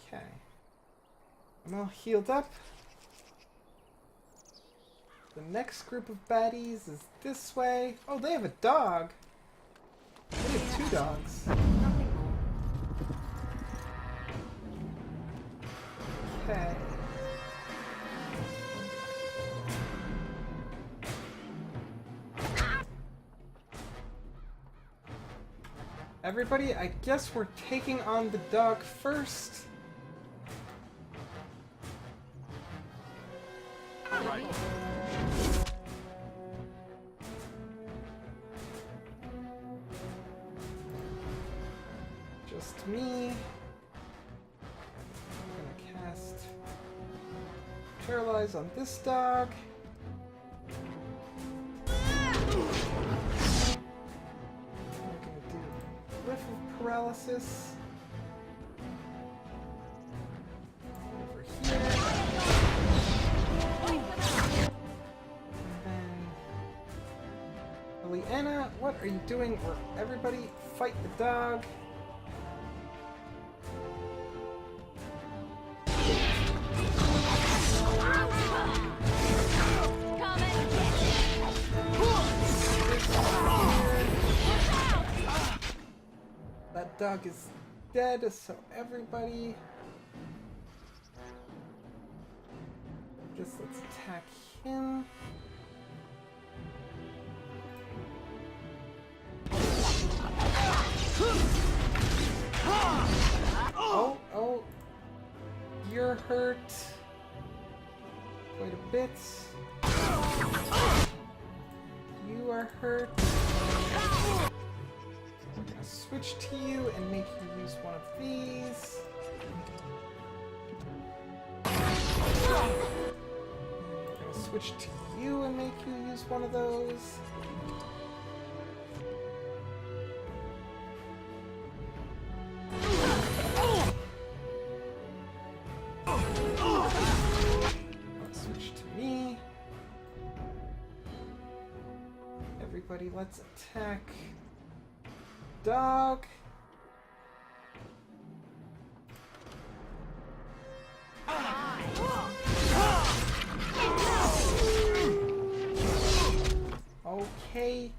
Okay. I'm all healed up. The next group of baddies is this way. Oh, they have a dog. They have 2 dogs. Okay. Everybody, I guess we're taking on the dog first. Right. Just me. I'm gonna cast Paralyze on this dog. Whiff of paralysis. Over here. And then Leanna, what are you doing? Or everybody fight the dog. That dog is dead, so everybody... Guess let's attack him. Oh, you're hurt quite a bit. You are hurt. I'm gonna switch to you and make you use one of these. I'm gonna switch to you and make you use one of those. Switch to me. Everybody, let's attack dog. Okay,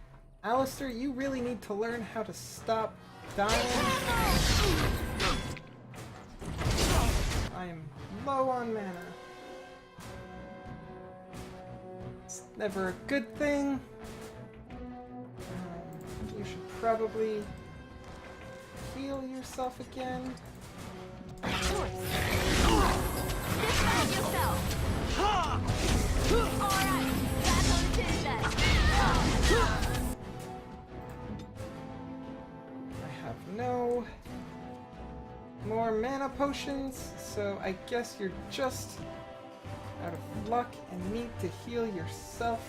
Alistair, you really need to learn how to stop dying. I am low on mana. It's never a good thing. You should probably heal yourself again. Defend yourself. Alright, back on Tuesday. I have no more mana potions, so I guess you're just out of luck and need to heal yourself.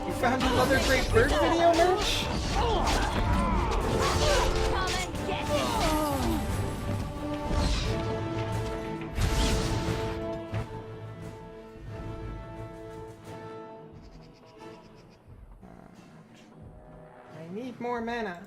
You found another Great Bird video merch? Come and get it. I need more mana.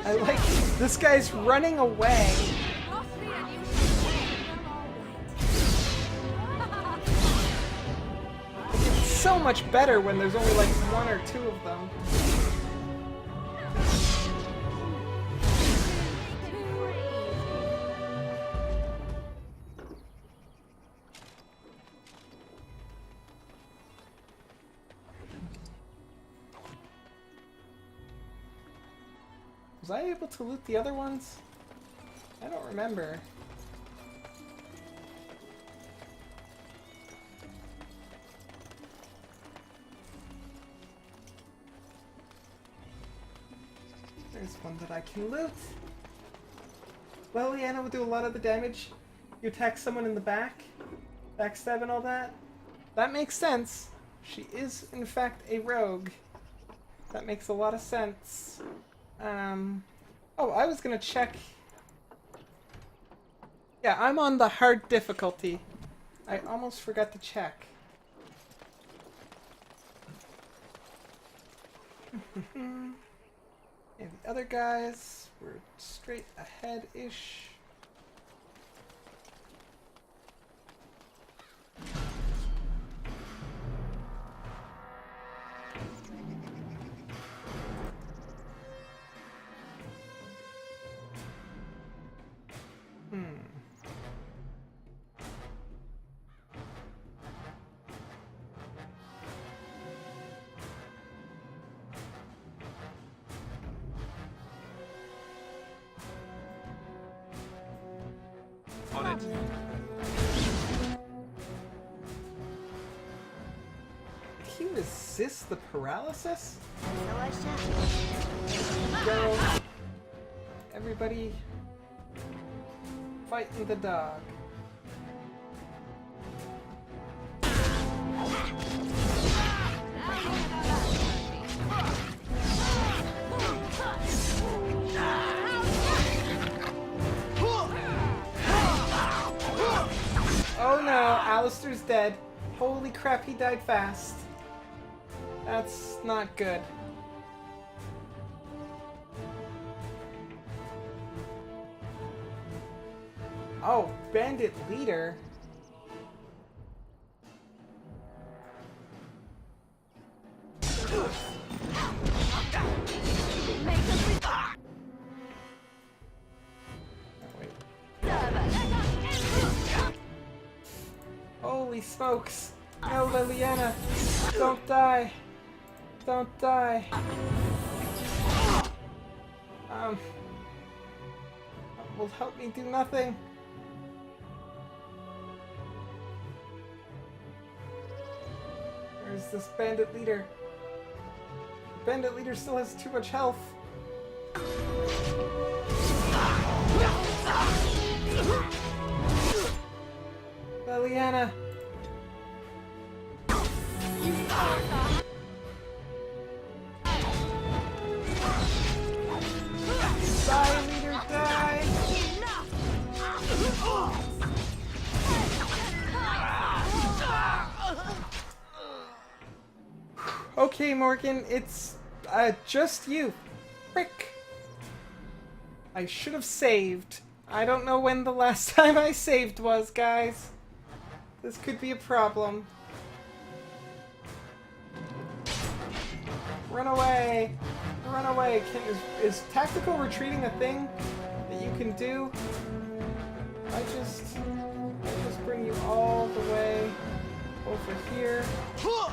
I like this guy's running away. It's so much better when there's only like 1 or 2 of them. Was I able to loot the other ones? I don't remember. There's one that I can loot. Well, Leliana will do a lot of the damage. You attack someone in the back, backstab and all that. That makes sense. She is, in fact, a rogue. That makes a lot of sense. Oh, I was gonna check. Yeah, I'm on the hard difficulty. I almost forgot to check. And the other guys were straight ahead-ish. On it. He resists the paralysis? So I shall. Go. Everybody fighting the dog. Oh no, Alistair's dead. Holy crap, he died fast. That's not good. Oh, bandit leader. Holy smokes! No, Leliana! Don't die! Don't die! Will help me do nothing. Where's this bandit leader? The bandit leader still has too much health. Leliana! Die, leader, die! Okay, Morgan, it's just you. Frick! I should have saved. I don't know when the last time I saved was, guys. This could be a problem. Run away! Run away! Is tactical retreating a thing that you can do? I just bring you all the way over here. Help!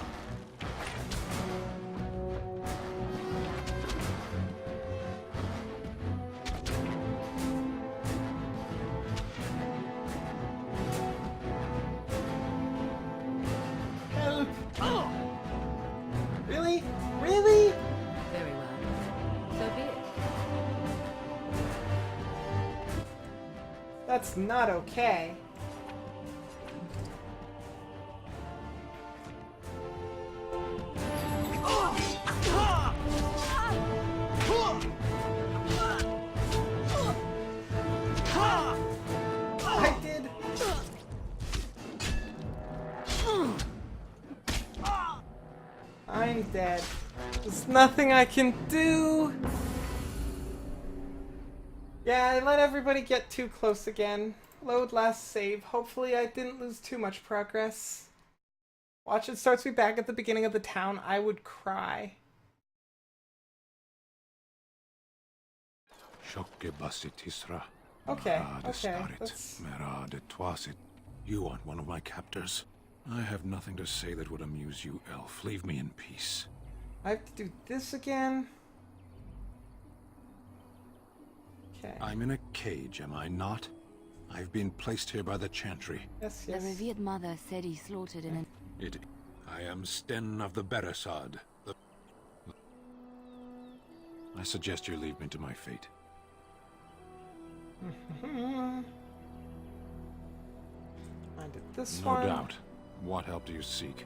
Really? Really? Very well. So be it. That's not okay. I did. I'm dead. There's nothing I can do. Yeah, I let everybody get too close again. Load last save. Hopefully I didn't lose too much progress. Watch, it starts me back at the beginning of the town. I would cry. Okay, let's... You aren't one of my captors. I have nothing to say that would amuse you, elf. Leave me in peace. I have to do this again. Okay. I'm in a cage, am I not? I've been placed here by the Chantry. Yes, The revered mother said he slaughtered in an... I am Sten of the Beresad. I suggest you leave me to my fate. I did this No one. doubt. What help do you seek?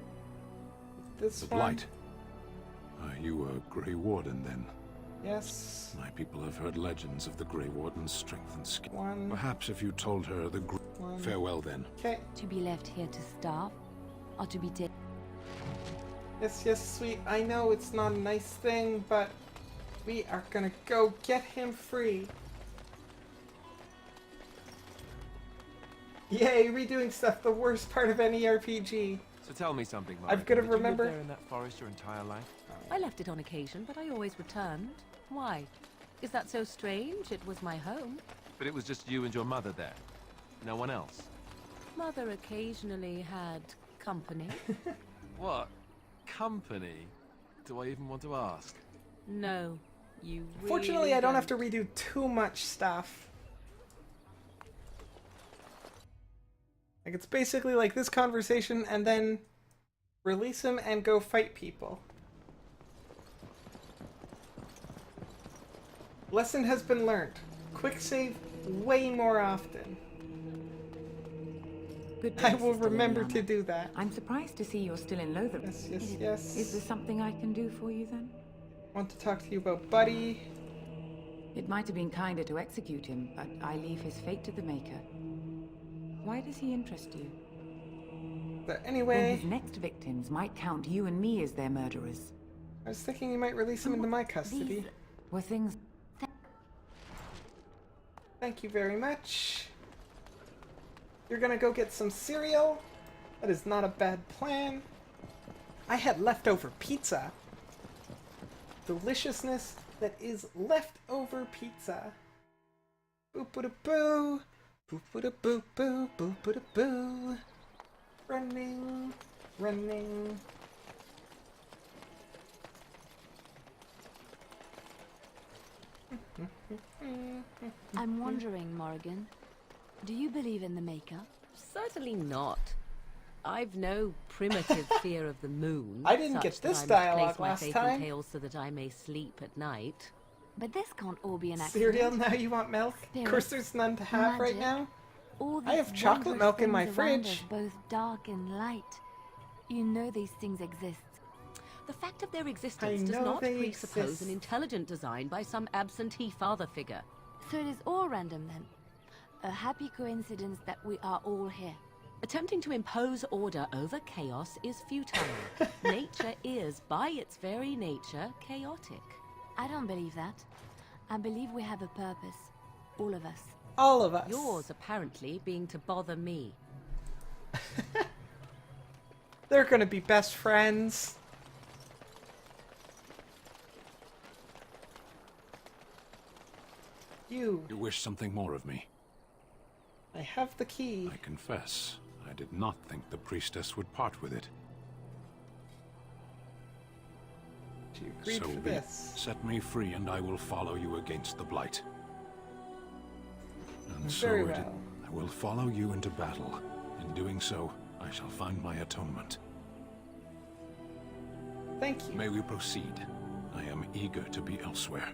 This The one. Blight. Are you a Grey Warden, then? Yes. My people have heard legends of the Grey Warden's strength and skill. One. Perhaps if you told her the One. Farewell, then. Okay. To be left here to starve, or to be taken... Yes, yes, sweet. I know it's not a nice thing, but we are gonna go get him free. Yay, redoing stuff, the worst part of any RPG. So tell me something, I've Morrigan. gotta Did you live remember- there in that forest your entire life? I left it on occasion, but I always returned. Why? Is that so strange? It was my home. But it was just you and your mother there. No one else. Mother occasionally had company. What? Company? Do I even want to ask? No, you Fortunately, really I don't have to redo too much stuff. Like, it's basically like this conversation and then release him and go fight people. Lesson has been learned. Quick save way more often. Good I day, will Sister remember Liliana. to do that. I'm surprised to see you're still in Lothar. Yes, yes, yes. Is there something I can do for you then? Want to talk to you about Buddy. It might have been kinder to execute him, but I leave his fate to the Maker. Why does he interest you? But Then anyway, his next victims might count you and me as their murderers. I was thinking you might release him into my custody. Were things... Thank you very much. You're gonna go get some cereal? That is not a bad plan. I had leftover pizza. Deliciousness that is leftover pizza. Boop-a-da-boo. Boop-a-da-boo-boo. Boop-a-da-boo. Running. Running. I'm wondering, Morrigan, do you believe in the Maker? Certainly not. I've no primitive fear of the moon. I didn't such get that this I must dialogue place my last faith time. in tales so that I may sleep at night. But this can't all be an accident. Cereal, now you want milk? Of course there's none to have right magic, now. All I these have chocolate wondrous milk in my things around fridge. us, both dark and light. You know these things exist. The fact of their existence I does know not they presuppose exist. an intelligent design by some absentee father figure. So it is all random then. A happy coincidence that we are all here. Attempting to impose order over chaos is futile. Nature is, by its very nature, chaotic. I don't believe that. I believe we have a purpose. All of us. All of us. Yours, apparently, being to bother me. They're gonna be best friends. You. You wish something more of me? I have the key. I confess, I did not think the priestess would part with it. She agreed So for be it. this. Set me free, and I will follow you against the Blight. And so Very it- well. I will follow you into battle. In doing so, I shall find my atonement. Thank you. May we proceed? I am eager to be elsewhere.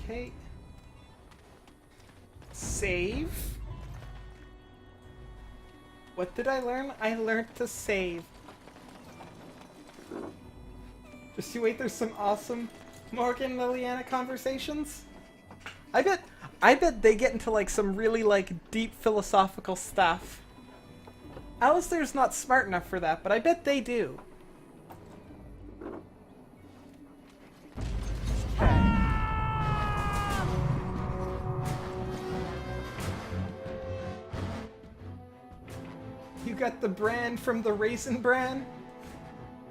Okay. Save. What did I learn? I learned to save. Just you wait, there's some awesome Morgan and Liliana conversations. I bet they get into like some really like deep philosophical stuff. Alistair's not smart enough for that, but I bet they do. You got the brand from the Raisin Bran?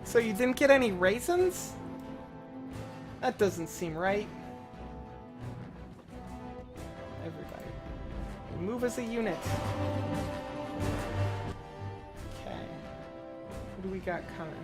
So you didn't get any raisins? That doesn't seem right. Everybody. Move as a unit. Okay. What do we got coming?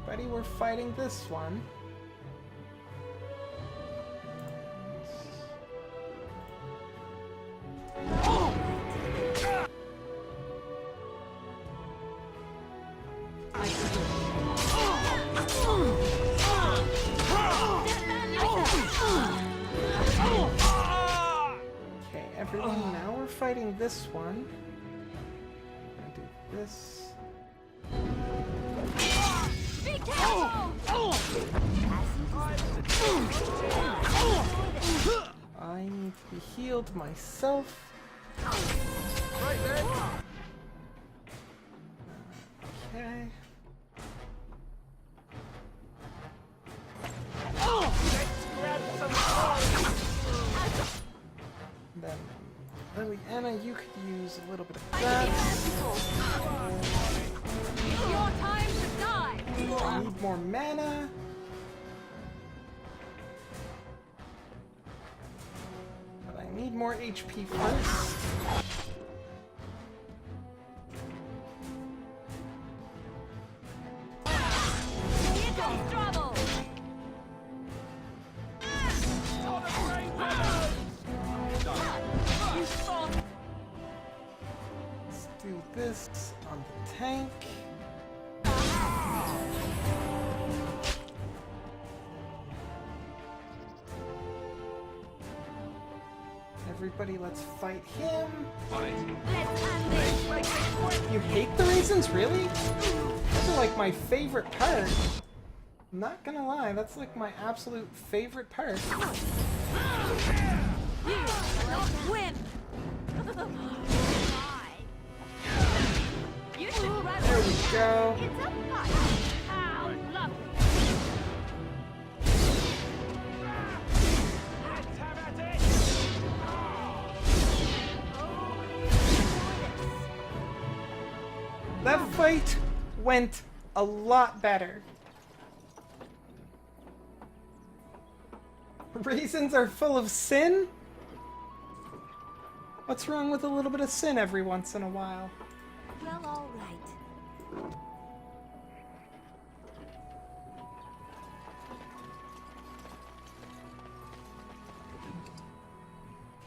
Everybody, we're fighting this one. Okay, everyone, now we're fighting this one. I'm gonna do this. I need to be healed myself. Right there. Okay. Then, Liliana, you could use a little bit of that. Your time to die. I need more mana. But I need more HP first. Here comes trouble. Let's do this on the tank. Everybody, let's fight him. You hate the raisins, really? Those are like my favorite part. I'm not gonna lie, that's like my absolute favorite part. Win. You should run. There we go. It's a fight. How lovely. That fight went a lot better. Raisins are full of sin? What's wrong with a little bit of sin every once in a while? Well, all right.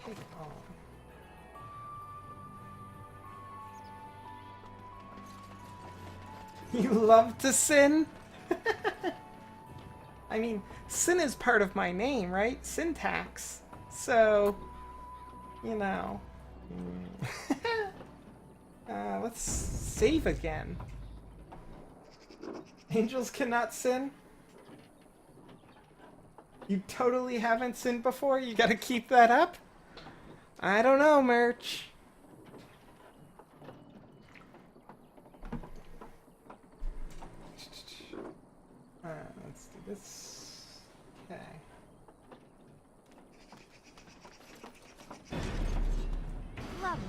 Take on. You love to sin? I mean, sin is part of my name, right? Syntax. So, you know. Let's save again. Angels cannot sin? You totally haven't sinned before? You gotta keep that up? I don't know, Merch. Let's do this. Okay. Lovely.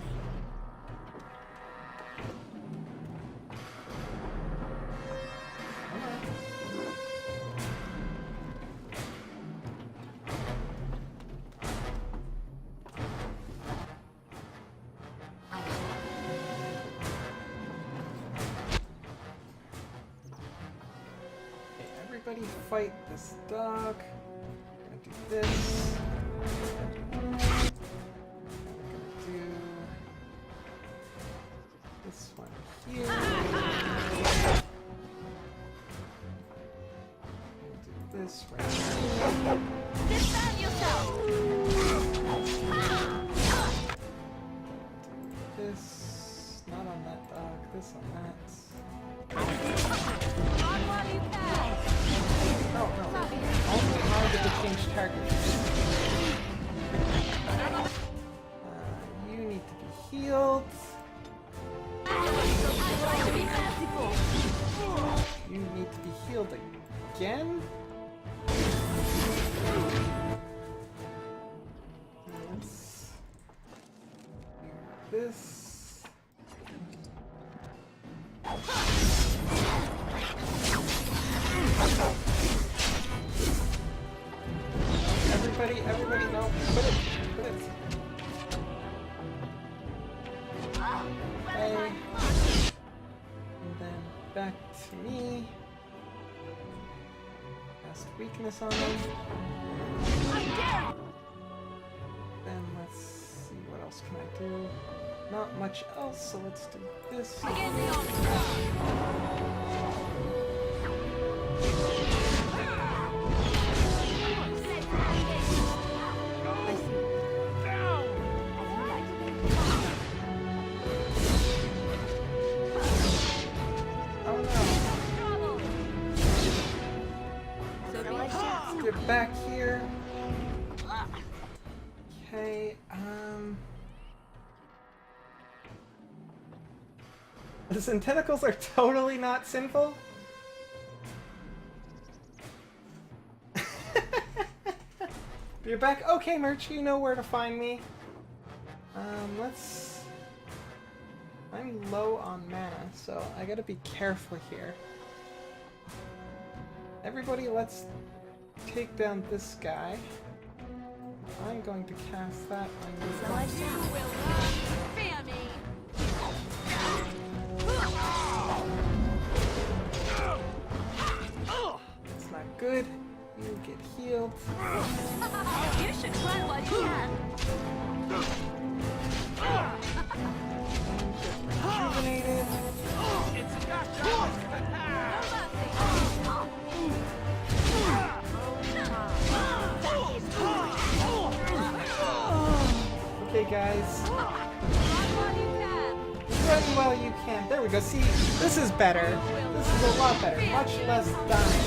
Everybody fight this dog. I'm gonna do this. I'm gonna do this one here. Do this right here. Defend yourself. Do this. Not on that dog. This on that. Run while you can. again? Let's do this. Everybody, no, put it. Okay. And then back to me. Cast weakness on them. Then let's see, what else can I do? Not much else, so let's do this. Get back here. Okay, Listen, tentacles are totally not sinful. You're back? Okay, Merch, you know where to find me. I'm low on mana, so I gotta be careful here. Everybody, let's take down this guy. I'm going to cast that on you. So I will fear me. It's not good. You get healed. You should run while you can. Rejuvenated. It's a doctor. Okay, guys. Run while you can. There we go. See, this is better. This is a lot better. Much less dying.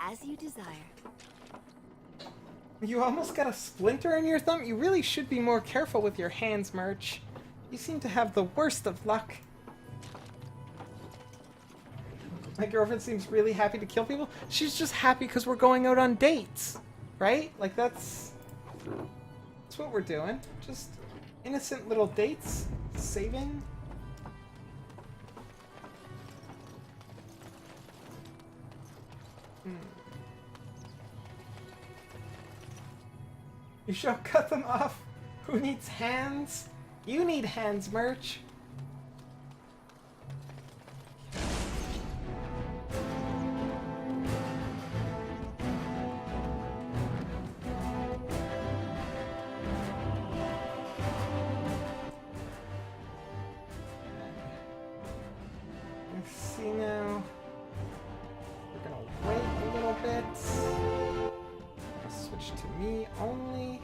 As you desire. You almost got a splinter in your thumb? You really should be more careful with your hands, Merch. You seem to have the worst of luck. My girlfriend seems really happy to kill people. She's just happy because we're going out on dates. Right? Like, that's what we're doing. Just innocent little dates. Saving. You shall cut them off. Who needs hands? You need hands, Merch. Let's see now. We're gonna wait a little bit. Switch to me only.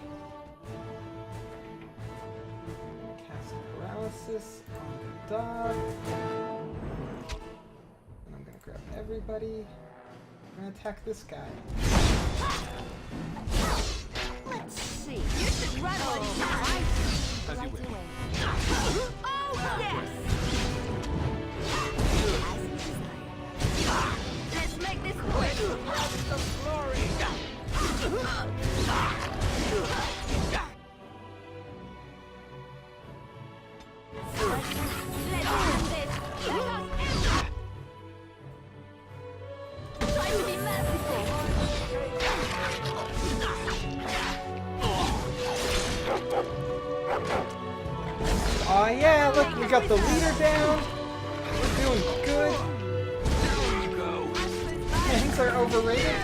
Cast paralysis on the dog. And I'm gonna grab everybody. I'm gonna attack this guy. Let's see. You should run while you can. As you wish. Oh, yes! Let's make this quick. Of glory. Oh yeah, look, we got the leader down. We're doing good. Hands are overrated.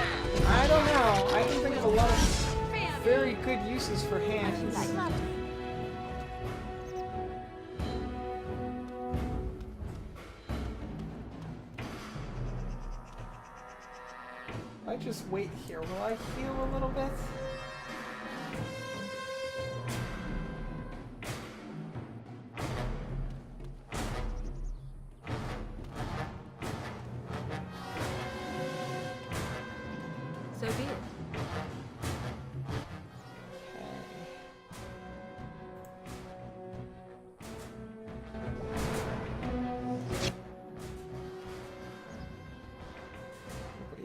I don't know. I can think of a lot of very good uses for hands. I just wait here. Will I heal a little bit? So be it.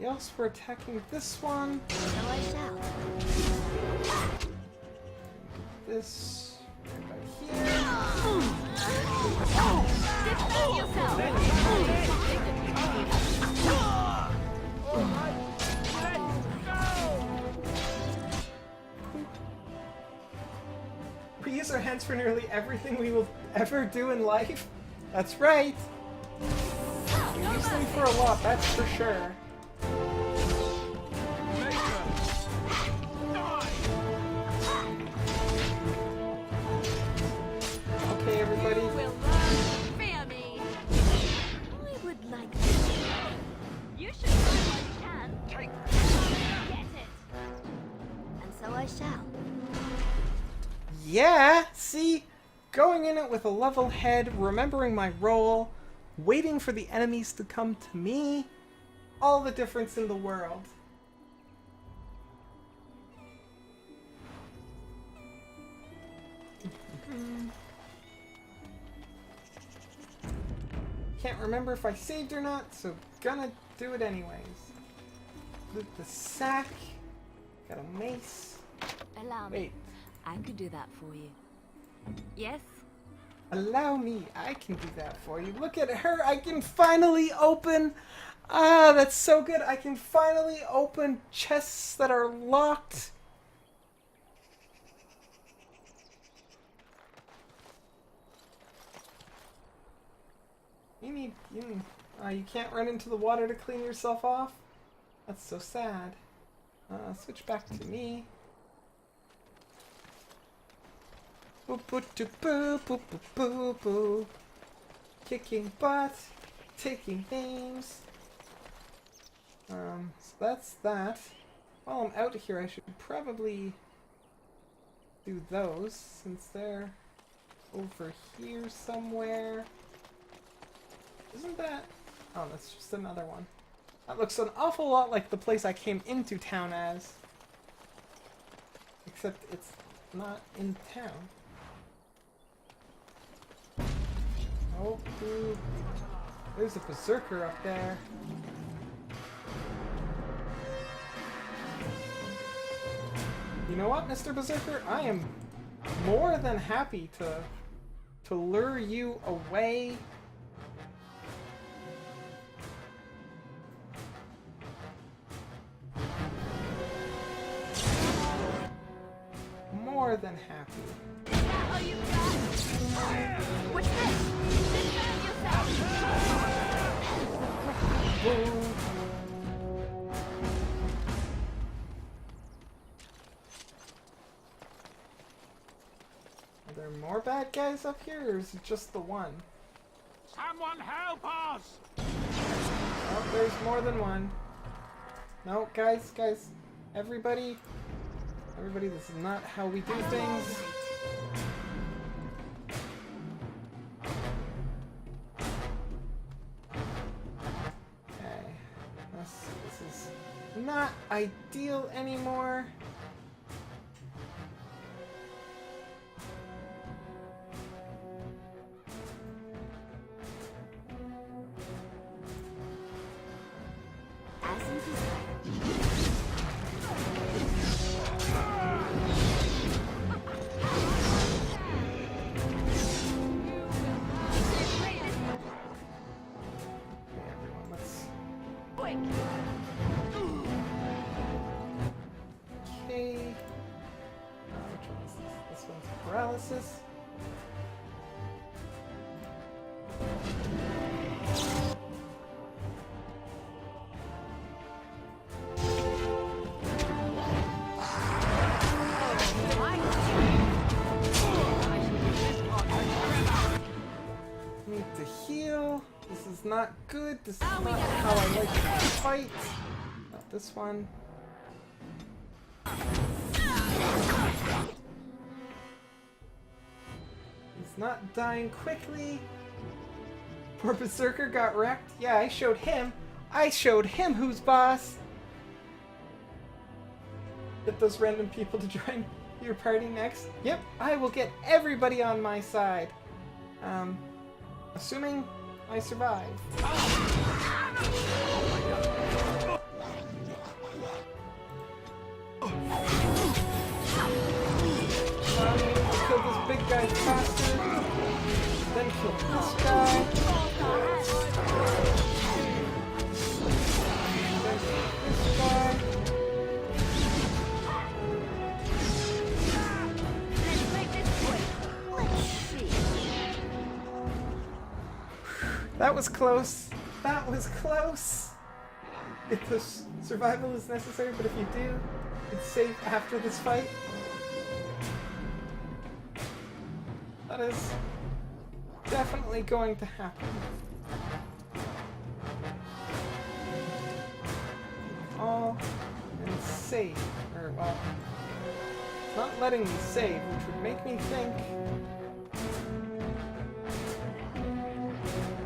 Anybody else for attacking this one? So I shall. This right here. Defend yourself! We use our hands for nearly everything we will ever do in life. That's right. We use them for a lot, that's for sure. Okay, everybody. Will learn fear me. I would like to. You should try what you can. Get it. And so I shall. Yeah, see? Going in it with a level head, remembering my role, waiting for the enemies to come to me. All the difference in the world. Can't remember if I saved or not, so gonna do it anyways. Loot the sack. Got a mace. Allow me. Wait. I could do that for you. Yes? Allow me, I can do that for you. Look at her, I can finally open... Ah, that's so good. I can finally open chests that are locked. You can't run into the water to clean yourself off? That's so sad. Switch back to me. Boop boop boop boop boop boop boop. Kicking butt, taking names. So that's that. While I'm out here, I should probably do those since they're over here somewhere. Isn't that? Oh, that's just another one. That looks an awful lot like the place I came into town as. Except it's not in town. Oh, ooh. There's a berserker up there. You know what, Mr. Berserker? I am more than happy to lure you away. More than happy. Are you done? What's this? Defend yourself! Boom. Are there more bad guys up here, or is it just the one? Someone help us! Oh, there's more than one. No, guys, everybody, this is not how we do things. Okay, this is not ideal anymore. Okay. Which one is this? This one's paralysis. Need to heal. This is not good. This is not how I like to fight. Not this one. He's not dying quickly. Poor Berserker got wrecked. Yeah, I showed him who's boss. Get those random people to join your party next. Yep, I will get everybody on my side. Assuming I survive. Come on, we need to kill this big guy faster. Then kill this guy. This guy. That was close. That was close. If the survival is necessary, but if you do, it's safe after this fight. That is definitely going to happen. All and save. Or, well, it's not letting me save, which would make me think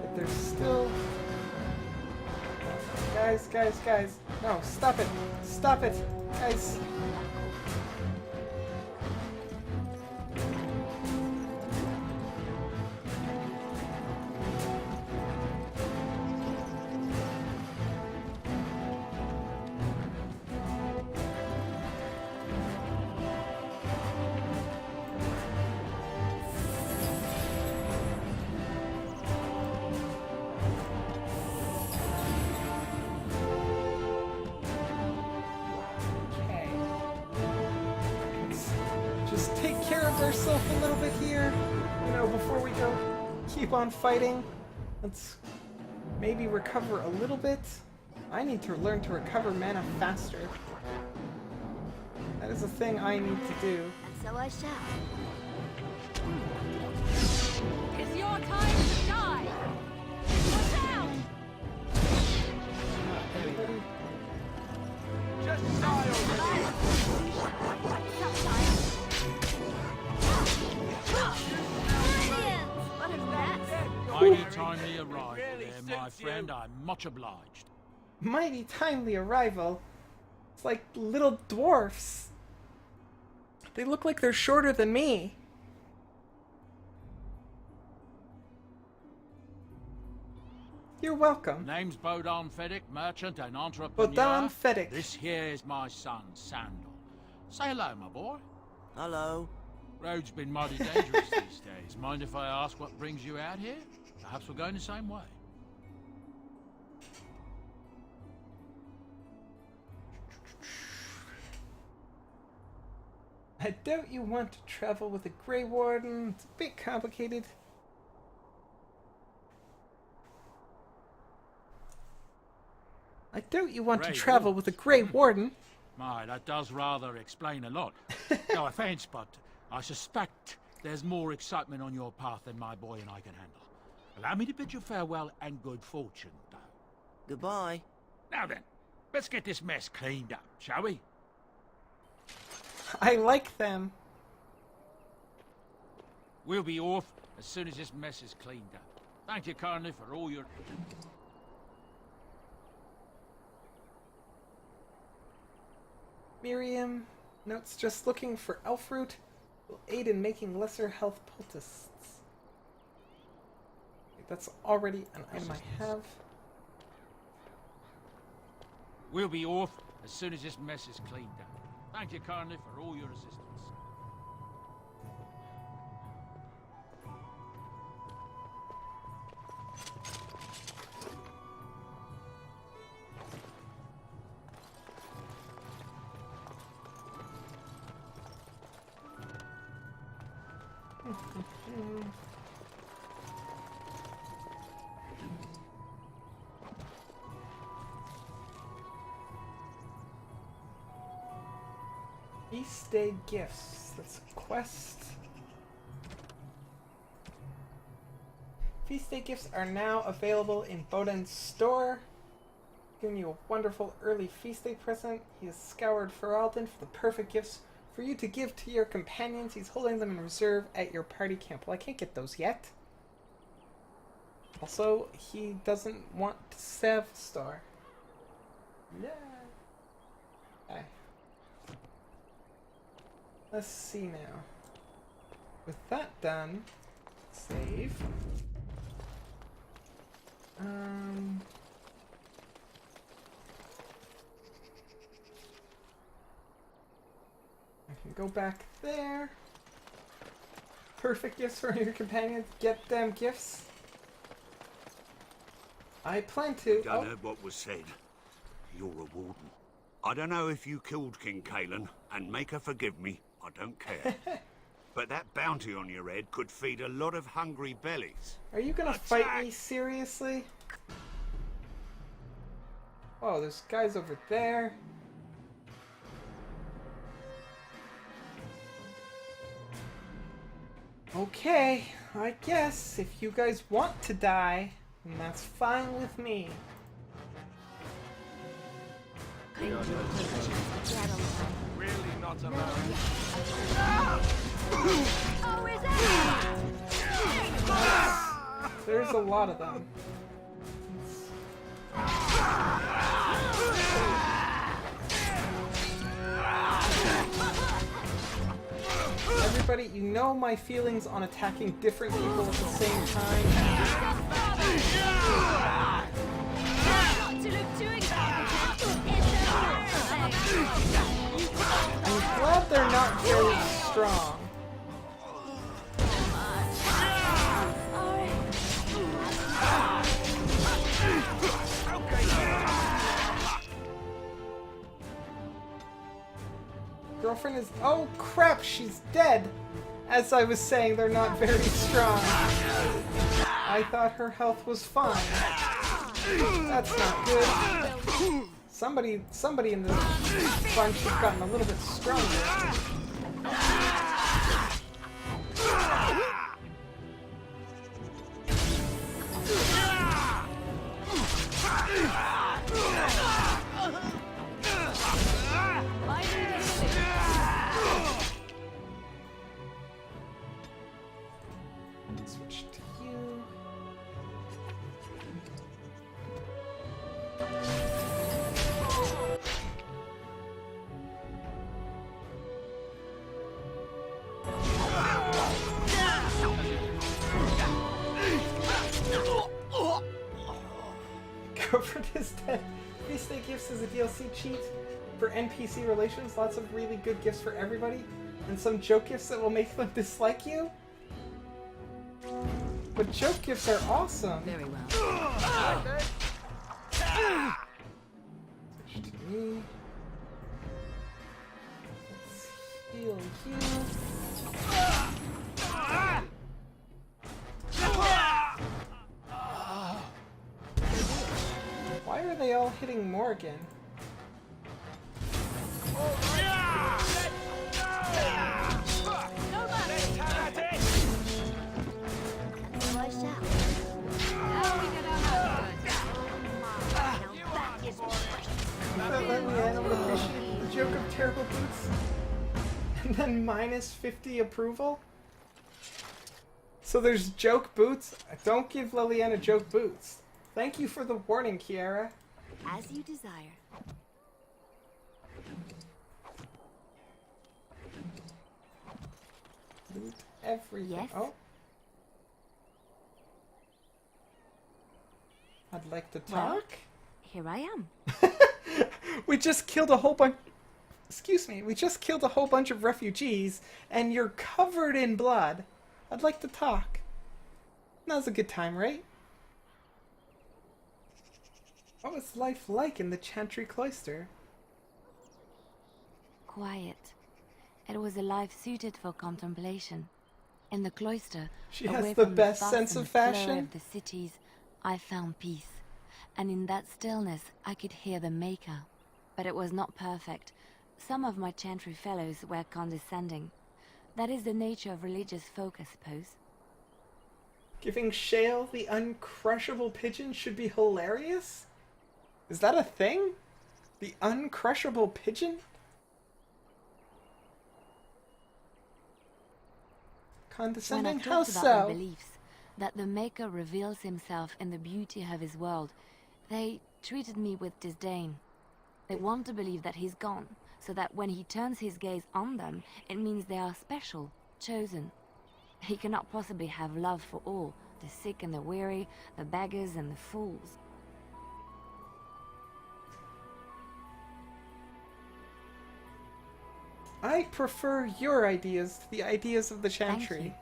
that there's still... Guys. No, stop it. Stop it. Guys. Just take care of ourselves a little bit here, you know, before we go keep on fighting. Let's maybe recover a little bit. I need to learn to recover mana faster. That is a thing I need to do. And so I shall. It's your time to die! Watch out! Anybody? Just die already! Mighty timely arrival there, my friend. I'm much obliged. Mighty timely arrival. It's like little dwarfs. They look like they're shorter than me. You're welcome. Name's Bodan Fedek, merchant and entrepreneur. Bodan Fedek. This here is my son, Sandal. Say hello, my boy. Hello. Road's been mighty dangerous these days. Mind if I ask what brings you out here? Perhaps we're going the same way. I doubt you want to travel with a Grey Warden. It's a bit complicated. I doubt you want to travel with a Grey Warden. My, that does rather explain a lot. No offense, but I suspect there's more excitement on your path than my boy and I can handle. Allow me to bid you farewell and good fortune, though. Goodbye. Now then, let's get this mess cleaned up, shall we? I like them. We'll be off as soon as this mess is cleaned up. Thank you, Carney, for all your... Miriam, notes just looking for elf root will aid in making lesser health poultices. That's already an item I have. We'll be off as soon as this mess is cleaned up. Thank you, Carney, for all your assistance. Feast Day Gifts. That's a quest. Feast Day Gifts are now available in Boden's store. Giving you a wonderful early Feast Day present. He has scoured Ferelden for the perfect gifts for you to give to your companions. He's holding them in reserve at your party camp. Well, I can't get those yet. Also, he doesn't want to save Star. Yeah. Okay. Let's see now. With that done, save. Go back there. Perfect gifts for your companions. Get them gifts. I plan to. Done heard what was said. You're a warden. I don't know if you killed King Kalen, and make her forgive me. I don't care. But that bounty on your head could feed a lot of hungry bellies. Are you gonna fight me seriously? Oh, there's guys over there. Okay, I guess if you guys want to die, then that's fine with me. Really not allowed. Oh, is it? There's a lot of them. Everybody, you know my feelings on attacking different people at the same time. Not to look too excited. I'm glad they're not very strong. Girlfriend is... Oh crap, she's dead! As I was saying, they're not very strong. I thought her health was fine. That's not good. Somebody in this bunch has gotten a little bit stronger. Switch to you. Girlfriend is dead. Feast Day Gifts is a DLC cheat for NPC relations. Lots of really good gifts for everybody. And some joke gifts that will make them dislike you. But joke gifts are awesome. Very well. Switch to me. Let's heal you. Why are they all hitting Morgan? The joke of terrible boots. And then minus 50 approval. So there's joke boots. Don't give Leliana joke boots. Thank you for the warning, Kiara. As you desire. Loot everything. Yes? Oh. I'd like to talk. Well, here I am. We just killed a whole bunch... Excuse me. We just killed a whole bunch of refugees, and you're covered in blood. I'd like to talk. Now's a good time, right? What was life like in the Chantry Cloister? Quiet. It was a life suited for contemplation. In the cloister, She away has the from best fuss sense and of flur fashion. of the cities, I found peace. And in that stillness, I could hear the Maker. But it was not perfect. Some of my Chantry fellows were condescending. That is the nature of religious folk, I suppose. Giving Shale the uncrushable pigeon should be hilarious? Is that a thing? The uncrushable pigeon? When I Condescending? talked How about their so? beliefs, that the Maker reveals himself in the beauty of his world, they treated me with disdain. They want to believe that he's gone, so that when he turns his gaze on them, it means they are special, chosen. He cannot possibly have love for all, the sick and the weary, the beggars and the fools. I prefer your ideas to the ideas of the Thank Chantry. you.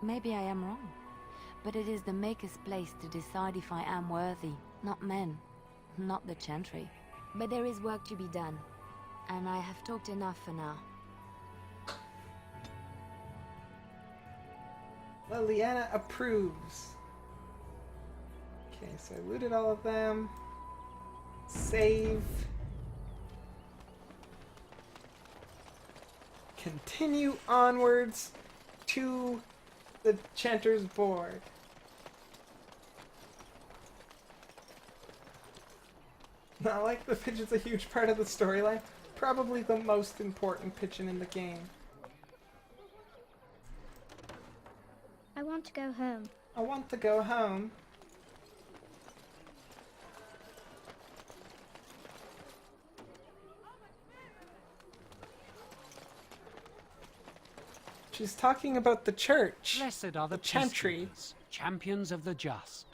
Maybe I am wrong. But it is the Maker's place to decide if I am worthy, not men, not the Chantry. But there is work to be done, and I have talked enough for now. Well, Liana approves. Okay, so I looted all of them. Save. Continue onwards to the Chanter's board. Not like the pigeon's a huge part of the storyline. Probably the most important pigeon in the game. I want to go home. I want to go home. She's talking about the church. Blessed are the Chantry. peacekeepers, champions of the just.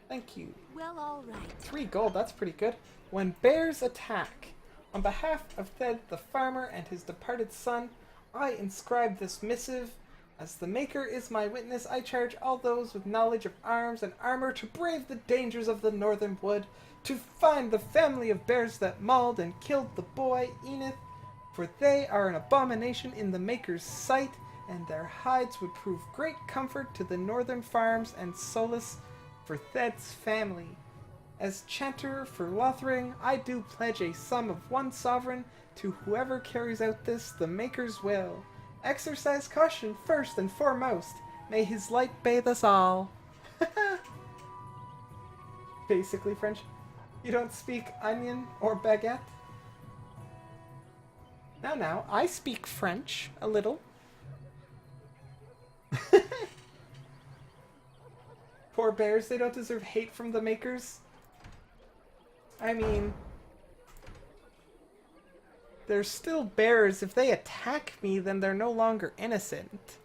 Thank you. Well, all right. 3 gold, that's pretty good. When bears attack, on behalf of Thed the farmer and his departed son, I inscribe this missive. As the Maker is my witness, I charge all those with knowledge of arms and armor to brave the dangers of the northern wood, to find the family of bears that mauled and killed the boy Enith, for they are an abomination in the Maker's sight, and their hides would prove great comfort to the northern farms and solace for Thed's family. As chanter for Lothring, I do pledge a sum of 1 sovereign to whoever carries out this, the Maker's will. Exercise caution first and foremost. May his light bathe us all. Basically French. You don't speak onion or baguette? Now, I speak French, a little. Poor bears, they don't deserve hate from the Makers. I mean, they're still bears. If they attack me, then they're no longer innocent.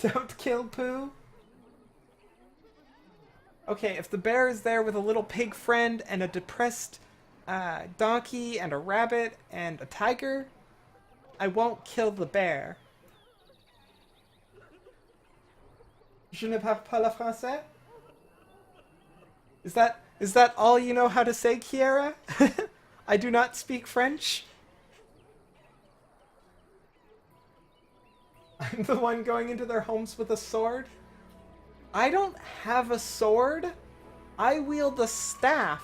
Don't kill Pooh. Okay, if the bear is there with a little pig friend and a depressed donkey and a rabbit and a tiger, I won't kill the bear. Je ne parle pas le français? Is that all you know how to say, Kiera? I do not speak French. I'm the one going into their homes with a sword. I don't have a sword. I wield a staff.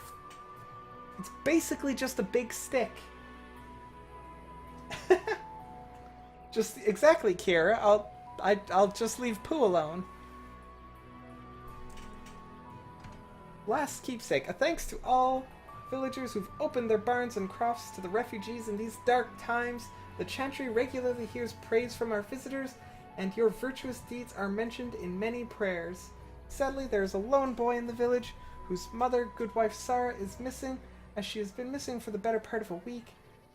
It's basically just a big stick. Just exactly, Kiera. I'll just leave Pooh alone. Last keepsake. A thanks to all villagers who've opened their barns and crofts to the refugees in these dark times. The Chantry regularly hears praise from our visitors, and your virtuous deeds are mentioned in many prayers. Sadly, there is a lone boy in the village whose mother, Goodwife Sarah, is missing, as she has been missing for the better part of a week.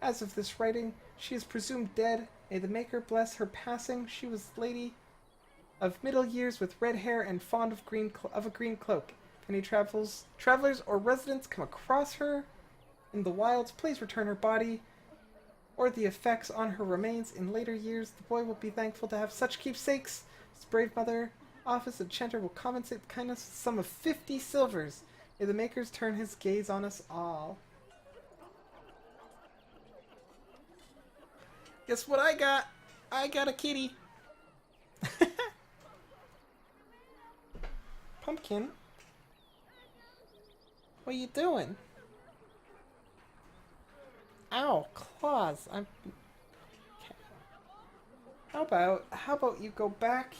As of this writing, she is presumed dead. May the Maker bless her passing. She was a lady of middle years with red hair and fond of a green cloak. If any travelers or residents come across her in the wilds, please return her body or the effects on her remains in later years. The boy will be thankful to have such keepsakes. His brave mother, office of Chanter, will compensate with kindness with a sum of 50 silvers. May the Makers turn his gaze on us all. Guess what I got? I got a kitty. Pumpkin? What are you doing? Ow, claws. I'm... Okay. How about you go back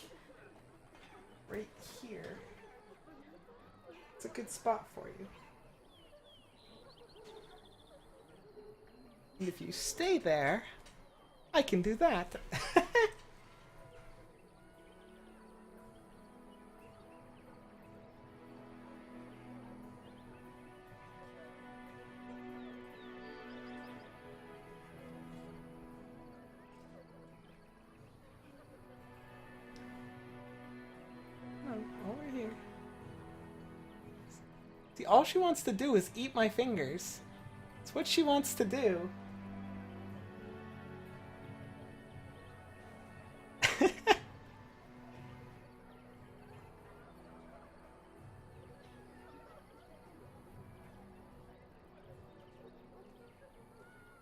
right here? It's a good spot for you. And if you stay there, I can do that. Over here. See, all she wants to do is eat my fingers. It's what she wants to do.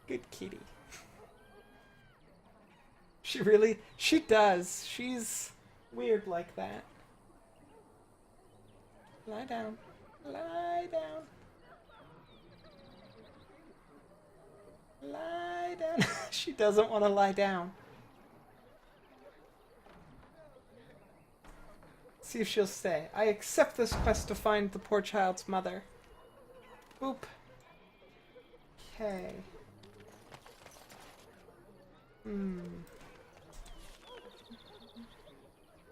Good kitty. She does. She's weird like that. Lie down. Lie down. Lie down. She doesn't want to lie down. See if she'll stay. I accept this quest to find the poor child's mother. Boop. Okay.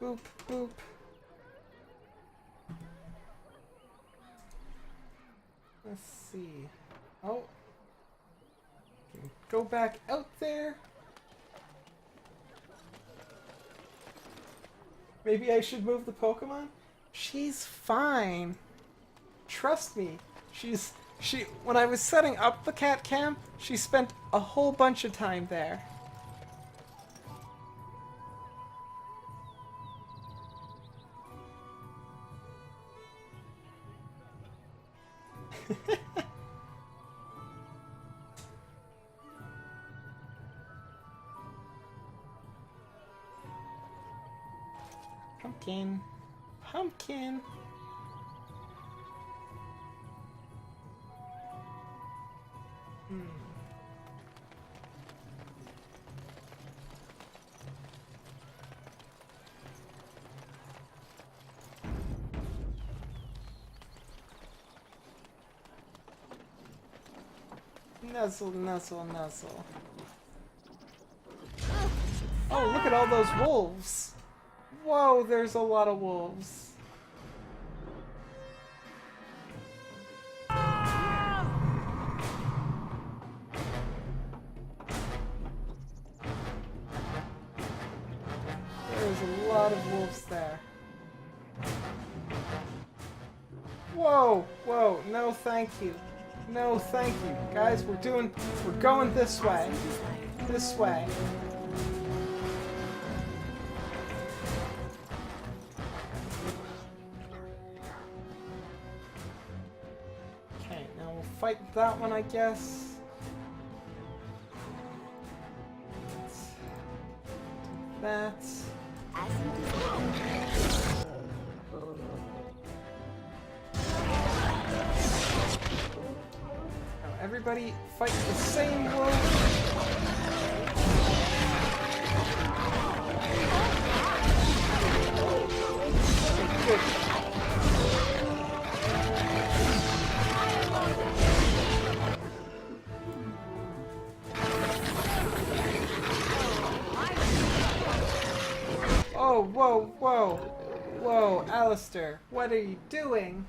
Boop, boop. Let's see. Oh. Go back out there. Maybe I should move the Pokemon? She's fine. Trust me. When I was setting up the cat camp, she spent a whole bunch of time there. Pumpkin. Pumpkin. Nuzzle, nuzzle, nuzzle. Oh, look at all those wolves. Whoa, there's a lot of wolves. There's a lot of wolves there. Whoa, whoa, no thank you. No thank you. Guys, we're going this way. This way. Okay, now we'll fight that one, I guess. That. Everybody fight the same wolf. Good. Oh, whoa, whoa. Whoa, Alistair, what are you doing?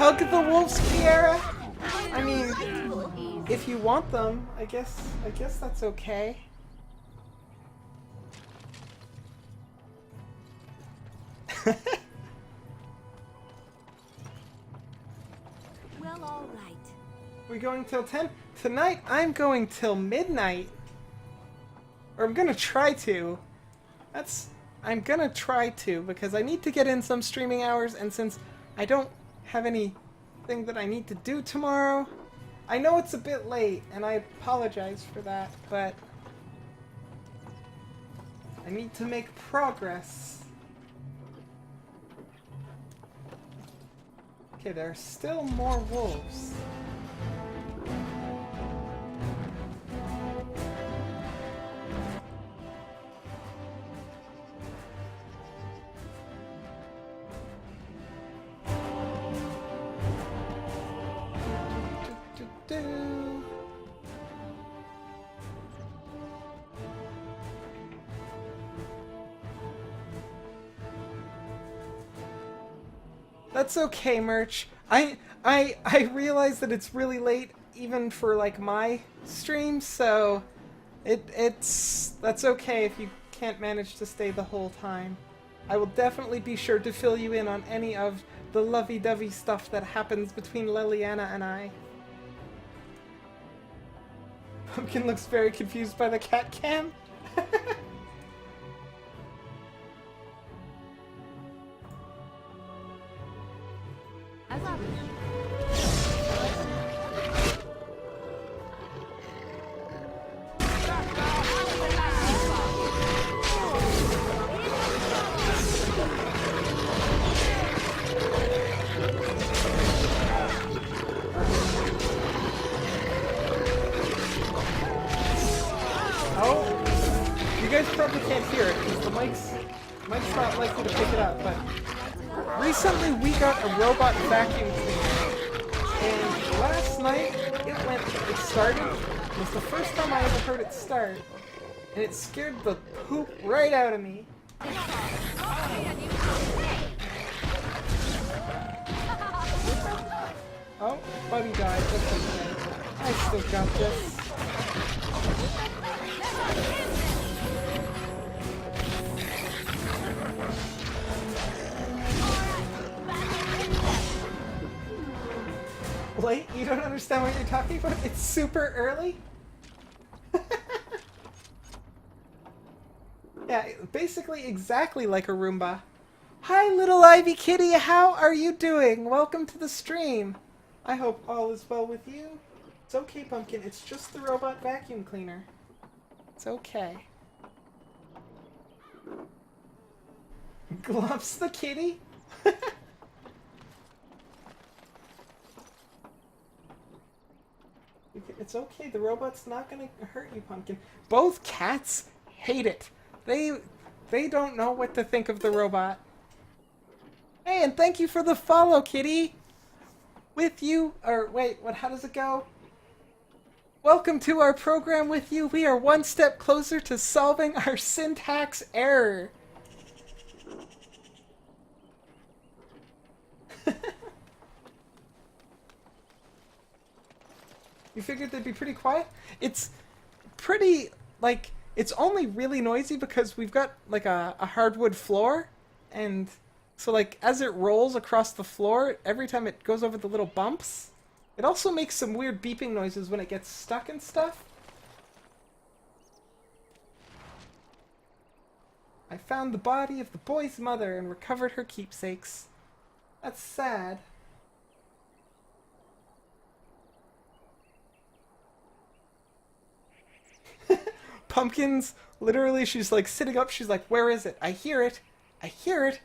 Hug the wolves, Kiera? I mean, if you want them, I guess that's okay. Well, all right. We're going till 10? Tonight, I'm going till midnight. Or I'm gonna try to. I'm gonna try to, because I need to get in some streaming hours, and since I don't have anything that I need to do tomorrow, I know it's a bit late, and I apologize for that, but I need to make progress. Okay, Okay, there are still more wolves. That's okay, Merch. I realize that it's really late even for like my stream, so that's okay if you can't manage to stay the whole time. I will definitely be sure to fill you in on any of the lovey-dovey stuff that happens between Leliana and I. Pumpkin looks very confused by the cat cam. Recently we got a robot vacuum cleaner, and last night it started. It was the first time I ever heard it start, and it scared the poop right out of me. Oh, buddy died. That's okay. I still got this. Wait, you don't understand what you're talking about? It's super early? Yeah, basically exactly like a Roomba. Hi, little Ivy Kitty, how are you doing? Welcome to the stream. I hope all is well with you. It's okay, Pumpkin, it's just the robot vacuum cleaner. It's okay. Glumps the kitty? It's okay, the robot's not gonna hurt you, Pumpkin. Both cats hate it. They don't know what to think of the robot. Hey, and thank you for the follow, Kitty! With you, or wait, how does it go? Welcome to our program with you. We are one step closer to solving our syntax error. You figured they'd be pretty quiet? It's pretty, like, it's only really noisy because we've got, like, a hardwood floor, and so, like, as it rolls across the floor, every time it goes over the little bumps, it also makes some weird beeping noises when it gets stuck and stuff. I found the body of the boy's mother and recovered her keepsakes. That's sad. Pumpkin's literally, she's like sitting up, she's like, where is it? I hear it. I hear it.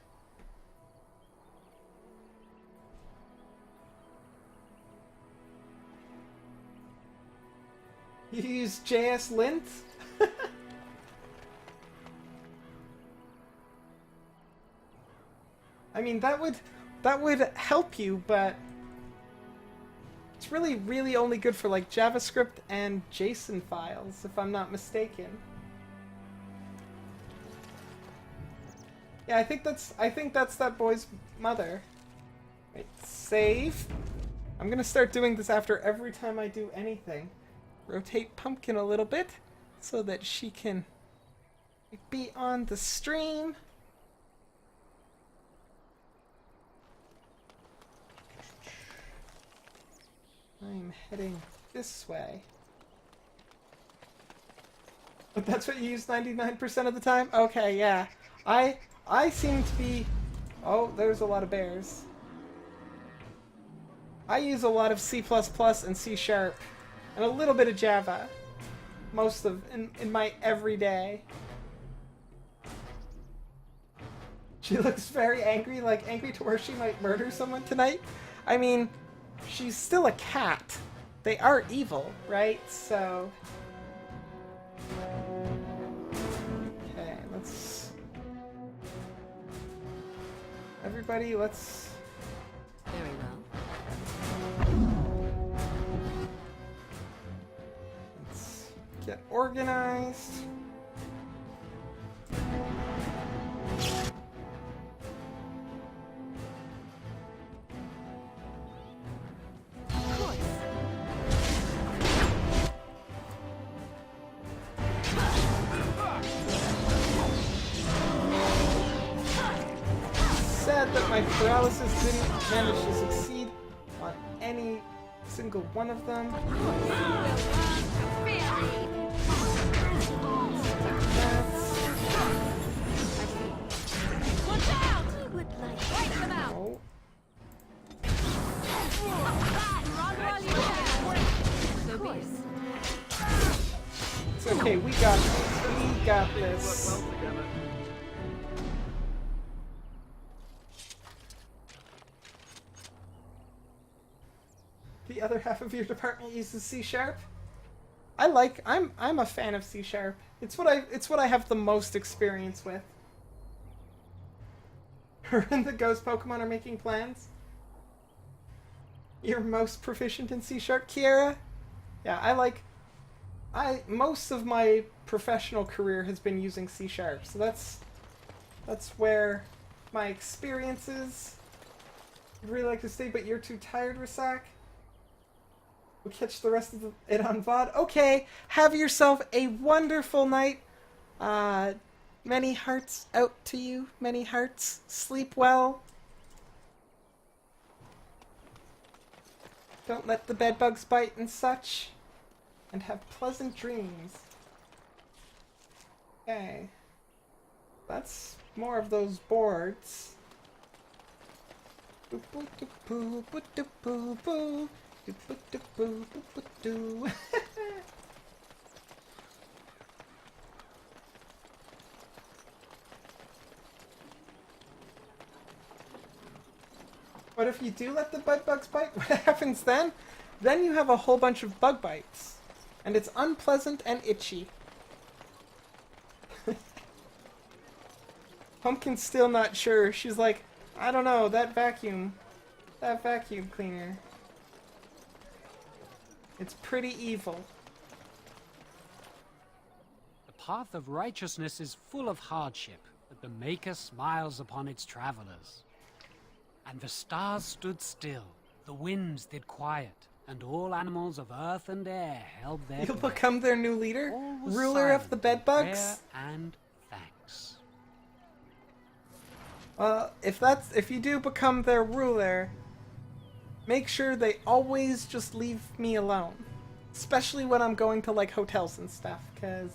You use JS Lint? I mean, that would help you, but it's really only good for like JavaScript and JSON files, if I'm not mistaken. Yeah, I think that's that boy's mother. Wait, save. I'm gonna start doing this after every time I do anything. Rotate Pumpkin a little bit so that she can be on the stream. I'm heading this way. But that's what you use 99% of the time? Okay, yeah. I seem to be... Oh, there's a lot of bears. I use a lot of C++ and C#, and a little bit of Java. Most of... in my everyday. She looks very angry, like angry to where she might murder someone tonight. I mean, she's still a cat. They are evil, right? So... Okay, let's... Everybody, let's... Very well. Let's get organized. Sad that my paralysis didn't manage to succeed on any single one of them. Watch out! I would like to wipe them out. Oh. Run while you can. So be it. It's okay, we got this. We got this. The other half of your department uses C#. I'm a fan of C#. It's what I have the most experience with. Her and the ghost Pokemon are making plans. You're most proficient in C#, Kiera? Yeah, most of my professional career has been using C#, so that's where my experience is. I'd really like to stay, but you're too tired, Rasak. We'll catch the rest of it on VOD. Okay, have yourself a wonderful night. Many hearts out to you. Many hearts. Sleep well. Don't let the bedbugs bite and such. And have pleasant dreams. Okay. That's more of those boards. Boop, boop, doop, boop, boop, doop, boop, boop. What if you do let the bed bugs bite? What happens then? Then you have a whole bunch of bug bites. And it's unpleasant and itchy. Pumpkin's still not sure. She's like, I don't know, that vacuum cleaner. It's pretty evil. The path of righteousness is full of hardship, but the Maker smiles upon its travelers. And the stars stood still, the winds did quiet, and all animals of earth and air held their You'll breath. become their new leader? All was Ruler of silent the in bedbugs? prayer and thanks. Well, if you do become their ruler, make sure they always just leave me alone. Especially when I'm going to, like, hotels and stuff, because,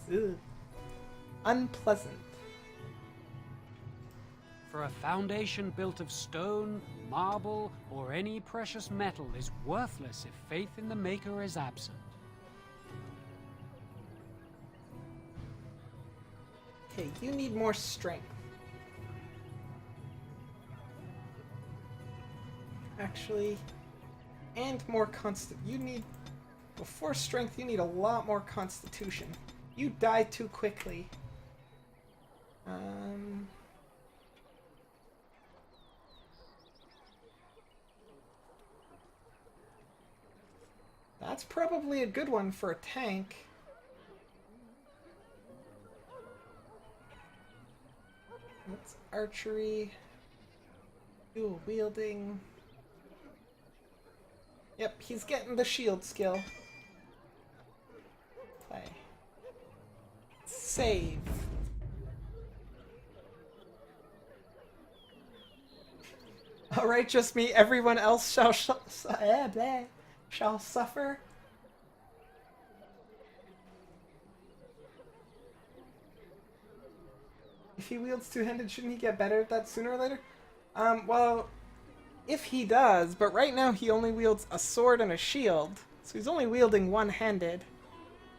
unpleasant. For a foundation built of stone, marble, or any precious metal is worthless if faith in the Maker is absent. Okay, you need more strength. Actually, and more you need, before strength, you need a lot more constitution. You die too quickly. That's probably a good one for a tank. That's archery. Dual wielding. Yep, he's getting the shield skill. Play. Save. Alright, just me. Everyone else shall suffer. If he wields two-handed, shouldn't he get better at that sooner or later? Well, if he does, but right now he only wields a sword and a shield, so he's only wielding one-handed.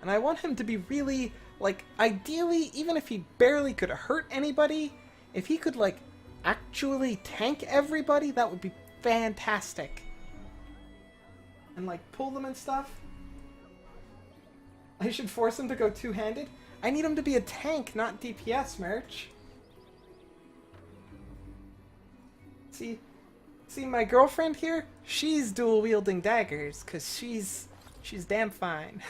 And I want him to be really, like, ideally, even if he barely could hurt anybody, if he could, like, actually tank everybody, that would be fantastic. and like pull them and stuff. I should force him to go two-handed. I need him to be a tank, not DPS, Merch. See my girlfriend here? She's dual-wielding daggers, cause she's damn fine.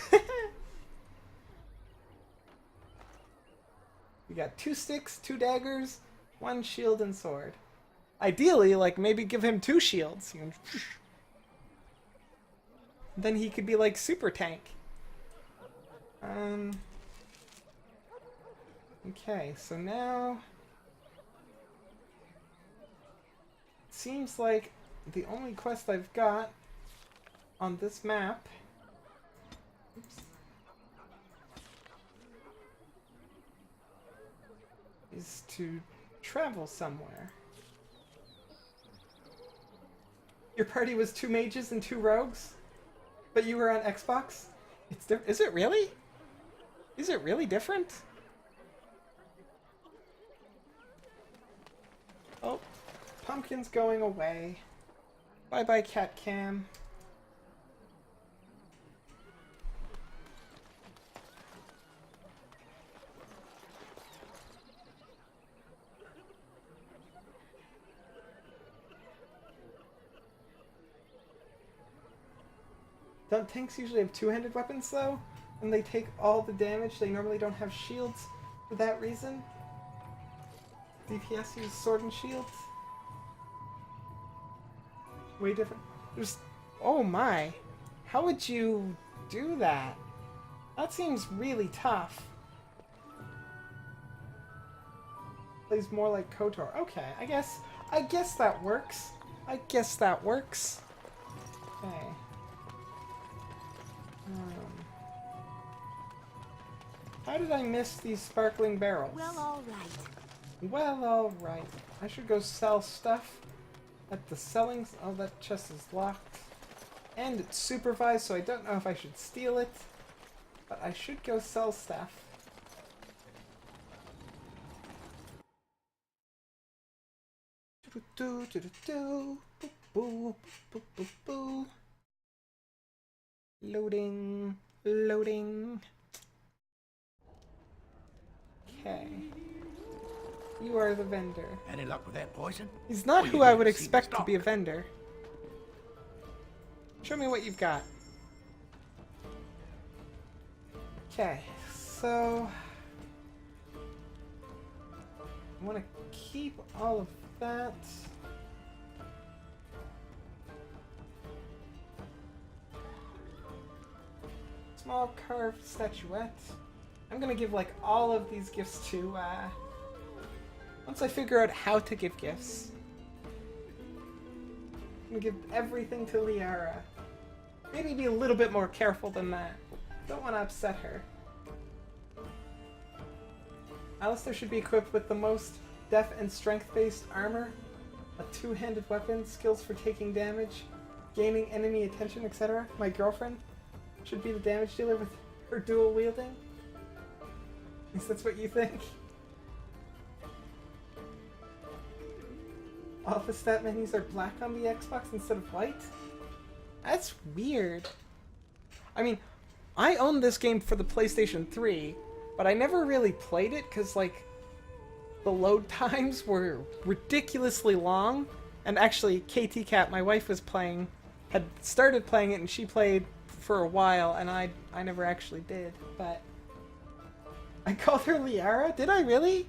We got 2 sticks, 2 daggers, 1 shield and sword. Ideally, like, maybe give him 2 shields. Then he could be like super tank. Okay, so now it seems like the only quest I've got on this map is to travel somewhere. Your party was 2 mages and 2 rogues, but you were on Xbox? Is it really? Is it really different? Oh, Pumpkin's going away. Bye-bye, Cat Cam. Don't tanks usually have 2-handed weapons, though? And they take all the damage? They normally don't have shields for that reason? DPS use sword and shield? Way different. There's... Oh my! How would you do that? That seems really tough. Plays more like KOTOR. Okay, I guess that works. I guess that works. Okay. How did I miss these sparkling barrels? Well, all right. Well, alright. I should go sell stuff at the selling... Oh, that chest is locked. And it's supervised, so I don't know if I should steal it. But I should go sell stuff. Loading. Loading. Okay. You are the vendor. Any luck with that poison? He's not who I would expect to be a vendor. Show me what you've got. Okay, so... I want to keep all of that. Small carved statuette. I'm gonna give like all of these gifts to once I figure out how to give gifts. I'm gonna give everything to Liara. Maybe be a little bit more careful than that. Don't want to upset her. Alistair should be equipped with the most def and strength-based armor, a 2-handed weapon, skills for taking damage, gaining enemy attention, etc. My girlfriend should be the damage dealer with her dual wielding. At least that's what you think. All the stat menus are black on the Xbox instead of white? That's weird. I mean, I own this game for the PlayStation 3, but I never really played it because, like, the load times were ridiculously long. And actually, KT Cat, my wife, had started playing it, and she played for a while, and I never actually did, but... I called her Liara? Did I really?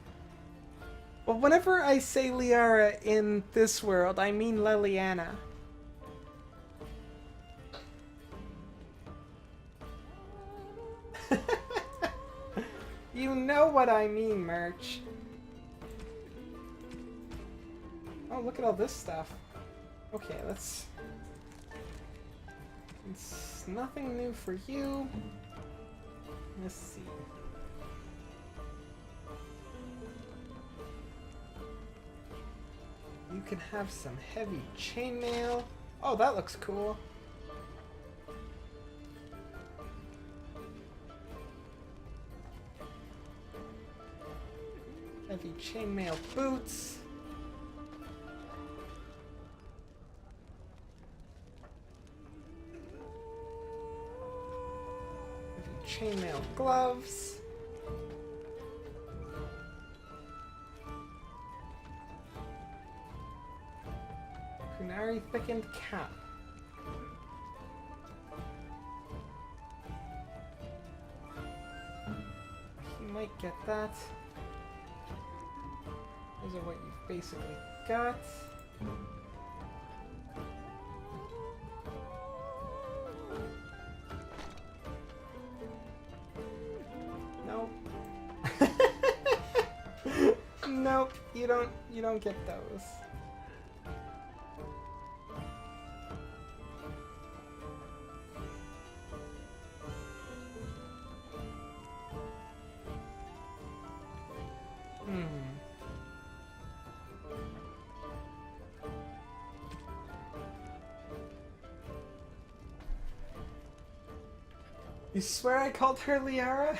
Well, whenever I say Liara in this world, I mean Leliana. You know what I mean, Merch. Oh, look at all this stuff. Okay, let's... It's nothing new for you. Let's see. You can have some heavy chainmail. Oh, that looks cool. Heavy chainmail boots. chainmail gloves. Kunari thickened cap. You might get that. Those are what you've basically got. Nope. Nope, you don't get those. You swear I called her Liara?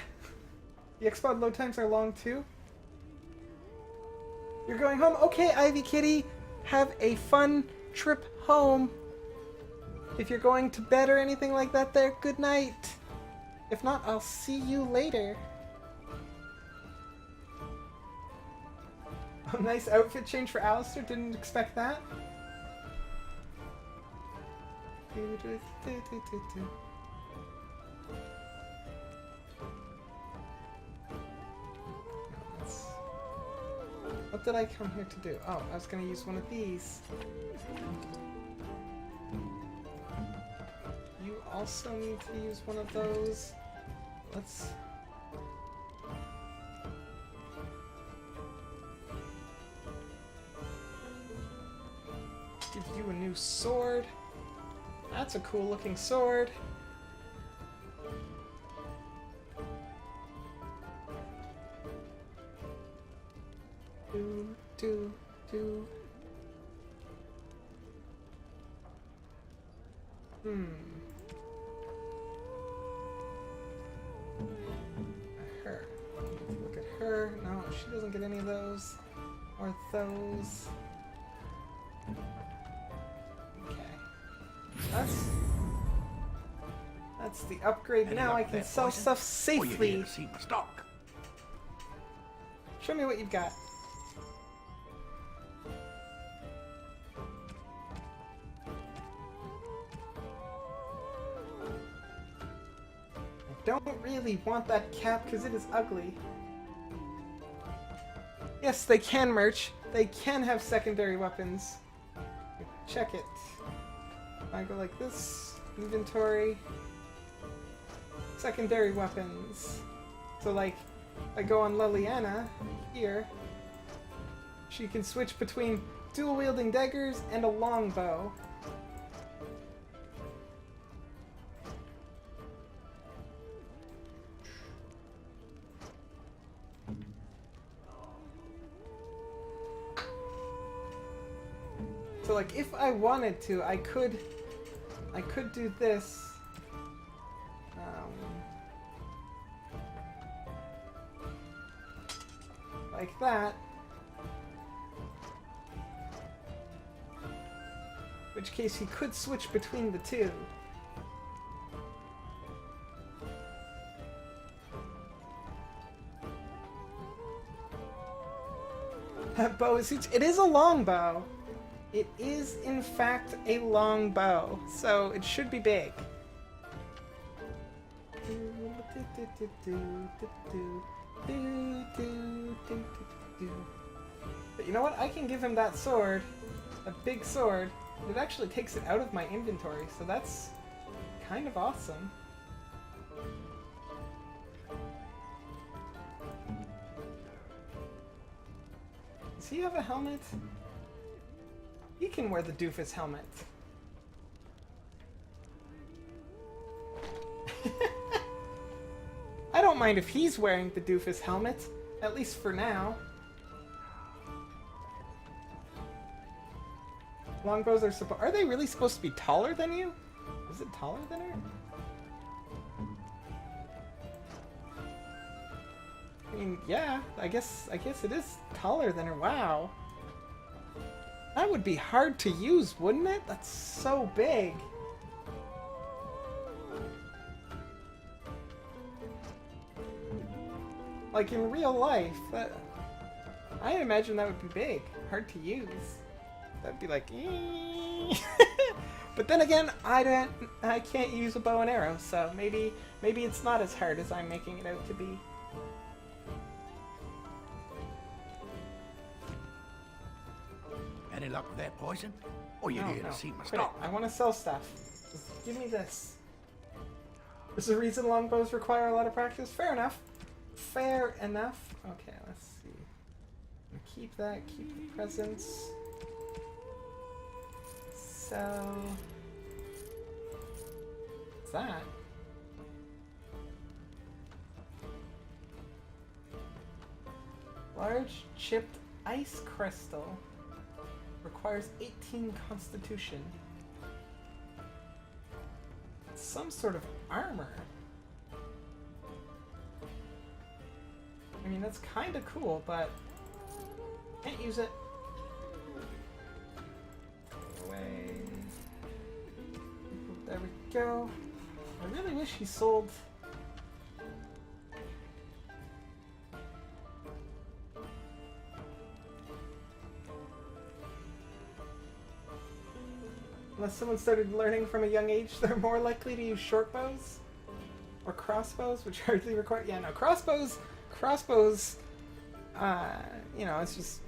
The expo load times are long too? You're going home? Okay, Ivy Kitty. Have a fun trip home. If you're going to bed or anything like that there, good night. If not, I'll see you later. Oh, nice outfit change for Alistair. Didn't expect that. What did I come here to do? Oh, I was gonna use one of these. You also need to use one of those. Let's... give you a new sword. That's a cool looking sword. Do. Her. Look at her. No, she doesn't get any of those. Or those. Okay. That's the upgrade. Now I can sell stuff safely. See my stock. Show me what you've got. I don't really want that cap because it is ugly. Yes, they can merch. They can have secondary weapons. Check it. I go like this. Inventory. Secondary weapons. So like, I go on Liliana here. She can switch between dual-wielding daggers and a longbow. So like, if I wanted to, I could do this. Like that. In which case he could switch between the two. That bow is huge. It is a long bow. It is, in fact, a long bow, so it should be big. But you know what? I can give him that sword, a big sword. It actually takes it out of my inventory, so that's kind of awesome. Does he have a helmet? He can wear the doofus helmet. I don't mind if he's wearing the doofus helmet, at least for now. Longbows are they really supposed to be taller than you? Is it taller than her? I mean, yeah, I guess it is taller than her. Wow. That would be hard to use, wouldn't it? That's so big. Like in real life, I imagine that would be big, hard to use. That'd be like, but then again, I can't use a bow and arrow, so maybe it's not as hard as I'm making it out to be. Any luck with that poison? Or you here to see my Quit it. stock? I want to sell stuff. Just give me this. There's a reason longbows require a lot of practice. Fair enough. Fair enough. Okay, let's see. I'm gonna keep that. Keep the presents. Sell. What's that? Large chipped ice crystal. Requires 18 constitution. Some sort of armor. I mean, that's kind of cool, but can't use it. Away. There we go. I really wish he sold. Unless someone started learning from a young age, they're more likely to use short bows or crossbows, which hardly require. Yeah, no, crossbows, you know, it's just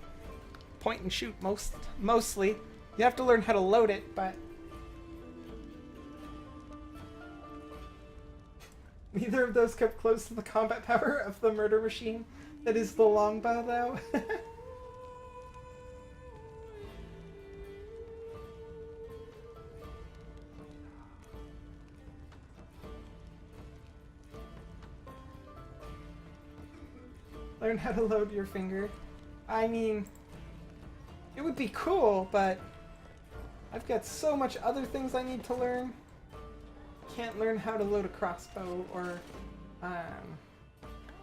point and shoot mostly. You have to learn how to load it, but neither of those kept close to the combat power of the murder machine that is the longbow, though. Learn how to load your finger. I mean, it would be cool, but I've got so much other things I need to learn. Can't learn how to load a crossbow or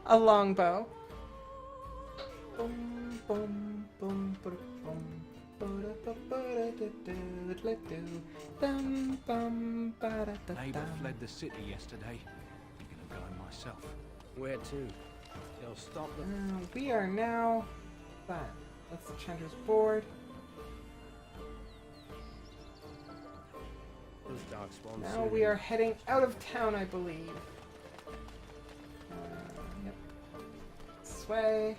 a longbow. Boom, boom, boom, boom, Neighbor fled the city yesterday. I'm gonna go myself. Where to? They'll stop them. We are now. That's the Chandra's board. Those dark swans. Now we are heading out of town, I believe. Yep. This way.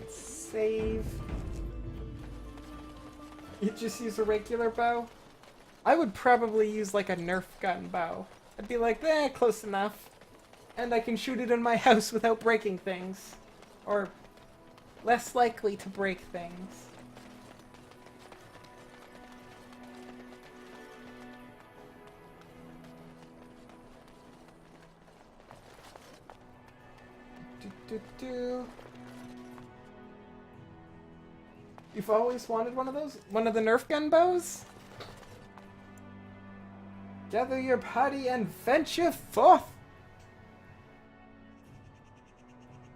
Let's save. You just use a regular bow? I would probably use like a Nerf gun bow. I'd be like, close enough. And I can shoot it in my house without breaking things. Or less likely to break things. You've always wanted one of those? One of the Nerf gun bows? Gather your party and venture forth!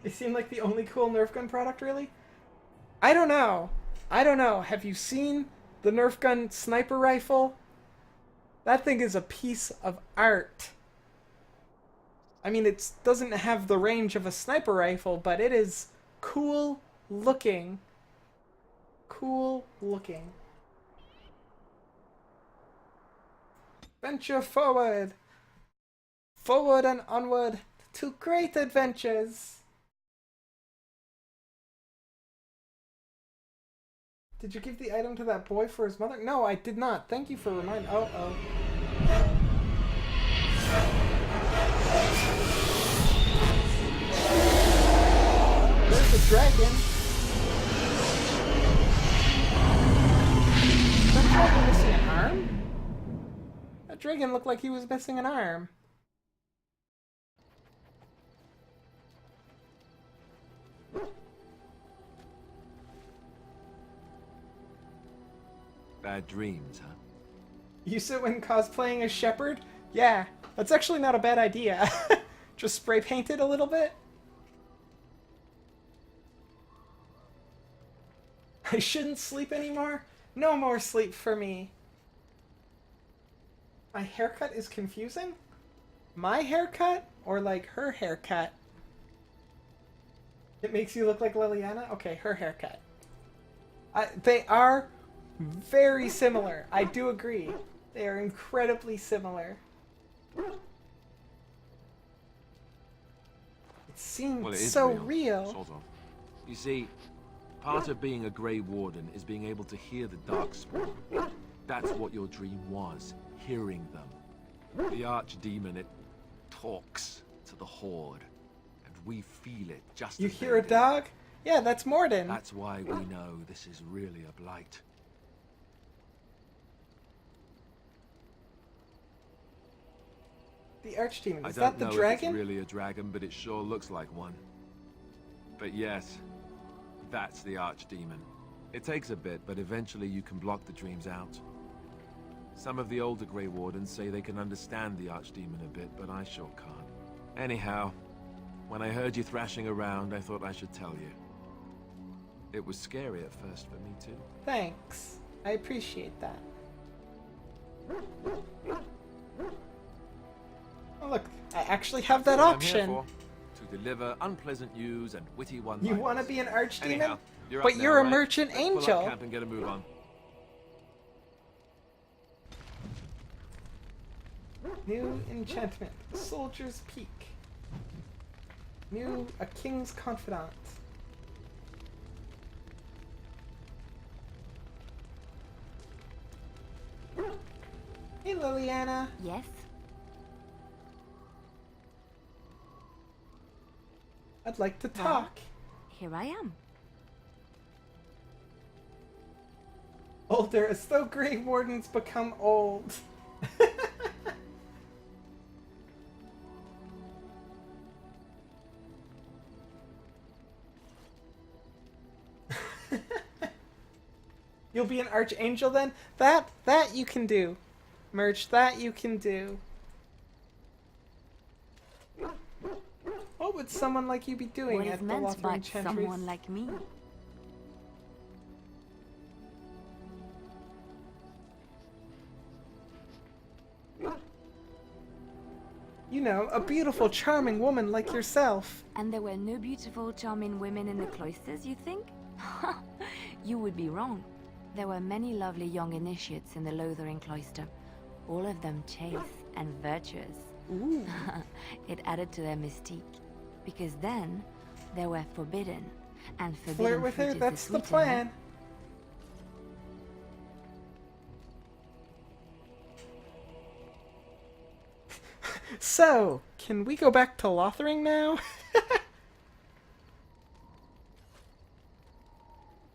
They seem like the only cool Nerf gun product, really? I don't know. Have you seen the Nerf gun sniper rifle? That thing is a piece of art. I mean, it doesn't have the range of a sniper rifle, but it is cool looking. Cool looking. Venture forward. Forward and onward to great adventures. Did you give the item to that boy for his mother? No, I did not. Thank you for reminding. Oh. There's the dragon. Is that dragon missing an arm? That dragon looked like he was missing an arm. Bad dreams, huh? Use it when cosplaying as Shepherd? Yeah, that's actually not a bad idea. Just spray paint it a little bit. I shouldn't sleep anymore? No more sleep for me. My haircut is confusing? my haircut or like her haircut? It makes you look like Liliana? Okay, her haircut. They are very similar. I do agree. They are incredibly similar. It seems Well, it is so real. real. Sort of. You see, part of being a Grey Warden is being able to hear the Darkspawn. That's what your dream was, hearing them. The Archdemon, it talks to the Horde, and we feel it just You as hear they a do. dog? Yeah, that's Morden. That's why we know this is really a blight. The Archdemon. I Is don't that the know dragon? if it's really a dragon, but it sure looks like one. But yes, that's the Archdemon. It takes a bit, but eventually you can block the dreams out. Some of the older Grey Wardens say they can understand the Archdemon a bit, but I sure can't. Anyhow, when I heard you thrashing around, I thought I should tell you. It was scary at first for me too. Thanks. I appreciate that. Oh, look, I actually have that That's what I'm here option. for, to deliver unpleasant news and witty one. You want to be an Archdemon? Anyhow, you're But up now, you're a right? merchant Let's pull up angel. camp and get a move on. New enchantment. Soldier's Peak. New A King's Confidant. Hey, Liliana. Yes? I'd like to Well, talk. Here I am. Older, as though Grey Wardens become old. You'll be an archangel then? That you can do. Merch, that you can do. What would someone like you be doing What at is the meant Lothar by Enchantress? someone like me? You know, a beautiful, charming woman like yourself. And there were no beautiful, charming women in the cloisters, you think? You would be wrong. There were many lovely young initiates in the Lotharing cloister, all of them chaste and virtuous. Ooh. It added to their mystique, because then they were forbidden, and forbidden Flirt with fruit her, is that's the sweeter, no? plan. So, can we go back to Lothering now?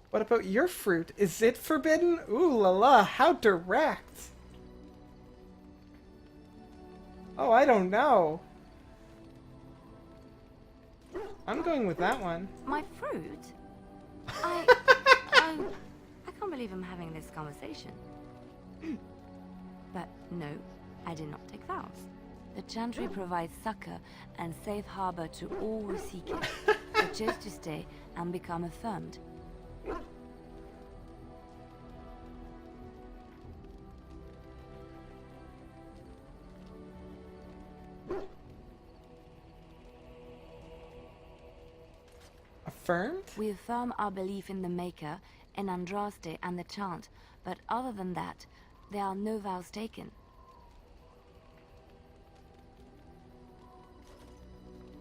What about your fruit? Is it forbidden? Ooh la la, how direct. Oh, I don't know. I'm going with that one. My fruit? I can't believe I'm having this conversation. But no, I did not take vows. The Chantry provides succor and safe harbor to all who seek it. I chose to stay and become affirmed. Affirmed? We affirm our belief in the Maker, in Andraste and the Chant, but other than that, there are no vows taken.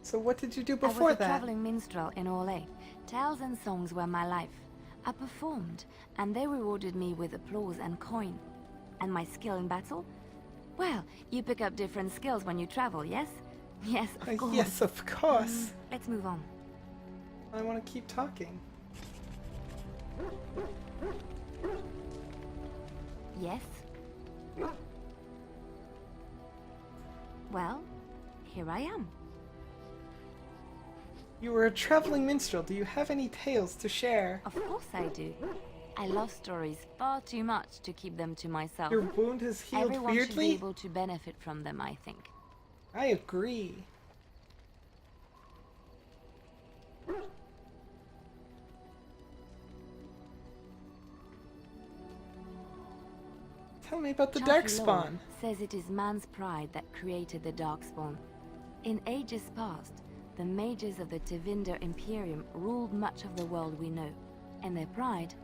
So what did you do I before was a that? traveling minstrel in Orlais. Tales and songs were my life. I performed, and they rewarded me with applause and coin. And my skill in battle? Well, you pick up different skills when you travel, yes? Yes, of course. Yes, of course. Let's move on. I want to keep talking. Yes? Well, here I am. You were a traveling minstrel. Do you have any tales to share? Of course I do. I love stories far too much to keep them to myself. Your wound has healed Everyone should weirdly? be able to benefit from them, I think. I agree. Tell me about the Chartry lore Darkspawn. says it is man's pride that created the Darkspawn. In ages past, the mages of the Tevinder Imperium ruled much of the world we know. In their pride,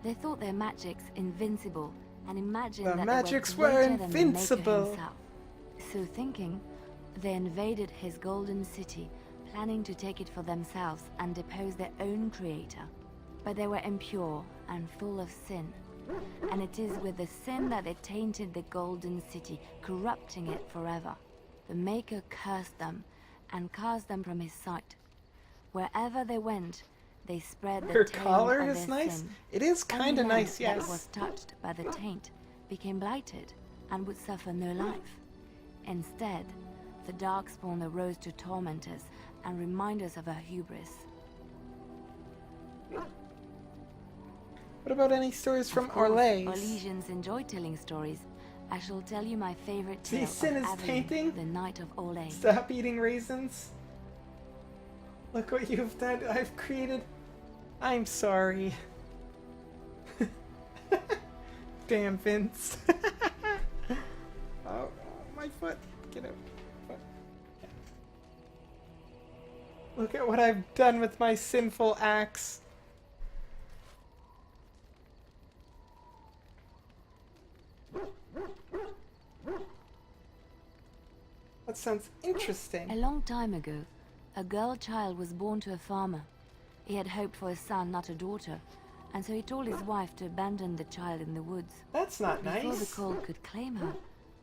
they thought their magics invincible and imagined The that magics they were were greater than the Maker invincible. himself. So thinking, they invaded his golden city, planning to take it for themselves and depose their own creator. But they were impure and full of sin. And it is with the sin that they tainted the golden city, corrupting it forever. The Maker cursed them and cast them from his sight. Wherever they went, they spread the Her taint collar of is their nice. sin. It is Any kinda land nice, that yes. was touched by the taint became blighted and would suffer no life. Instead, the Darkspawn arose to torment us and remind us of our hubris. What about any stories from Of course, Orlais? Orlesians enjoy telling stories. I shall tell you my favorite See, tale Sin of is Aveline, tainting? the Knight of Orlais. Stop eating raisins. Look what you've done. I've created... I'm sorry. Damn, Vince. Oh, my foot. Get out. Foot. Yeah. Look at what I've done with my sinful axe. That sounds interesting. A long time ago, a girl child was born to a farmer. He had hoped for a son, not a daughter, and so he told his wife to abandon the child in the woods. That's not Before the nice. cold could claim her,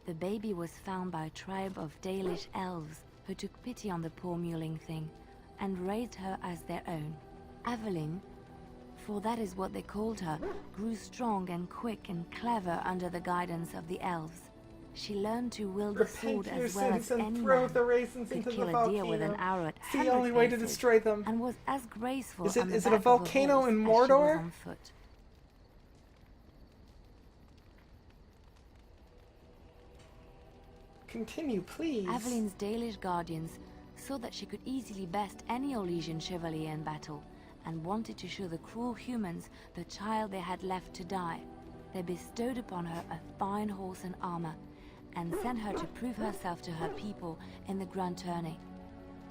the baby was found by a tribe of Dalish elves who took pity on the poor mewling thing and raised her as their own. Aveline, for that is what they called her, grew strong and quick and clever under the guidance of the elves. She learned to wield the Repent sword your as well sins as and any throw man. the raisins Could into kill the a deer with an volcano. arrow at It's the 100 only way to paces, destroy them. and was as graceful Is it- on the is it a back of volcano horse in as she was Mordor? on foot. Continue, please. Aveline's Dalish guardians saw that she could easily best any Orlesian chevalier in battle, and wanted to show the cruel humans the child they had left to die. They bestowed upon her a fine horse and armor, and sent her to prove herself to her people in the Grand Tourney.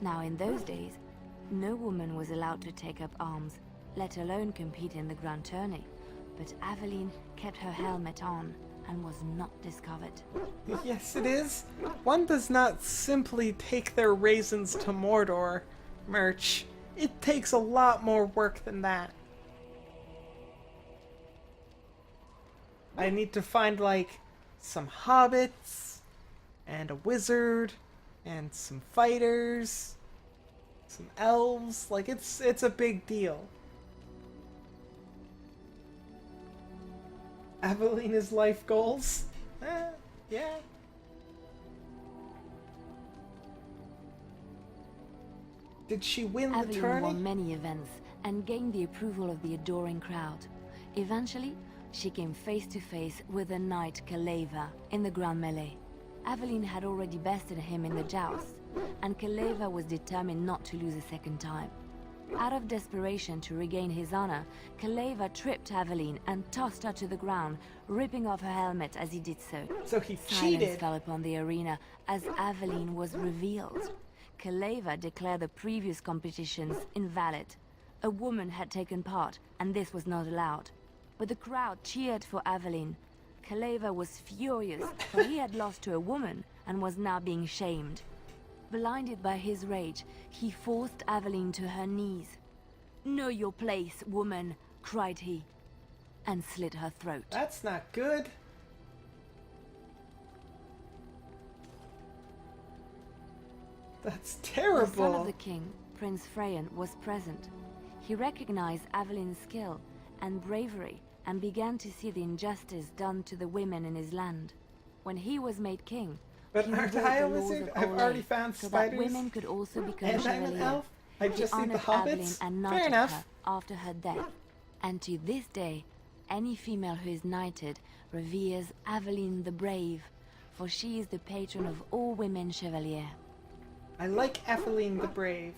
Now in those days, no woman was allowed to take up arms, let alone compete in the Grand Tourney, but Aveline kept her helmet on, and was not discovered. Yes, it is. One does not simply take their raisins to Mordor, Merch. It takes a lot more work than that. I need to find, like, some hobbits, and a wizard, and some fighters, some elves. Like, it's a big deal. Avelina's life goals? Yeah. Did she win the Aveline tourney? won many events and gained the approval of the adoring crowd. Eventually, she came face to face with the knight Kaleva in the Grand Melee. Aveline had already bested him in the joust, and Kaleva was determined not to lose a second time. Out of desperation to regain his honor, Kaleva tripped Aveline and tossed her to the ground, ripping off her helmet as he did so. So he Silence cheated. fell upon the arena as Aveline was revealed. Kaleva declared the previous competitions invalid. A woman had taken part, and this was not allowed. But the crowd cheered for Aveline. Kaleva was furious, for he had lost to a woman and was now being shamed. Blinded by his rage, he forced Aveline to her knees. "Know your place, woman," cried he, and slit her throat. That's not good. That's The terrible. son of the king, Prince Freyan, was present. He recognized Aveline's skill and bravery and began to see the injustice done to the women in his land. When he was made king, But he aren't rewrote I a the laws wizard? of I've Orlais already found so spiders. that women could also become And I'm an chevalier. elf. I He just need the honored hobbits. Aveline and Fair knighted enough. her after her death. And to this day, any female who is knighted reveres Aveline the Brave, for she is the patron of all women chevalier. I like Aveline the Brave.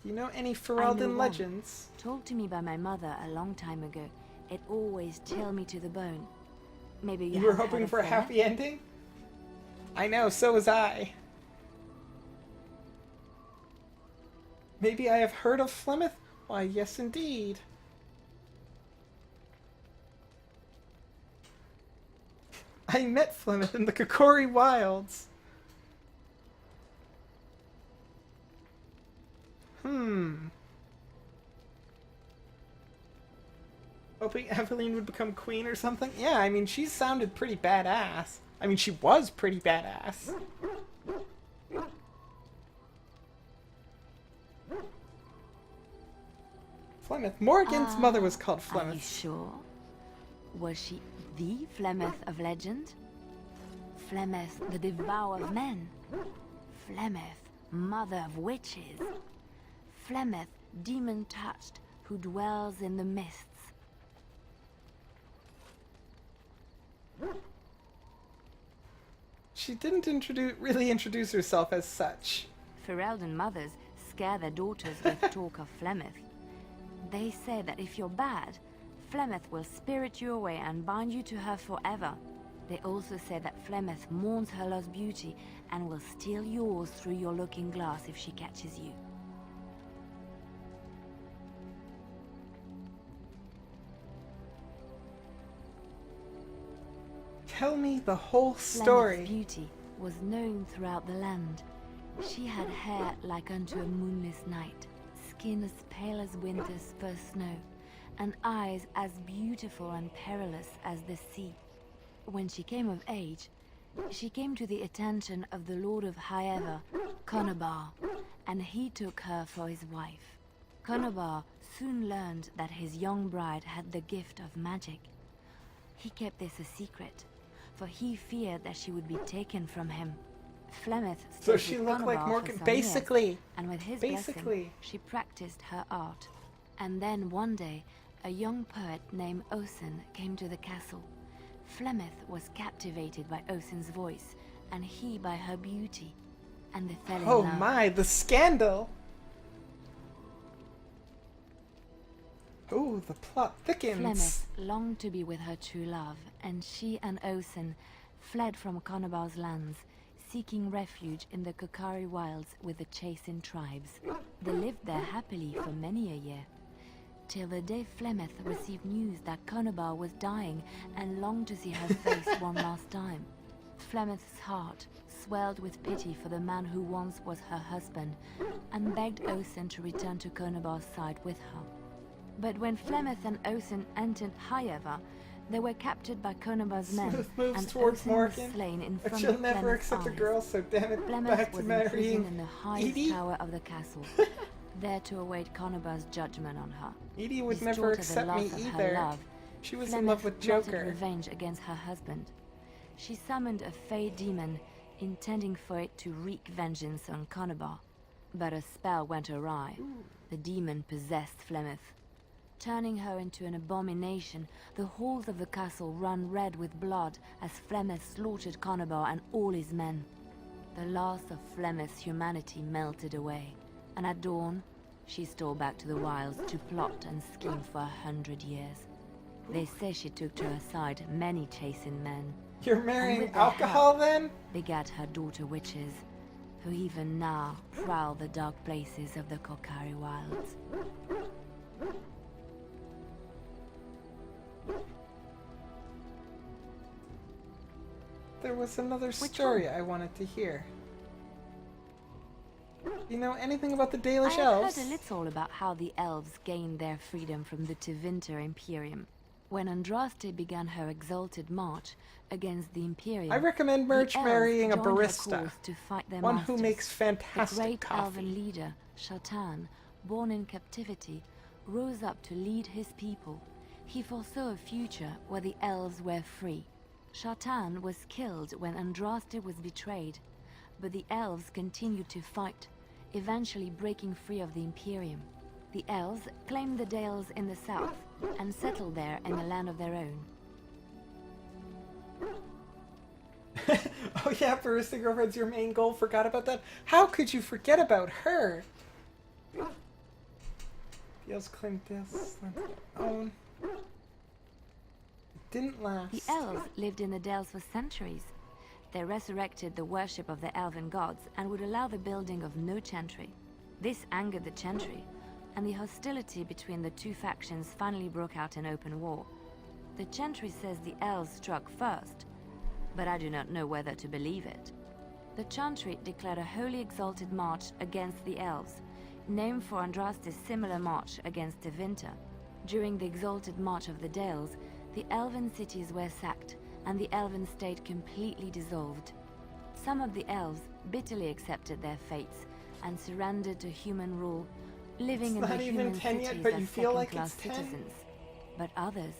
Do you know any I know Ferelden one. legends? Told to me by my mother a long time ago. It always chilled me to the bone. Maybe You were haven't heard hoping of for a Flemeth? happy ending? I know, so was I. Maybe I have heard of Flemeth? Why, yes indeed. I met Flemeth in the Kokori Wilds. Hoping Eveline would become queen or something? Yeah, I mean, she sounded pretty badass. I mean, she was pretty badass. Flemeth. Morgan's mother was called Are you Flemeth. sure? Was she the Flemeth of legend? Flemeth, the devourer of men? Flemeth, mother of witches? Flemeth, demon-touched, who dwells in the mists? She didn't really introduce herself as such. Ferelden mothers scare their daughters with talk of Flemeth. They say that if you're bad, Flemeth will spirit you away and bind you to her forever. They also say that Flemeth mourns her lost beauty and will steal yours through your looking glass if she catches you. Tell me the whole Flemeth's story. beauty was known throughout the land. She had hair like unto a moonless night, skin as pale as winter's first snow, and eyes as beautiful and perilous as the sea. When she came of age, she came to the attention of the Lord of Highever, Conobar, and he took her for his wife. Conobar soon learned that his young bride had the gift of magic. He kept this a secret, for he feared that she would be taken from him. Flemeth So stayed she with looked like Conobar Morgan. for some Basically. years, and with his Basically. blessing, she practiced her art. And then one day, a young poet named Osen came to the castle. Flemeth was captivated by Osen's voice, and he by her beauty, and they fell in Oh love. my, the scandal! Ooh, the plot thickens. Flemeth longed to be with her true love, and she and Osen fled from Conobar's lands, seeking refuge in the Kokari Wilds with the Chasing tribes. They lived there happily for many a year, till the day Flemeth received news that Conobar was dying and longed to see her face one last time. Flemeth's heart swelled with pity for the man who once was her husband, and begged Osen to return to Conobar's side with her. But when Flemeth and Osen entered Highever, they were captured by Conobar's men, Smith moves and towards Osen Morgan, was slain in but front she'll of never Flemeth's accept a eyes. girl, so damn it, Flemeth back to was marrying imprisoned in the highest Edie. tower of the castle, there to await Conobar's judgment on her. Edie would Distraught never at the accept me loss of her either. love, She was in love Flemeth with plotted Joker. revenge against her husband. She summoned a fey demon, intending for it to wreak vengeance on Conobar. But a spell went awry. The demon possessed Flemeth. Turning her into an abomination, the halls of the castle ran red with blood as Flemeth slaughtered Conobar and all his men. The last of Flemeth's humanity melted away, and at dawn, she stole back to the wilds to plot and scheme for 100 years. They say she took to her side many Chasing men. You're and marrying with their alcohol help, then? begat her daughter witches, who even now prowl the dark places of the Kokari Wilds. There was another story I wanted to hear. You know anything about the I Dalish have elves? heard a little about how the elves gained their freedom from the Tevinter Imperium. When Andraste began her exalted march against the Imperium, I recommend Merch the elves marrying a joined her barista. cause to fight their One masters. who makes fantastic The great coffee. elven leader, Shatan, born in captivity, rose up to lead his people. He foresaw a future where the elves were free. Shatan was killed when Andraste was betrayed, but the elves continued to fight, eventually breaking free of the Imperium. The elves claimed the Dales in the south and settled there in a land of their own. Oh yeah, Barista Girlfriend's your main goal. Forgot about that. How could you forget about her? The elves claimed this. Own. It didn't last. The elves lived in the Dales for centuries. They resurrected the worship of the elven gods and would allow the building of no chantry. This angered the chantry, and the hostility between the two factions finally broke out in open war. The chantry says the elves struck first, but I do not know whether to believe it. The chantry declared a holy exalted march against the elves, named for Andraste's similar march against Tevinter. During the exalted march of the Dales, the elven cities were sacked, and the elven state completely dissolved. Some of the elves bitterly accepted their fates and surrendered to human rule, living in the human cities as second-class citizens. But others,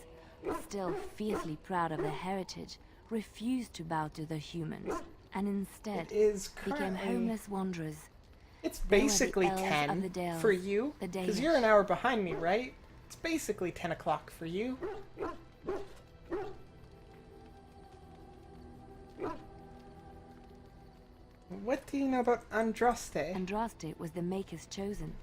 still fiercely proud of their heritage, refused to bow to the humans, and instead became homeless wanderers. It's basically 10 for you, because you're an hour behind me, right? It's basically 10 o'clock for you. What do you know about Andraste? Andraste was the Maker's chosen.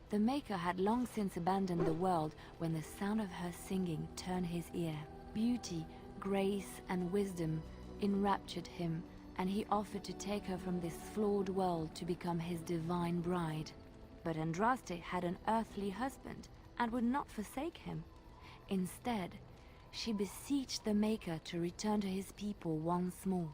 The Maker had long since abandoned the world when the sound of her singing turned his ear. Beauty, grace, and wisdom enraptured him, and he offered to take her from this flawed world to become his divine bride. But Andraste had an earthly husband and would not forsake him. Instead, she beseeched the Maker to return to his people once more.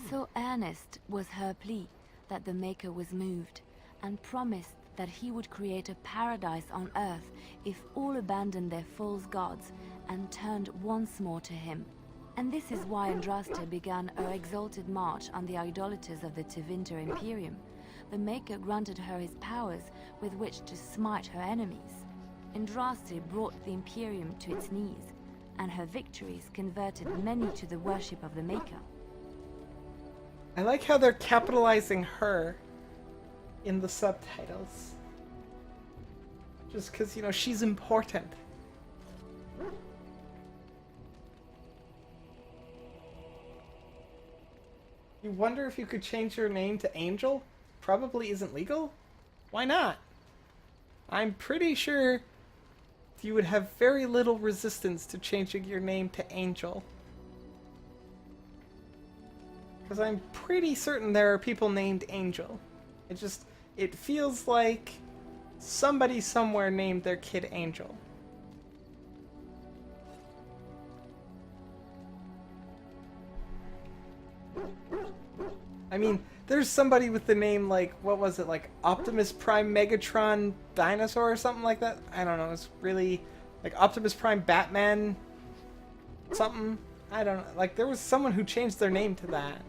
So earnest was her plea that the Maker was moved, and promised that he would create a paradise on earth if all abandoned their false gods and turned once more to him. And this is why Andraste began her exalted march on the idolaters of the Tevinter Imperium. The Maker granted her his powers with which to smite her enemies. Andraste brought the Imperium to its knees, and her victories converted many to the worship of the Maker. I like how they're capitalizing her in the subtitles. Just because, you know, she's important. You wonder if you could change your name to Angel? Probably isn't legal? Why not? I'm pretty sure you would have very little resistance to changing your name to Angel. Because I'm pretty certain there are people named Angel. It feels like somebody somewhere named their kid Angel. I mean, there's somebody with the name like, what was it, like Optimus Prime Megatron Dinosaur or something like that? I don't know, it's really, like Optimus Prime Batman something? I don't know, like there was someone who changed their name to that.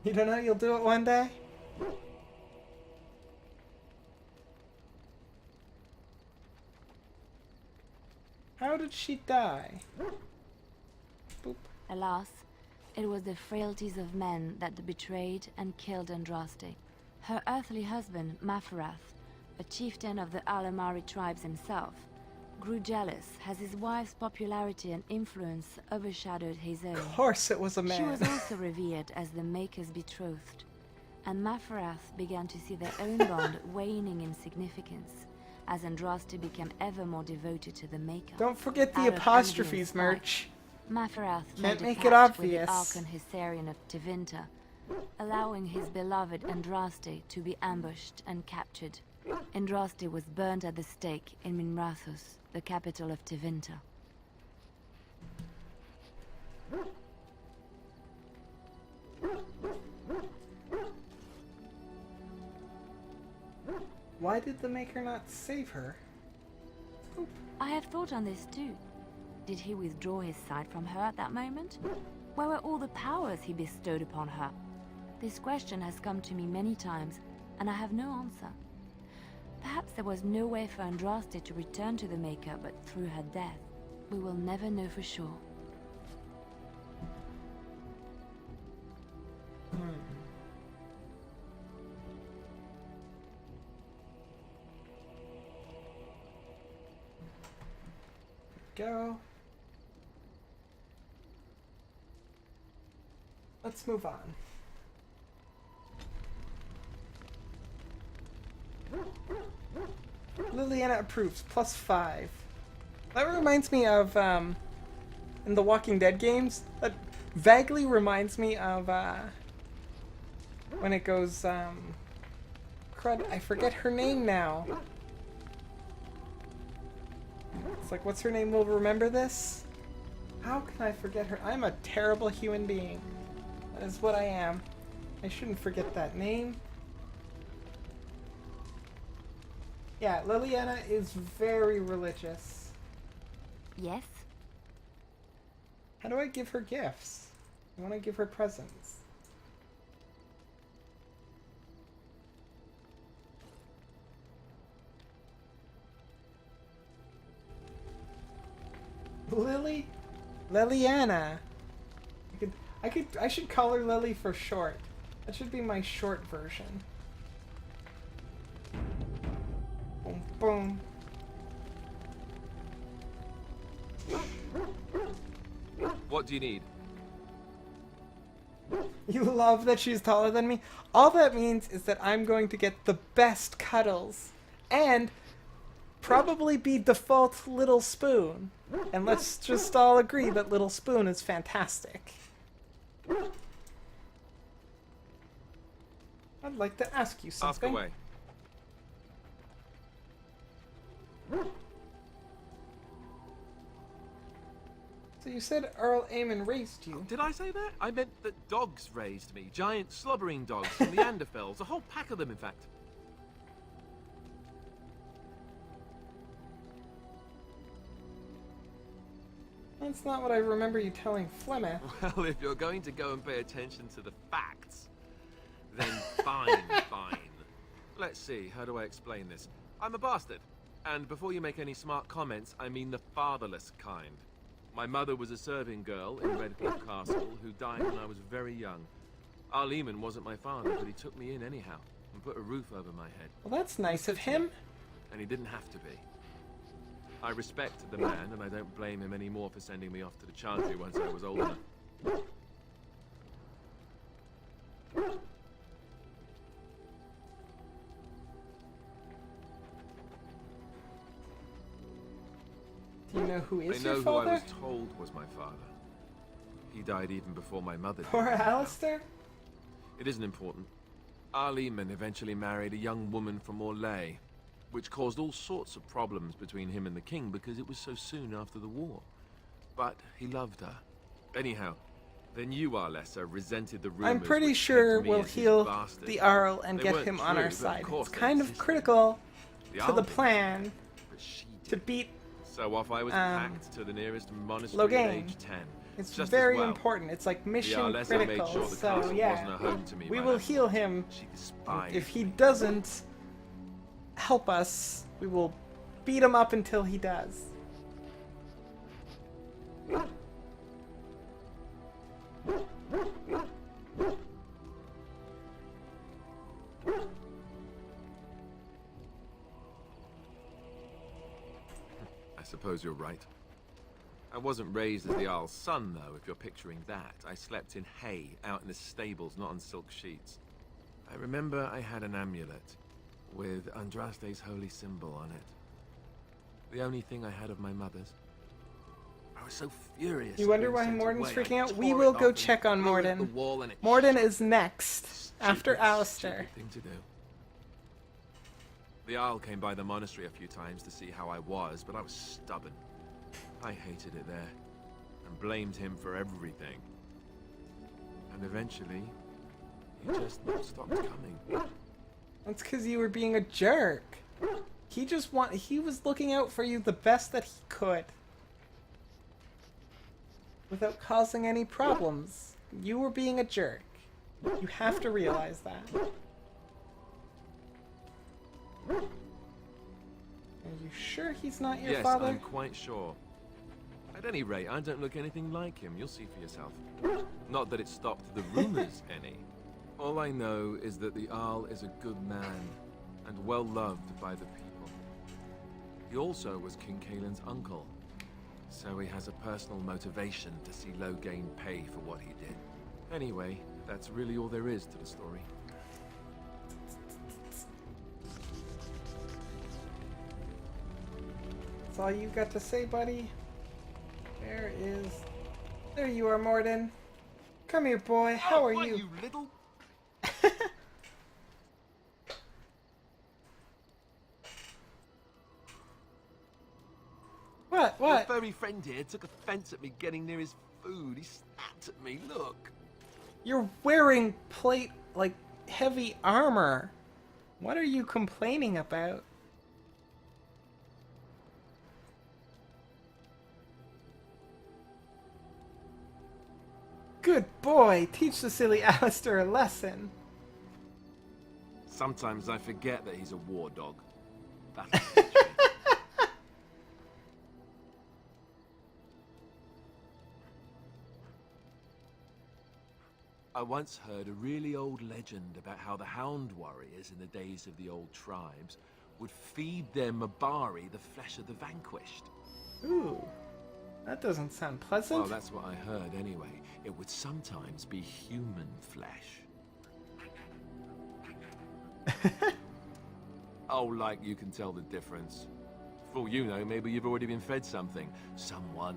You don't know, you'll do it one day? How did she die? Boop. Alas, it was the frailties of men that betrayed and killed Andraste. Her earthly husband, Maferath, a chieftain of the Alamari tribes himself, grew jealous as his wife's popularity and influence overshadowed his own. Of course it was a man. She was also revered as the Maker's betrothed, and Maferath began to see their own bond waning in significance as Andraste became ever more devoted to the Maker. Don't forget the Out of apostrophes, envious merch. Maferath Can't made make a it pact obvious. with the Archon Hyserian of Tevinter, allowing his beloved Andraste to be ambushed and captured. Andraste was burned at the stake in Minrathous, the capital of Tevinter. Why did the Maker not save her? I have thought on this too. Did he withdraw his sight from her at that moment? Where were all the powers he bestowed upon her? This question has come to me many times, and I have no answer. Perhaps there was no way for Andraste to return to the Maker but through her death. We will never know for sure. Go. Let's move on. Liliana approves. +5. That reminds me of, in the Walking Dead games, that vaguely reminds me of, when it goes, crud, I forget her name now. It's like, what's her name? Will remember this? How can I forget her? I'm a terrible human being. That is what I am. I shouldn't forget that name. Yeah, Liliana is very religious. Yes? How do I give her gifts? I want to give her presents. Liliana. I should call her Lily for short. That should be my short version. Boom, boom. What do you need? You love that she's taller than me? All that means is that I'm going to get the best cuddles. And probably be default Little Spoon. And let's just all agree that Little Spoon is fantastic. I'd like to ask you something. Ask away. So you said Earl Aemon raised you. Did I say that? I meant that dogs raised me. Giant slobbering dogs from Neanderthals. A whole pack of them, in fact. That's not what I remember you telling Flemeth. Well, if you're going to go and pay attention to the facts, then fine, fine. Let's see, how do I explain this? I'm a bastard. And before you make any smart comments, I mean the fatherless kind. My mother was a serving girl in Redcliffe Castle who died when I was very young. Earl Aemon wasn't my father, but he took me in anyhow and put a roof over my head. Well, that's nice of him. And he didn't have to be. I respect the man, and I don't blame him anymore for sending me off to the Chantry once I was old enough. Do you know who is I know your who I father? was told was my father. He died even before my mother did. Poor Alistair? It isn't important. Earl Aemon eventually married a young woman from Orlais, which caused all sorts of problems between him and the king because it was so soon after the war. But he loved her. Anyhow, then you, Arlessa, resented the rumors. I'm pretty which sure pegged me we'll as his heal bastard. the Arl and They get weren't him on true, our but side. of course It's they kind of existed. critical The to Arl the did. plan But she to beat So off I was packed to the nearest monastery at Loghain. age 10. It's Just very as well. important. It's like mission Arlessa made critical. sure the So castle yeah, wasn't a home to me we by will that heal him. despised If he doesn't help us, we will beat him up until he does. I suppose you're right. I wasn't raised as the Earl's son, though, if you're picturing that. I slept in hay, out in the stables, not on silk sheets. I remember I had an amulet with Andraste's holy symbol on it. The only thing I had of my mother's. I was so furious. You at wonder being why sent Morden's away. freaking I out? We tore will it go off and check on threw it at Morden. the wall and it Morden is next, after Stupid, Alistair. stupid thing to do. The Earl came by the monastery a few times to see how I was, but I was stubborn. I hated it there, and blamed him for everything. And eventually, he just stopped coming. That's because you were being a jerk. He was looking out for you the best that he could. Without causing any problems. You were being a jerk. You have to realize that. Are you sure he's not your Yes, father? I'm quite sure. At any rate, I don't look anything like him. You'll see for yourself. Not that it stopped the rumors any. All I know is that the Earl is a good man and well loved by the people. He also was King Caelan's uncle, so he has a personal motivation to see Loghain pay for what he did. Anyway, that's really all there is to the story. That's all you got to say, buddy? There you are, Morden. Come here, boy. How are you? You little... What? Your furry friend here took offense at me getting near his food. He snapped at me, look. You're wearing plate, like, heavy armor. What are you complaining about? Good boy. Teach the silly Alistair a lesson. Sometimes I forget that he's a war dog. That's I once heard a really old legend about how the Hound warriors in the days of the old tribes would feed their Mabari the flesh of the vanquished. Ooh, that doesn't sound pleasant. Well, that's what I heard anyway. It would sometimes be human flesh. Oh, like you can tell the difference. For all you know, maybe you've already been fed something. Someone.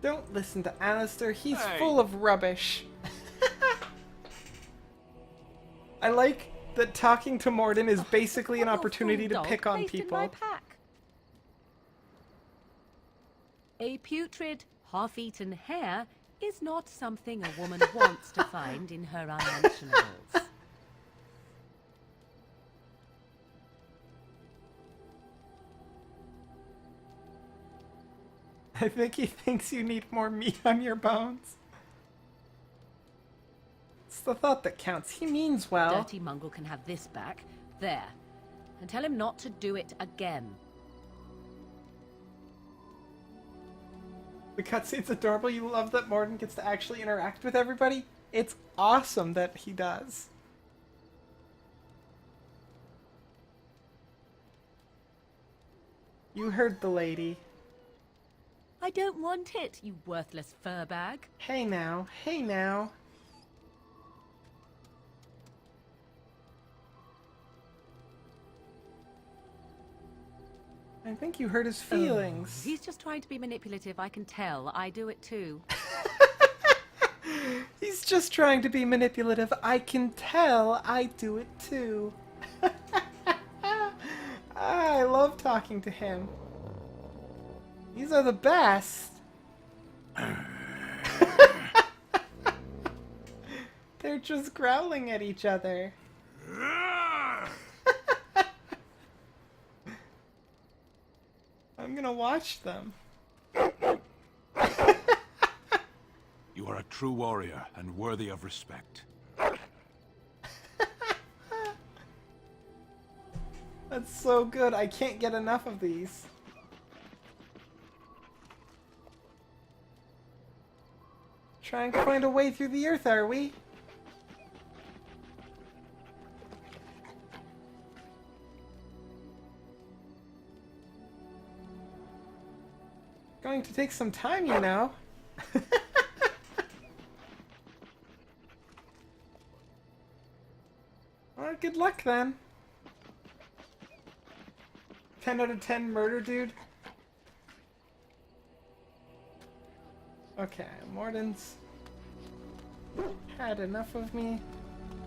Don't listen to Alistair, he's Hey. full of rubbish. I like that talking to Morden is basically an opportunity to pick on people. A putrid, half-eaten hare is not something a woman wants to find in her unmentionables. I think he thinks you need more meat on your bones. It's the thought that counts. He means well. Dirty mongrel can have this back. There. And tell him not to do it again. The cutscene's adorable. You love that Morden gets to actually interact with everybody. It's awesome that he does. You heard the lady. I don't want it, you worthless fur bag. Hey now, hey now. I think you hurt his feelings. He's just trying to be manipulative, I can tell. I do it too. He's just trying to be manipulative. I can tell. I do it too. I love talking to him. These are the best. They're just growling at each other. I'm gonna watch them. You are a true warrior and worthy of respect. That's so good. I can't get enough of these. Trying to find a way through the earth, are we? Going to take some time, you know. Well, good luck then. 10 out of 10 murder, dude. Okay, Morden's had enough of me.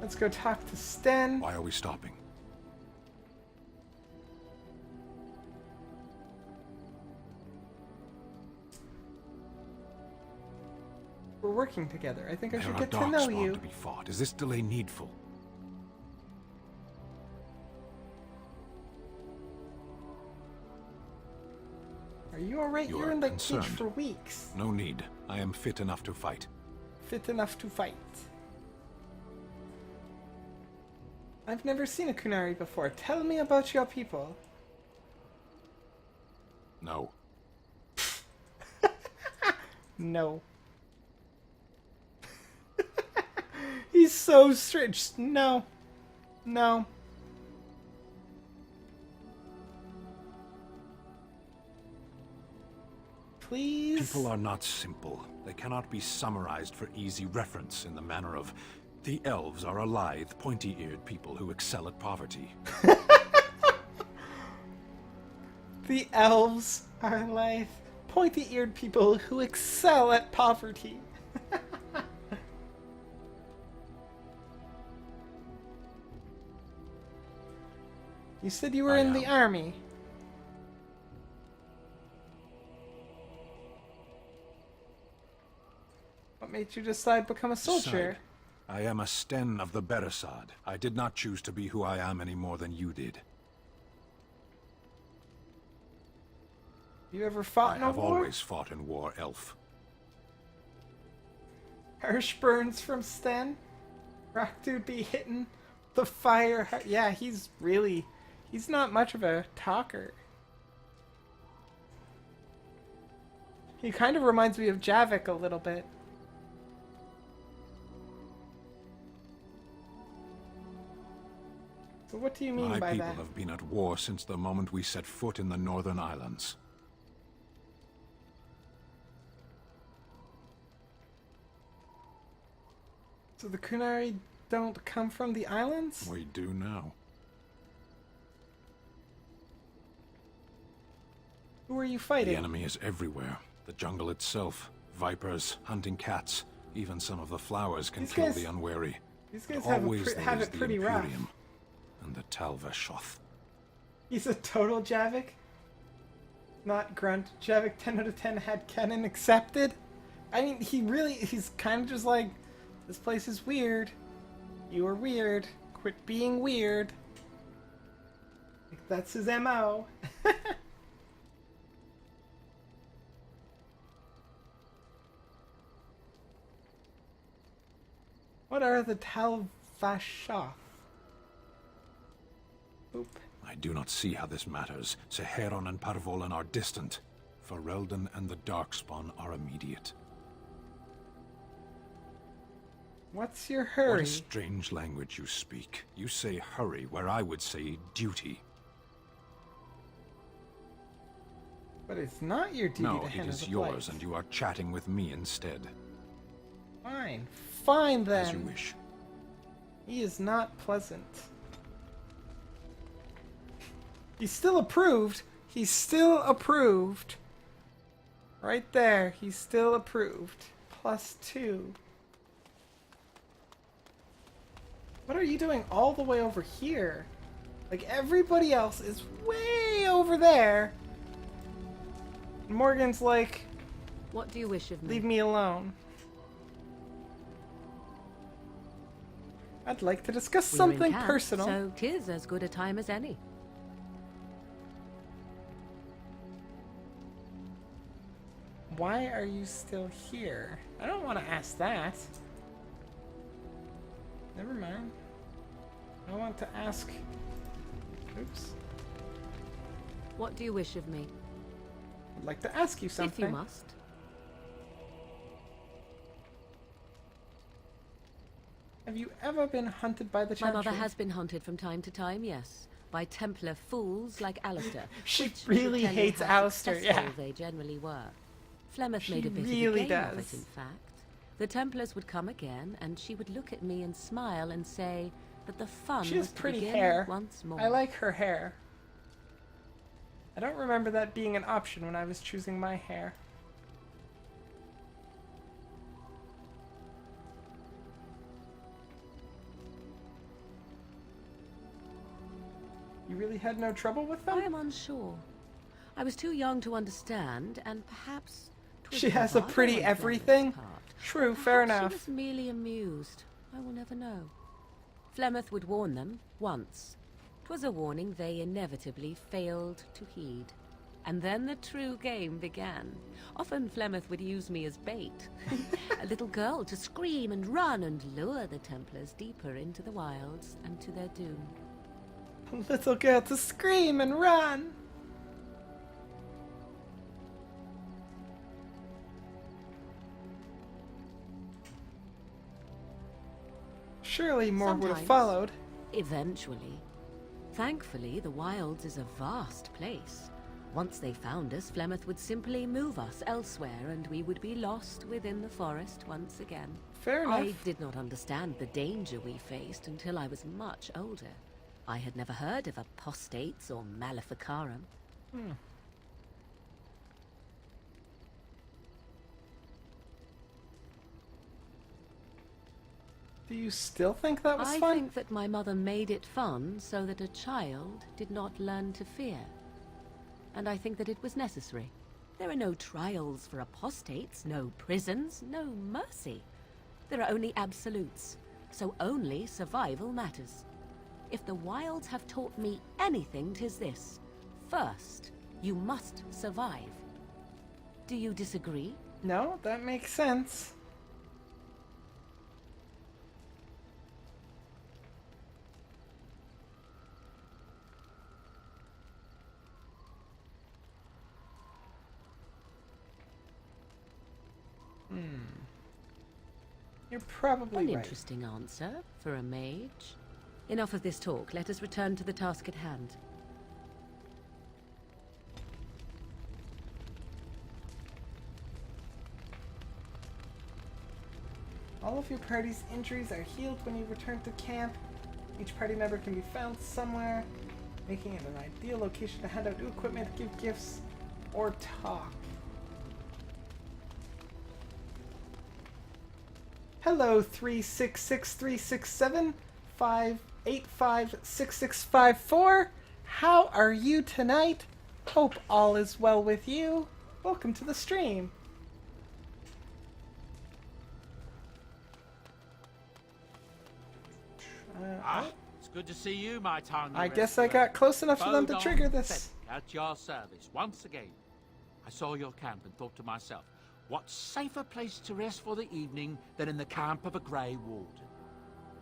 Let's go talk to Sten. Why are we stopping? We're working together. I think I There should are get to know darkspawn you. to be fought. Is this delay needful? Are you alright? You You're are in the cage concerned. for weeks. No need. I am fit enough to fight. Fit enough to fight. I've never seen a Kunari before. Tell me about your people. No. No. He's so strict. No. No. please? People are not simple. They cannot be summarized for easy reference in the manner of, the elves are a lithe, pointy-eared people who excel at poverty. The elves are like pointy-eared people who excel at poverty. You said you were in the army. What made you decide to become a soldier? Side. I am a Sten of the Beresad. I did not choose to be who I am any more than you did. You ever fought in a war? I have always fought in war, elf. Hirschburns from Sten? Rock dude be hitting the fire. Yeah, he's not much of a talker. He kind of reminds me of Javik a little bit. So what do you mean by that? My people have been at war since the moment we set foot in the Northern Islands. So the Kunari don't come from the islands? We do now. Who are you fighting? The enemy is everywhere. The jungle itself, vipers, hunting cats, even some of the flowers can kill the unwary. These guys have have it pretty rough. And the Talvashoth. He's a total Javik? Not grunt. Javik 10 out of 10 had canon accepted? I mean, he's kind of just like, this place is weird. You are weird. Quit being weird. Like, that's his MO. What are the Talvashoth? Boop. I do not see how this matters. Seheron and Parvolan are distant. Ferelden and the Darkspawn are immediate. What's your hurry? What a strange language you speak. You say hurry where I would say duty. But it's not your duty no, to handle it is the yours, place. And you are chatting with me instead. Fine. Fine then. As you wish. He is not pleasant. He's still approved. He's still approved. Right there. He's still approved. +2. What are you doing all the way over here? Like, everybody else is way over there. Morgan's like, what do you wish of me? Leave me alone. I'd like to discuss We're in something camp, personal. So 'tis as good a time as any. Why are you still here? I don't want to ask that. Never mind. I want to ask... Oops. What do you wish of me? I'd like to ask you something. If you must. Have you ever been hunted by the My Chantry? mother has been hunted from time to time, yes. By Templar fools like Alistair. She which really should tell you hates how Alistair, successful yeah. they generally were. Flemeth She made a bit really of a game of does. it, in fact. The Templars would come again, and she would look at me and smile and say that the fun She has was to pretty begin hair. once more. I like her hair. I don't remember that being an option when I was choosing my hair. You really had no trouble with them? I am unsure. I was too young to understand, and perhaps... 'twas She has a bravado pretty on Flemeth's everything. part. True, fair Perhaps enough. She was merely amused. I will never know. Flemeth would warn them, once. 'Twas a warning they inevitably failed to heed. And then the true game began. Often Flemeth would use me as bait. A little girl to scream and run and lure the Templars deeper into the wilds and to their doom. A little girl to scream and run. Surely more would have Sometimes. followed. Eventually. Thankfully, the wilds is a vast place. Once they found us, Flemeth would simply move us elsewhere and we would be lost within the forest once again. Fair enough. I did not understand the danger we faced until I was much older. I had never heard of apostates or maleficarum. Do you still think that was I fun? think that my mother made it fun so that a child did not learn to fear. And I think that it was necessary. There are no trials for apostates, no prisons, no mercy. There are only absolutes, so only survival matters. If the wilds have taught me anything, 'tis this. First, you must survive. Do you disagree? No, that makes sense. You're probably An right. interesting answer for a mage. Enough of this talk. Let us return to the task at hand. All of your party's injuries are healed when you return to camp. Each party member can be found somewhere, making it an ideal location to hand out new equipment, give gifts, or talk. Hello, 366-367-585-6654. How are you tonight? Hope all is well with you. Welcome to the stream. It's good to see you, my tiny I guess I rescuer. got close enough for them to Bodon trigger this. Fenwick at your service once again. I saw your camp and thought to myself, what safer place to rest for the evening than in the camp of a Grey Warden?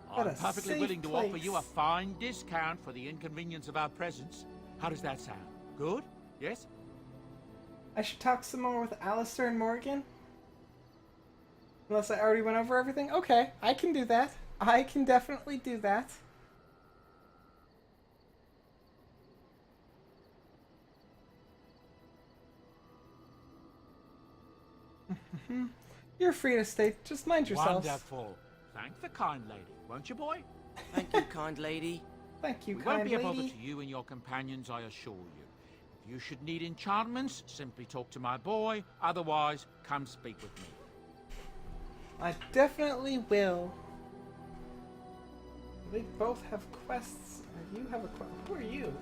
What I'm a perfectly safe willing to offer place. you a fine discount for the inconvenience of our presence. How does that sound? Good? Yes? I should talk some more with Alistair and Morgan? Unless I already went over everything? Okay, I can do that. I can definitely do that. You're free to stay. Just mind yourselves. Wonderful. Thank the kind lady, won't you, boy? Thank you, kind lady. Thank you, We kind won't be a bother lady. to you and your companions, I assure you. If you should need enchantments, simply talk to my boy. Otherwise, come speak with me. I definitely will. They both have quests. You have a quest. Who are you?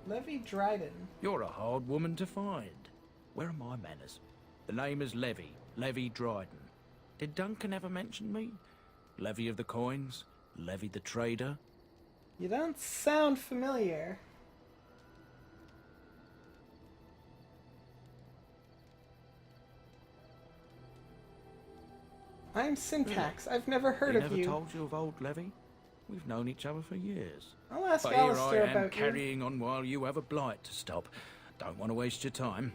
Levy Dryden. You're a hard woman to find. Where are my manners? The name is Levy. Levy Dryden. Did Duncan ever mention me? Levy of the coins? Levy the trader? You don't sound familiar. I'm Syntax. I've never heard He of never you. told you of old Levy? We've known each other for years. I'll ask But here Alistair I am about you. carrying on while you have a blight to stop. Don't want to waste your time.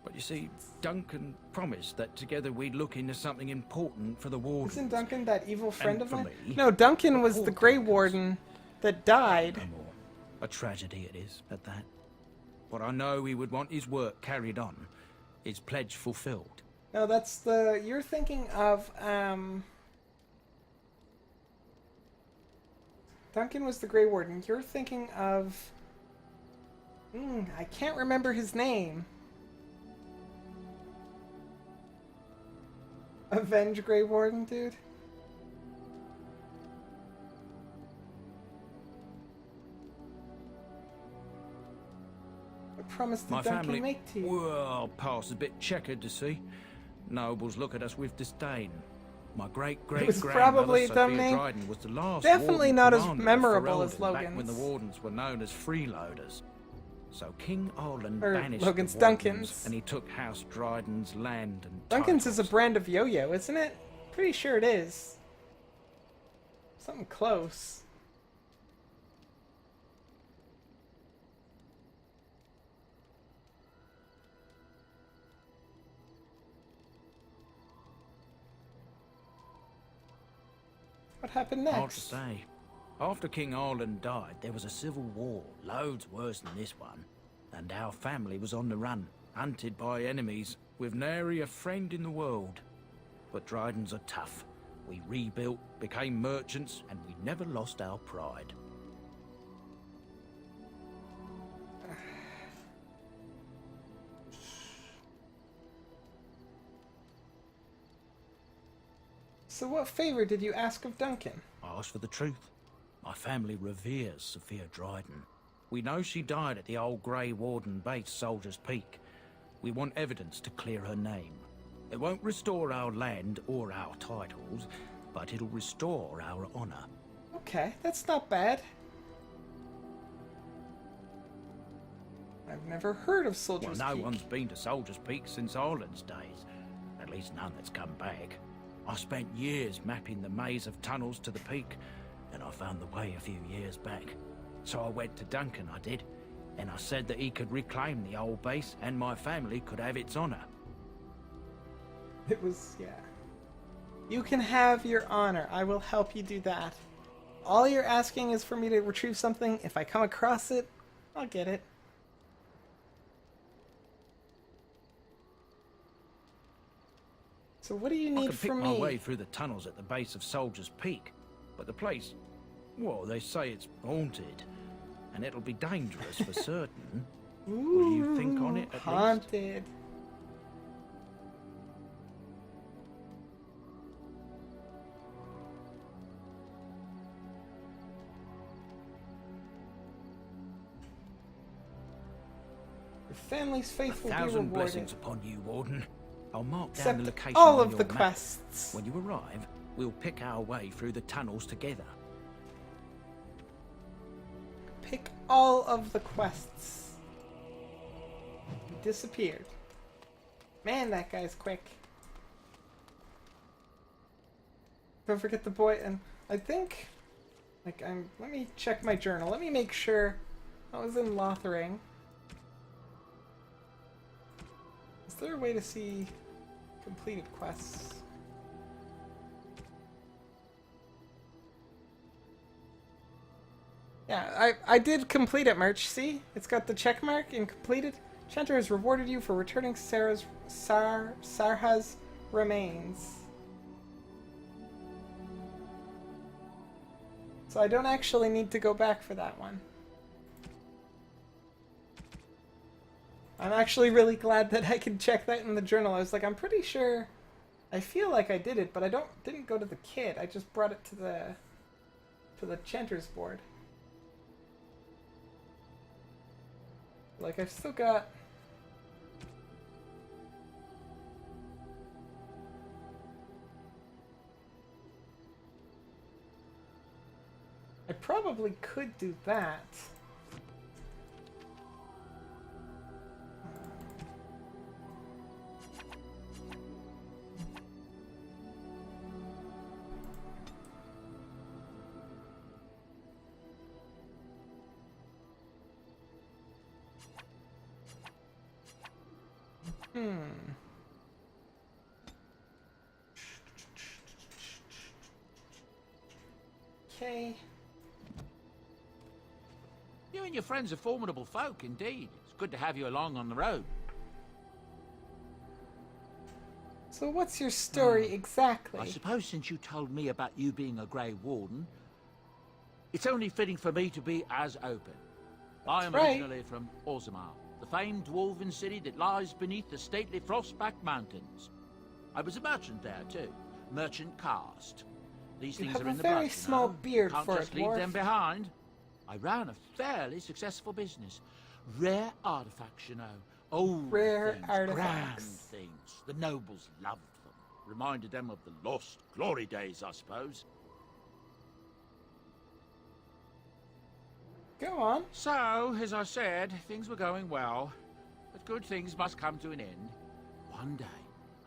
But you see, Duncan promised that together we'd look into something important for the Warden. Isn't Duncan that evil friend of for mine? me, No, Duncan was the Warden Grey Warden that died. No more. A tragedy it is, at that. But I know he would want his work carried on, his pledge fulfilled. No, that's the... You're thinking of, Duncan was the Grey Warden. You're thinking of... I can't remember his name. Avenge Grey Warden, dude? What promise did My Duncan family, make to you? well, past a bit checkered to see. Nobles look at us with disdain. My great-great-grandmother, probably a dumb Sophia name. Dryden, was the last Definitely warden not as commander of memorable as Ferelden, back when the Logan's. wardens were known as freeloaders. So King Arlen Or banished Logan's, the wardens, Duncan's. and he took House Dryden's land and Duncan's is a brand of yo-yo, isn't it? Pretty sure it is. Something close. What happened Hard to next? say. After King Arlen died, there was a civil war, loads worse than this one. And our family was on the run, hunted by enemies, with nary a friend in the world. But Dryden's are tough. We rebuilt, became merchants, and we never lost our pride. So what favor did you ask of Duncan? I asked for the truth. My family reveres Sophia Dryden. We know she died at the old Grey Warden base, Soldier's Peak. We want evidence to clear her name. It won't restore our land or our titles, but it'll restore our honor. Okay, that's not bad. I've never heard of Soldier's Well, no Peak. one's been to Soldier's Peak since Arlen's days. At least none that's come back. I spent years mapping the maze of tunnels to the peak, and I found the way a few years back. So I went to Duncan, I did, and I said that he could reclaim the old base and my family could have its honor. It was, yeah. You can have your honor. I will help you do that. All you're asking is for me to retrieve something. If I come across it, I'll get it. So what do you need I can pick from my me? way through the tunnels at the base of Soldier's Peak, but the place, well, they say it's haunted, and it'll be dangerous for certain. Will you think on it at least? Haunted. Your family's faith will be 1,000 rewarded. blessings upon you, Warden. I'll mark down Accept the location all on of your the map. quests. When you arrive, we'll pick our way through the tunnels together. Pick all of the quests. He disappeared. Man, that guy's quick. Don't forget the boy, and I think, like, let me check my journal. Let me make sure I was in Lothering. Is there a way to see completed quests? Yeah, I did complete it, Merch. See? It's got the check mark in completed. Chanter has rewarded you for returning Sarha's remains. So I don't actually need to go back for that one. I'm actually really glad that I can check that in the journal. I was like, I'm pretty sure, I feel like I did it, but I didn't go to the kid. I just brought it to the Chanter's board. Like, I've still got... I probably could do that. Okay. You and your friends are formidable folk, indeed. It's good to have you along on the road. So what's your story exactly? I suppose since you told me about you being a Grey Warden, it's only fitting for me to be as open. I am right. originally from Orzammar, the famed dwarven city that lies beneath the stately Frostback Mountains. I was a merchant there, too. Merchant caste. These You things have are a in the very blood, you small know. beard Can't for a just leave dwarf. them behind. I ran a fairly successful business. Rare artifacts, you know. Old Rare things, artifacts. grand things. The nobles loved them. Reminded them of the lost glory days, I suppose. Go on. So, as I said, things were going well. But good things must come to an end. One day,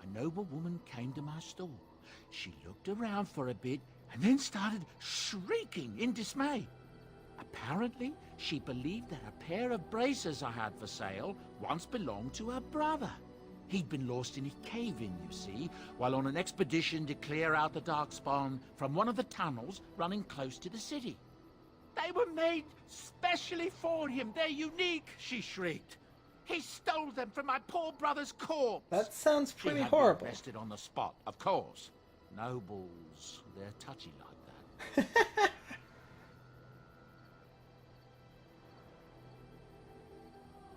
a noble woman came to my store. She looked around for a bit and then started shrieking in dismay. Apparently, she believed that a pair of braces I had for sale once belonged to her brother. He'd been lost in a cave-in, you see, while on an expedition to clear out the Darkspawn from one of the tunnels running close to the city. They were made specially for him. They're unique, she shrieked. He stole them from my poor brother's corpse. That sounds pretty She had horrible. me arrested on the spot, of course. Nobles, they're touchy like that.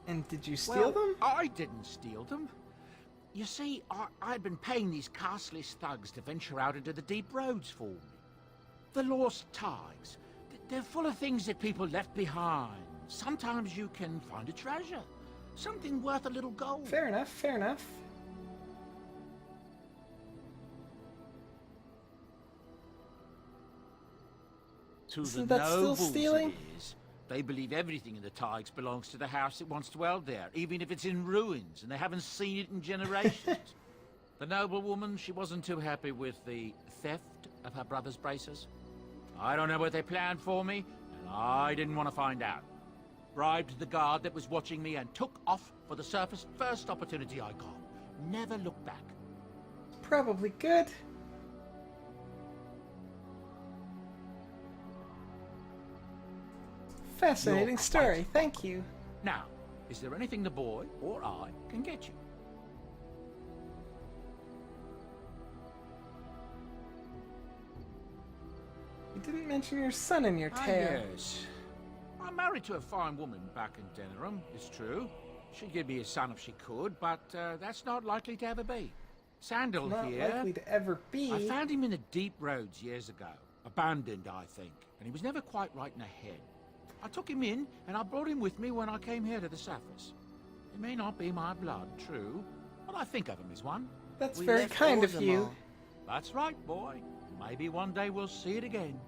And did you steal them? I didn't steal them. You see, I'd been paying these castless thugs to venture out into the deep roads for me. The lost ties. They're full of things that people left behind. Sometimes you can find a treasure. Something worth a little gold. Fair enough, fair enough. To Isn't the that still nobles stealing? it is. They believe everything in the Tigers belongs to the house that once dwelled there, even if it's in ruins and they haven't seen it in generations. The noblewoman, she wasn't too happy with the theft of her brother's braces. I don't know what they planned for me, and I didn't want to find out. Bribed the guard that was watching me and took off for the surface first opportunity I got. Never looked back. Probably good. Fascinating You're story, quite thank you. Now, is there anything the boy or I can get you? You didn't mention your son in your tale. Yes. I'm married to a fine woman back in Denerim, it's true. She'd give me a son if she could, but that's not likely to ever be. Sandal Not here. likely to ever be. I found him in the deep roads years ago. Abandoned, I think. And he was never quite right in the head. I took him in, and I brought him with me when I came here to the surface. He may not be my blood, true, but I think of him as one. That's very kind of you. That's right, boy. Maybe one day we'll see it again.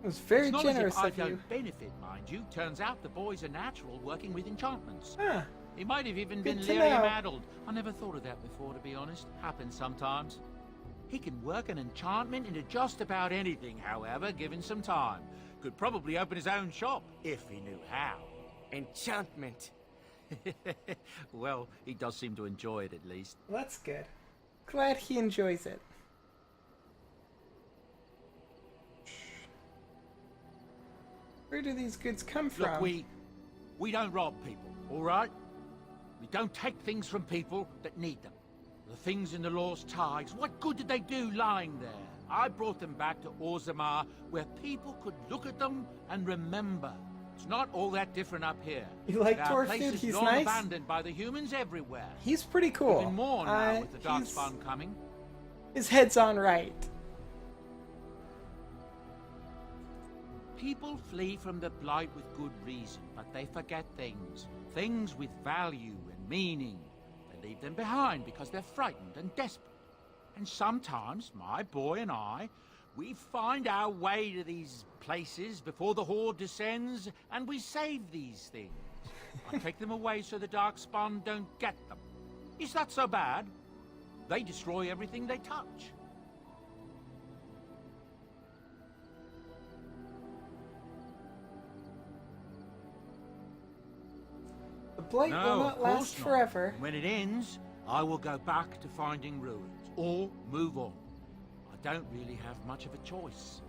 It was very It's not generous as of if I you. don't benefit, mind you. Turns out the boy's a natural working with enchantments. Huh. He might have even Good been to lyrium know. addled. I never thought of that before, to be honest. Happens sometimes. He can work an enchantment into just about anything, however, given some time. Could probably open his own shop, if he knew how. Enchantment. Well, he does seem to enjoy it, at least. Well, that's good. Glad he enjoys it. Where do these goods come from? Look, we don't rob people, all right? We don't take things from people that need them. The things in the Lost Tigers, what good did they do lying there? I brought them back to Orzammar, where people could look at them and remember. It's not all that different up here. You like There are Torfdude? places He's long nice. abandoned by the humans everywhere. He's pretty cool. Even more now with the he's- Darkspawn coming. His head's on right. People flee from the Blight with good reason, but they forget things. Things with value and meaning. They leave them behind because they're frightened and desperate. And sometimes, my boy and I, we find our way to these places before the Horde descends, and we save these things. I take them away so the Darkspawn don't get them. It's not so bad. They destroy everything they touch. The Blight will not of last course not. forever. When it ends, I will go back to finding ruins, or move on. I don't really have much of a choice.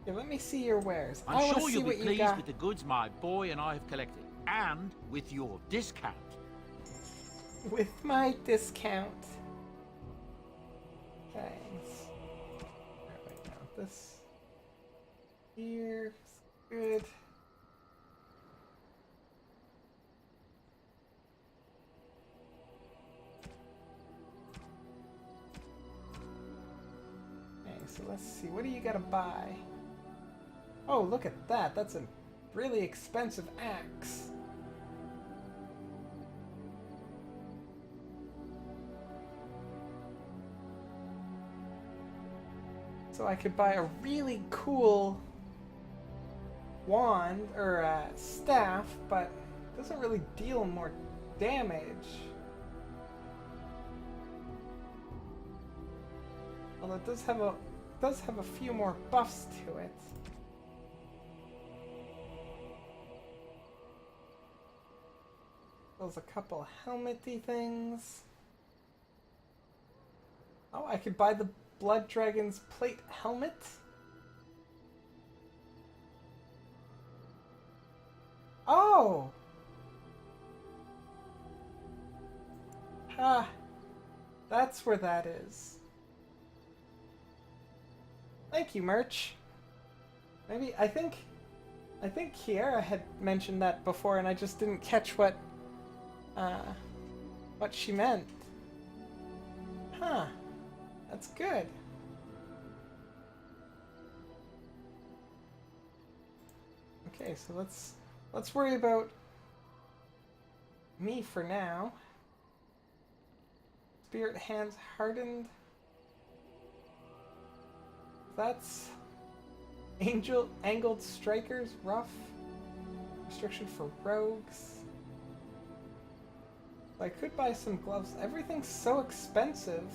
Yeah, let me see your wares. I I'm want to sure see you'll be what you pleased got. with the goods my boy and I have collected, and with your discount. With my discount. Thanks. Alright, now this here is good. Okay, so let's see. What do you gotta buy? Oh, look at that. That's a really expensive axe. So I could buy a really cool wand or staff, but it doesn't really deal more damage. Although it does have a few more buffs to it. There's a couple helmety things. Oh, I could buy the Blood Dragon's plate helmet. Oh! Ah, that's where that is. Thank you, merch. Maybe, I think Kiera had mentioned that before and I just didn't catch what she meant. Huh. That's good. Okay, so let's worry about me for now. Spirit hands hardened. That's angled strikers, rough. Restriction for rogues. I could buy some gloves. Everything's so expensive.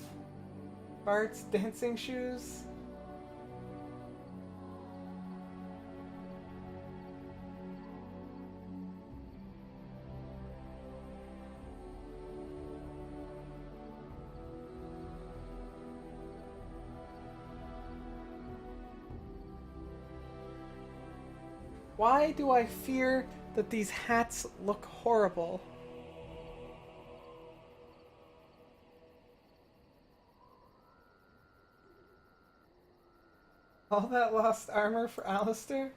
Bart's dancing shoes. Why do I fear that these hats look horrible? All that lost armor for Alistair?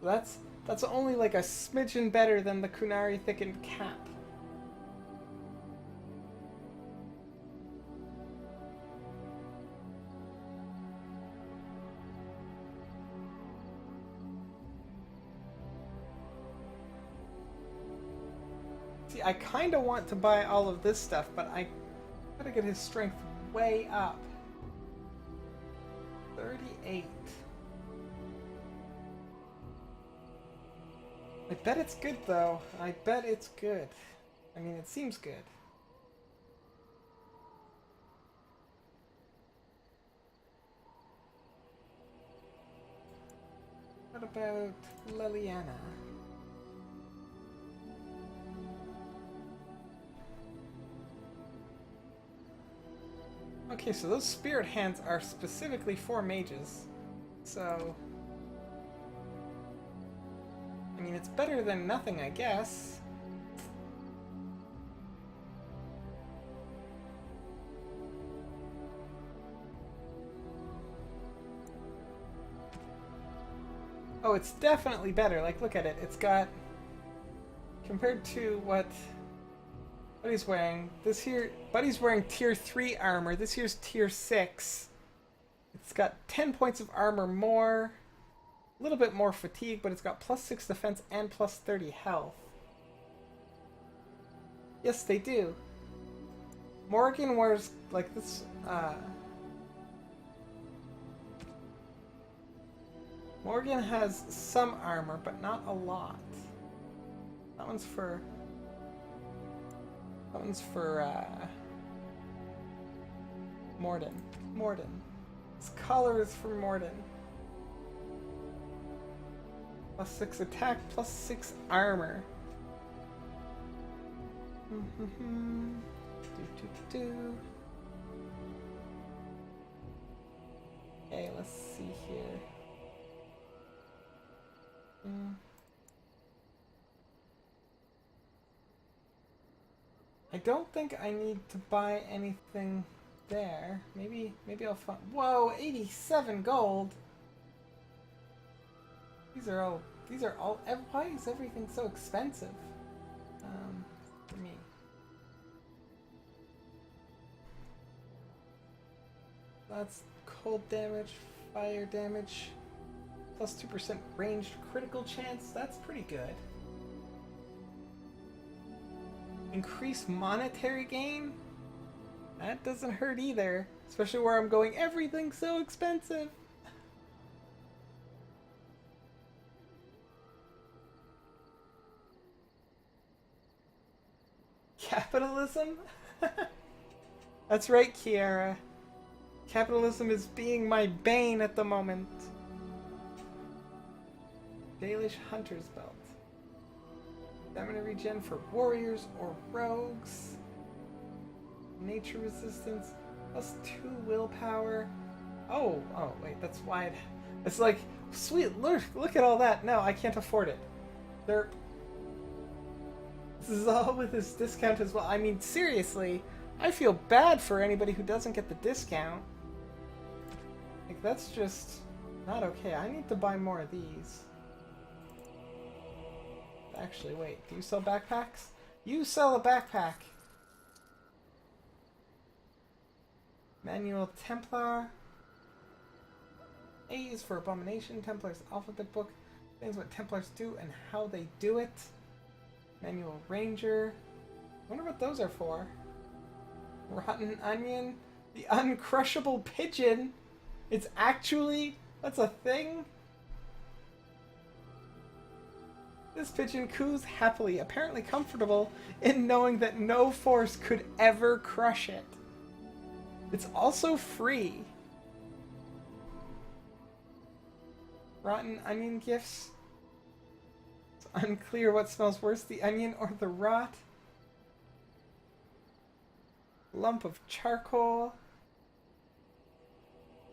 That's only like a smidgen better than the Kunari thickened cap. See, I kind of want to buy all of this stuff, but I gotta get his strength way up. 38. I bet it's good, though. I bet it's good. I mean, it seems good. What about Liliana? Okay, so those spirit hands are specifically for mages. So I mean, it's better than nothing, I guess. Oh, it's definitely better. Like, look at it. It's got, compared to what Buddy's wearing, this here, Buddy's wearing tier 3 armor. This here's tier 6. It's got 10 points of armor more. A little bit more fatigue, but it's got plus 6 defense and plus 30 health. Yes, they do. Morgan wears, like, this, Morgan has some armor, but not a lot. That one's for Morden. This collar is for Morden. Plus 6 attack, plus 6 armor. Okay, let's see here. I don't think I need to buy anything there. Maybe I'll find. Whoa, 87 gold. These are all. Why is everything so expensive? For me. That's cold damage, fire damage, plus 2% ranged critical chance. That's pretty good. Increased monetary gain? That doesn't hurt either. Especially where I'm going, everything's so expensive. Capitalism? That's right, Kiera. Capitalism is being my bane at the moment. Dalish Hunter's Belt. Stamina regen for warriors or rogues. Nature resistance. Plus 2 willpower. Oh, wait, that's why it's like, sweet, look at all that. No, I can't afford it. This is all with this discount as well. I mean, seriously, I feel bad for anybody who doesn't get the discount. Like, that's just not okay. I need to buy more of these. Actually, wait, do you sell backpacks? You sell a backpack! Manual Templar. A is for Abomination. Templar's Alphabet Book. Things what Templars do and how they do it. Manual Ranger. Wonder what those are for. Rotten Onion. The Uncrushable Pigeon. It's actually... that's a thing? This pigeon coos happily, apparently comfortable in knowing that no force could ever crush it. It's also free. Rotten onion gifts. It's unclear what smells worse, the onion or the rot. Lump of charcoal.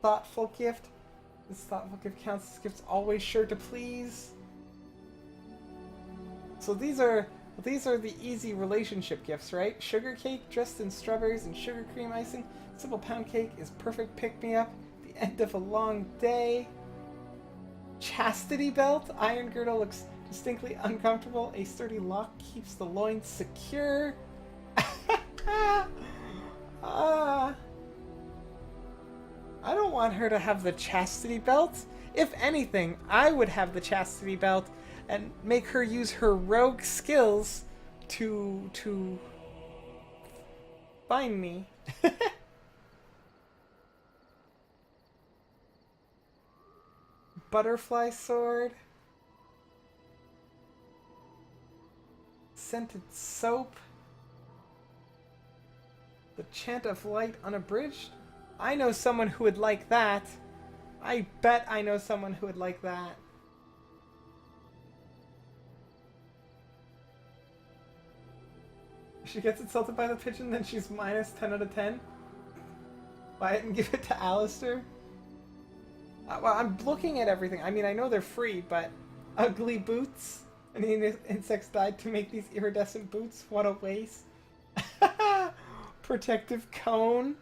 Thoughtful gift. This thoughtful gift counts as gifts always sure to please. So these are the easy relationship gifts, right? Sugar cake dressed in strawberries and sugar cream icing. Simple pound cake is perfect pick-me-up. The end of a long day. Chastity belt. Iron girdle looks distinctly uncomfortable. A sturdy lock keeps the loins secure. I don't want her to have the chastity belt. If anything, I would have the chastity belt and make her use her rogue skills to find me. Butterfly sword. Scented soap. The Chant of Light unabridged. I know someone who would like that. I bet I know someone who would like that. If she gets insulted by the pigeon, then she's minus 10 out of 10. Buy it and give it to Alistair. Well, I'm looking at everything. I mean, I know they're free, but ugly boots. And the insects died to make these iridescent boots. What a waste. Protective cone.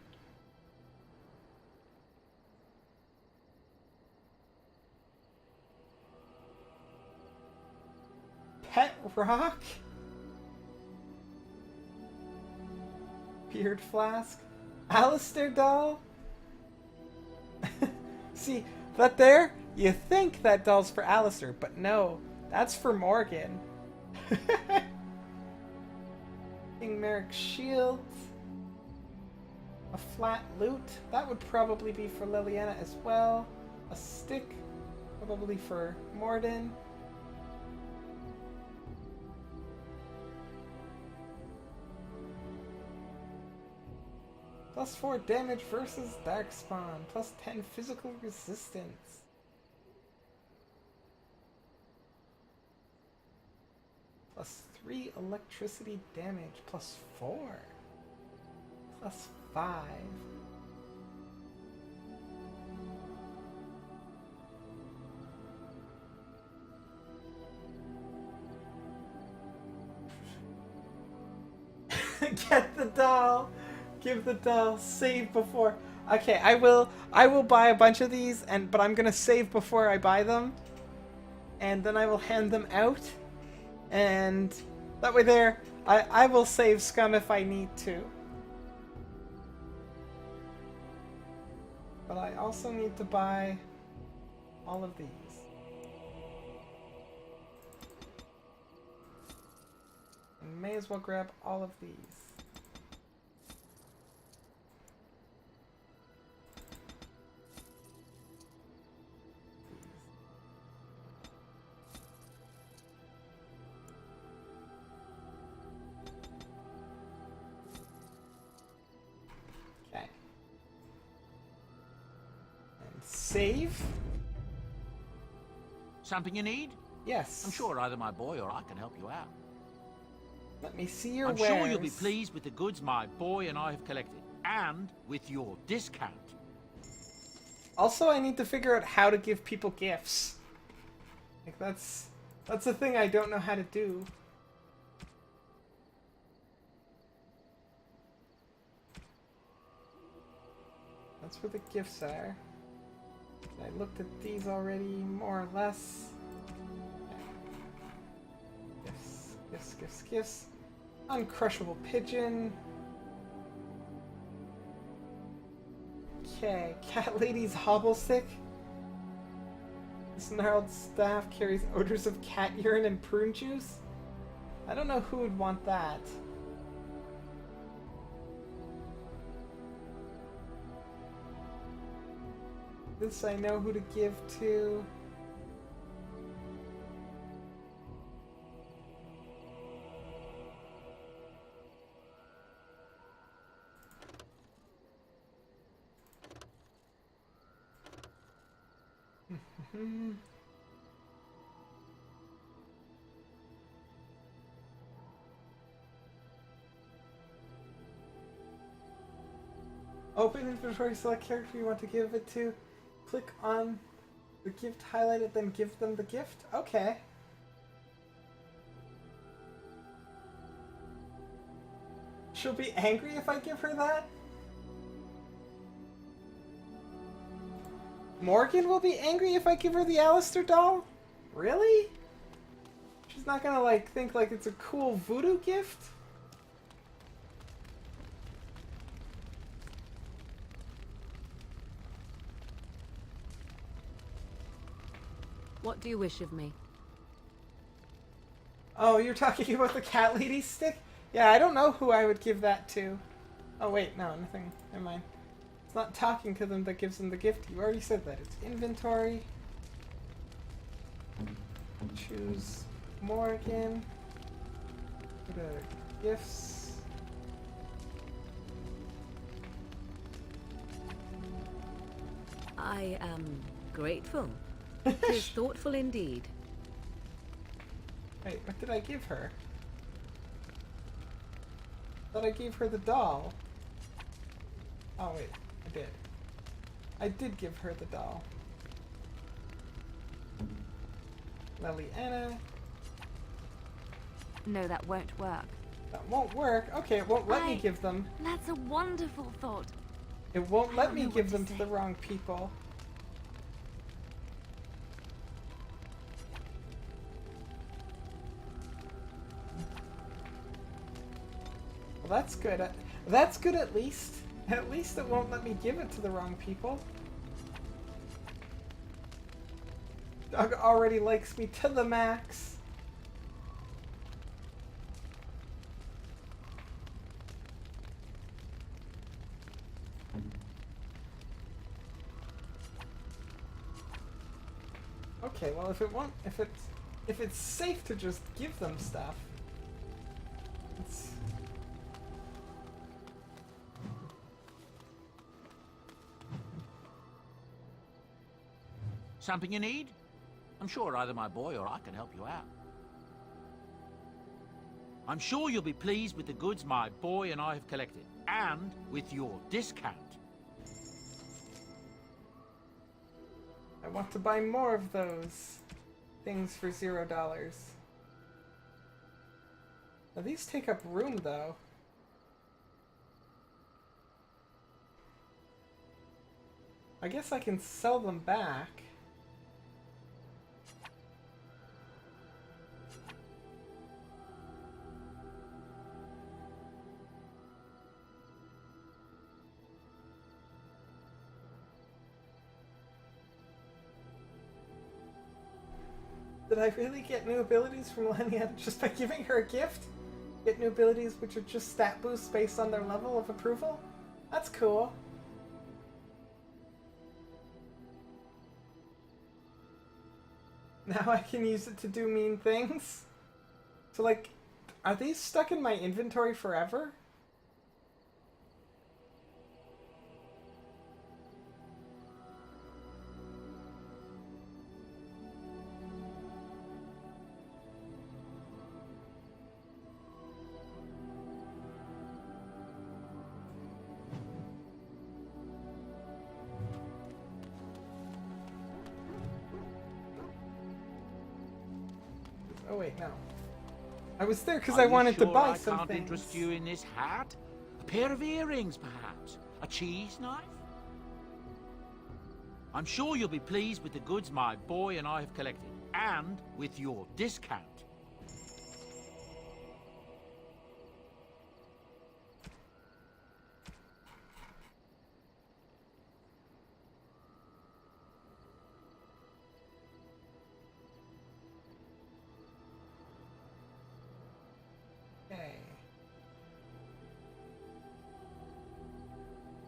Pet rock. Beard flask. Alistair doll. See, that there? You think that doll's for Alistair, but no. That's for Morgan. King Merrick's shield. A flat loot. That would probably be for Liliana as well. A stick. Probably for Morden. Plus 4 damage versus Darkspawn. Plus 10 physical resistance. Plus 3 electricity damage. Plus 4. Plus 5. Get the doll! Give the doll. Save before. Okay, I will buy a bunch of these, but I'm gonna save before I buy them, and then I will hand them out, and that way there, I will save scum if I need to. But I also need to buy all of these. And may as well grab all of these. save? Something you need? Yes. I'm sure either my boy or I can help you out. Let me see your I'm wares. sure you'll be pleased with the goods my boy and I have collected, and with your discount. Also, I need to figure out how to give people gifts. Like, that's a thing I don't know how to do. That's where the gifts are. I looked at these already, more or less. Yeah. Gifts. Uncrushable pigeon. Okay, cat lady's hobble stick. This gnarled staff carries odors of cat urine and prune juice. I don't know who would want that. This I know who to give to. Open inventory, select character you want to give it to. Click on the gift highlighted, then give them the gift. Okay. She'll be angry if I give her that? Morgan will be angry if I give her the Alistair doll? Really? She's not gonna, like, think like it's a cool voodoo gift? What do you wish of me? Oh, you're talking about the cat lady stick? Yeah, I don't know who I would give that to. Oh wait, no, nothing. Never mind. It's not talking to them that gives them the gift. You already said that. It's inventory. Choose Morgan. Go to gifts. I am grateful. 'Tis thoughtful indeed. Wait, what did I give her? Thought I gave her the doll. Oh wait, I did. I did give her the doll. Leliana. No, that won't work. That won't work. Okay, it won't let me give them. That's a wonderful thought. It won't let don't me know give what them to to the wrong people. Well, that's good. That's good at least. At least it won't let me give it to the wrong people. Doug already likes me to the max. Okay, well if it's safe to just give them stuff. It's Something you need? I'm sure either my boy or I can help you out. I'm sure you'll be pleased with the goods my boy and I have collected, and with your discount. I want to buy more of those things for $0. Now these take up room though. I guess I can sell them back. Did I really get new abilities from Leliana just by giving her a gift? Get new abilities which are just stat boosts based on their level of approval? That's cool. Now I can use it to do mean things? So like, are these stuck in my inventory forever? Oh wait, no. I was there because Are I you wanted to sure buy I some can't things. interest you in this hat? A pair of earrings, perhaps? A cheese knife? I'm sure you'll be pleased with the goods my boy and I have collected, and with your discount. Okay.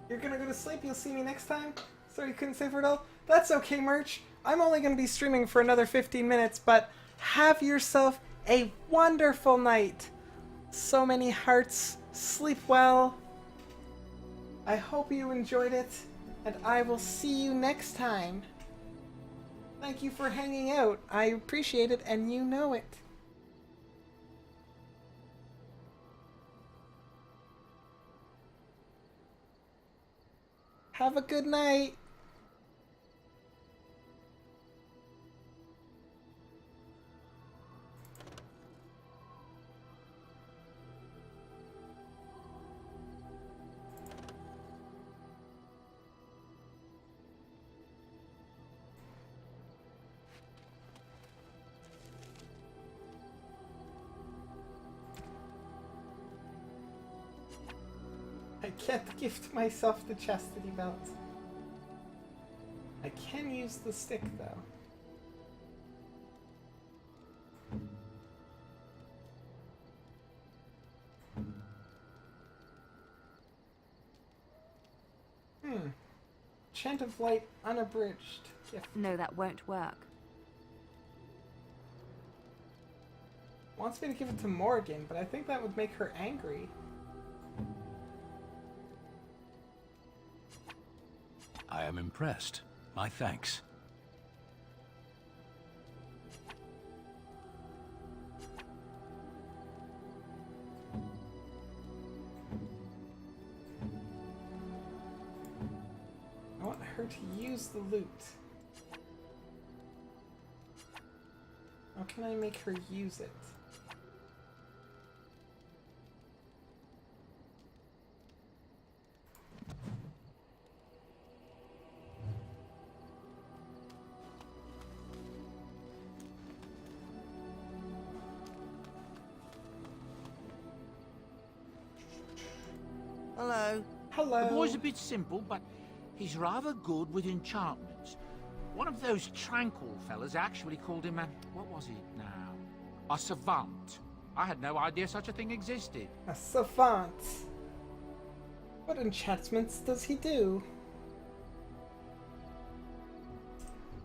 You're gonna go to sleep? You'll see me next time? Sorry you couldn't stay for it all? That's okay, Merch. I'm only gonna be streaming for another 15 minutes, but have yourself a wonderful night. So many hearts. Sleep well. I hope you enjoyed it, and I will see you next time. Thank you for hanging out. I appreciate it, and you know it. Have a good night. I can't gift myself the chastity belt. I can use the stick, though. Chant of Light unabridged. Gift. No, that won't work. Wants me to give it to Morgan, but I think that would make her angry. I am impressed. My thanks. I want her to use the loot. How can I make her use it? Hello. Hello. The boy's a bit simple, but he's rather good with enchantments. One of those tranquil fellas actually called him a... what was it now? A savant. I had no idea such a thing existed. A savant. What enchantments does he do?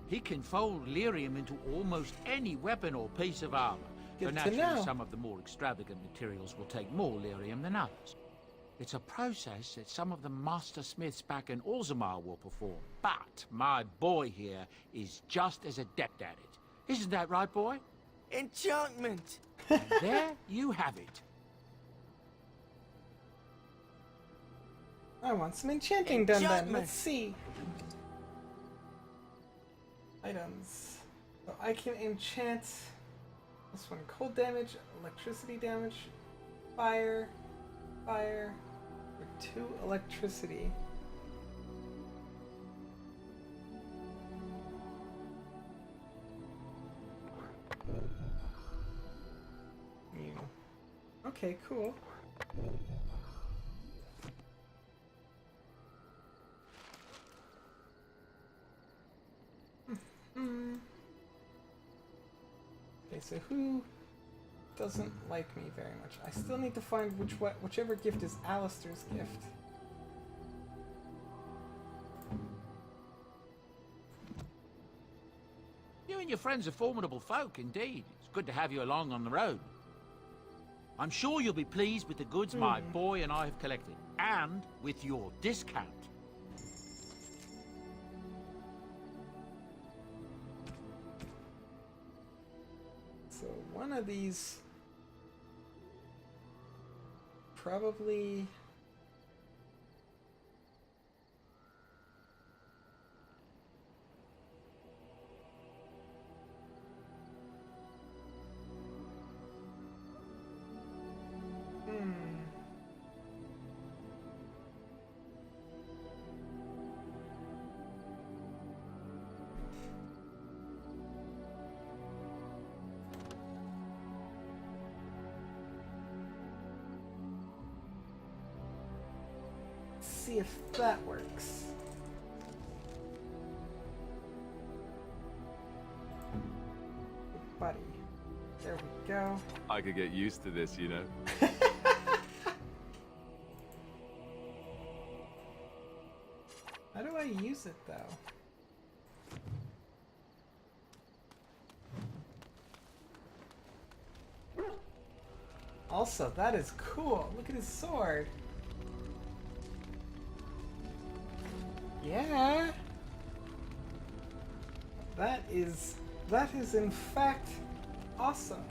He can fold lyrium into almost any weapon or piece of armor. Good Though to naturally know. some of the more extravagant materials will take more lyrium than others. It's a process that some of the master smiths back in Orzammar will perform. But my boy here is just as adept at it. Isn't that right, boy? Enchantment! And there you have it. I want some enchanting done then. Enchantment. Let's see. Items. So I can enchant this one. Cold damage, electricity damage, fire, fire, for 2 electricity. Okay, cool. Okay, so who doesn't like me very much? I still need to find whichever gift is Alistair's gift. You and your friends are formidable folk, indeed. It's good to have you along on the road. I'm sure you'll be pleased with the goods my boy and I have collected, and with your discount. So one of these probably see if that works. Buddy. There we go. I could get used to this, you know. How do I use it, though? Also, that is cool. Look at his sword. Yeah. That is in fact awesome.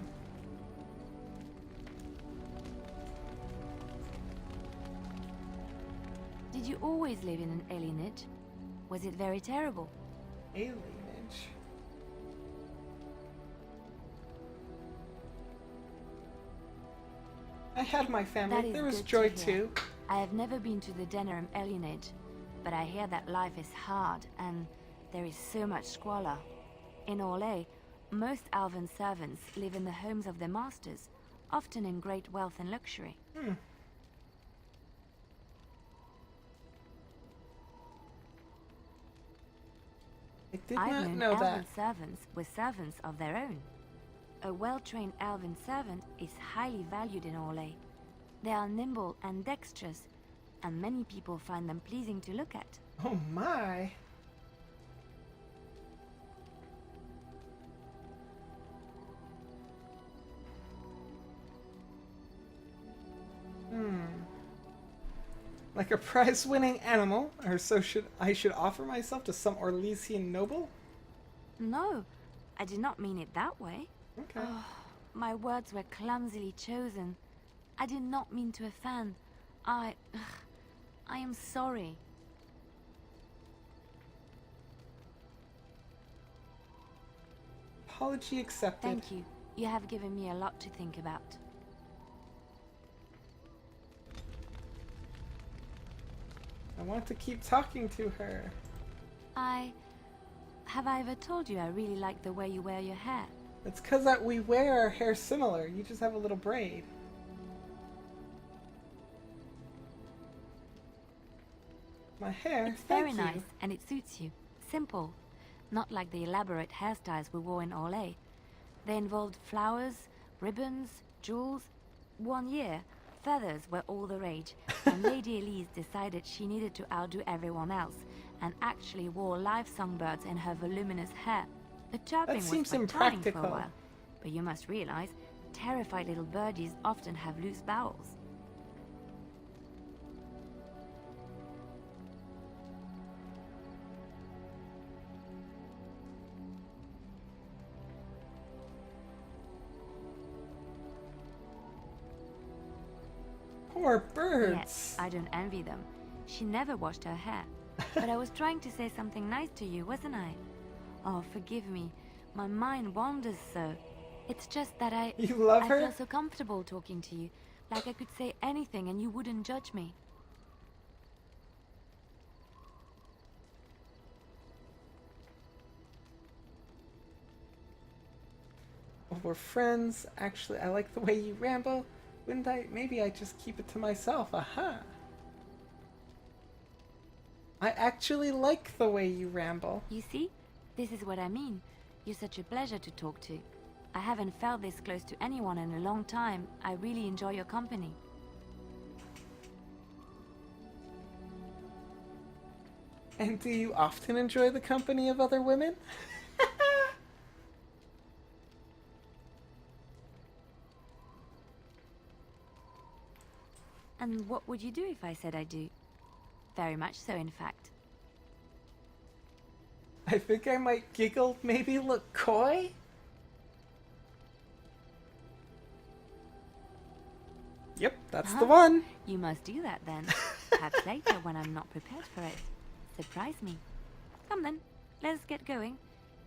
Did you always live in an alienage? Was it very terrible? Alienage? I had my family. There was joy too. I have never been to the Denerim alienage, but I hear that life is hard and there is so much squalor. In Orlais, most Alvan servants live in the homes of their masters, often in great wealth and luxury. I did I've not known know Alvan that. servants were servants of their own. A well-trained Alvan servant is highly valued in Orlais. They are nimble and dexterous, and many people find them pleasing to look at. Oh my! Like a prize-winning animal, or so I should offer myself to some Orlesian noble? No, I did not mean it that way. Okay. Oh, my words were clumsily chosen. I did not mean to offend. I am sorry. Apology accepted. Thank you. You have given me a lot to think about. I want to keep talking to her. Have I ever told you I really like the way you wear your hair? It's because we wear our hair similar. You just have a little braid. My hair? It's Thank very you. nice, and it suits you. Simple. Not like the elaborate hairstyles we wore in Orlais. They involved flowers, ribbons, jewels. One year, feathers were all the rage, and Lady Elise decided she needed to outdo everyone else, and actually wore live songbirds in her voluminous hair. The chirping was seems quite trying for impractical. a while, but you must realize, terrified little birdies often have loose bowels. Poor birds. Yes, I don't envy them. She never washed her hair. But I was trying to say something nice to you, wasn't I? Oh, forgive me. My mind wanders so. It's just that I her? feel so comfortable talking to you. Like I could say anything and you wouldn't judge me. Well, we're friends. Actually, I like the way you ramble. Wouldn't I? Maybe I just keep it to myself. Aha. I actually like the way you ramble. You see? This is what I mean. You're such a pleasure to talk to. I haven't felt this close to anyone in a long time. I really enjoy your company. And do you often enjoy the company of other women? And what would you do if I said I do? Very much so, in fact. I think I might giggle, maybe look coy? Yep, that's the one. You must do that then. Perhaps later when I'm not prepared for it. Surprise me. Come then, let's get going.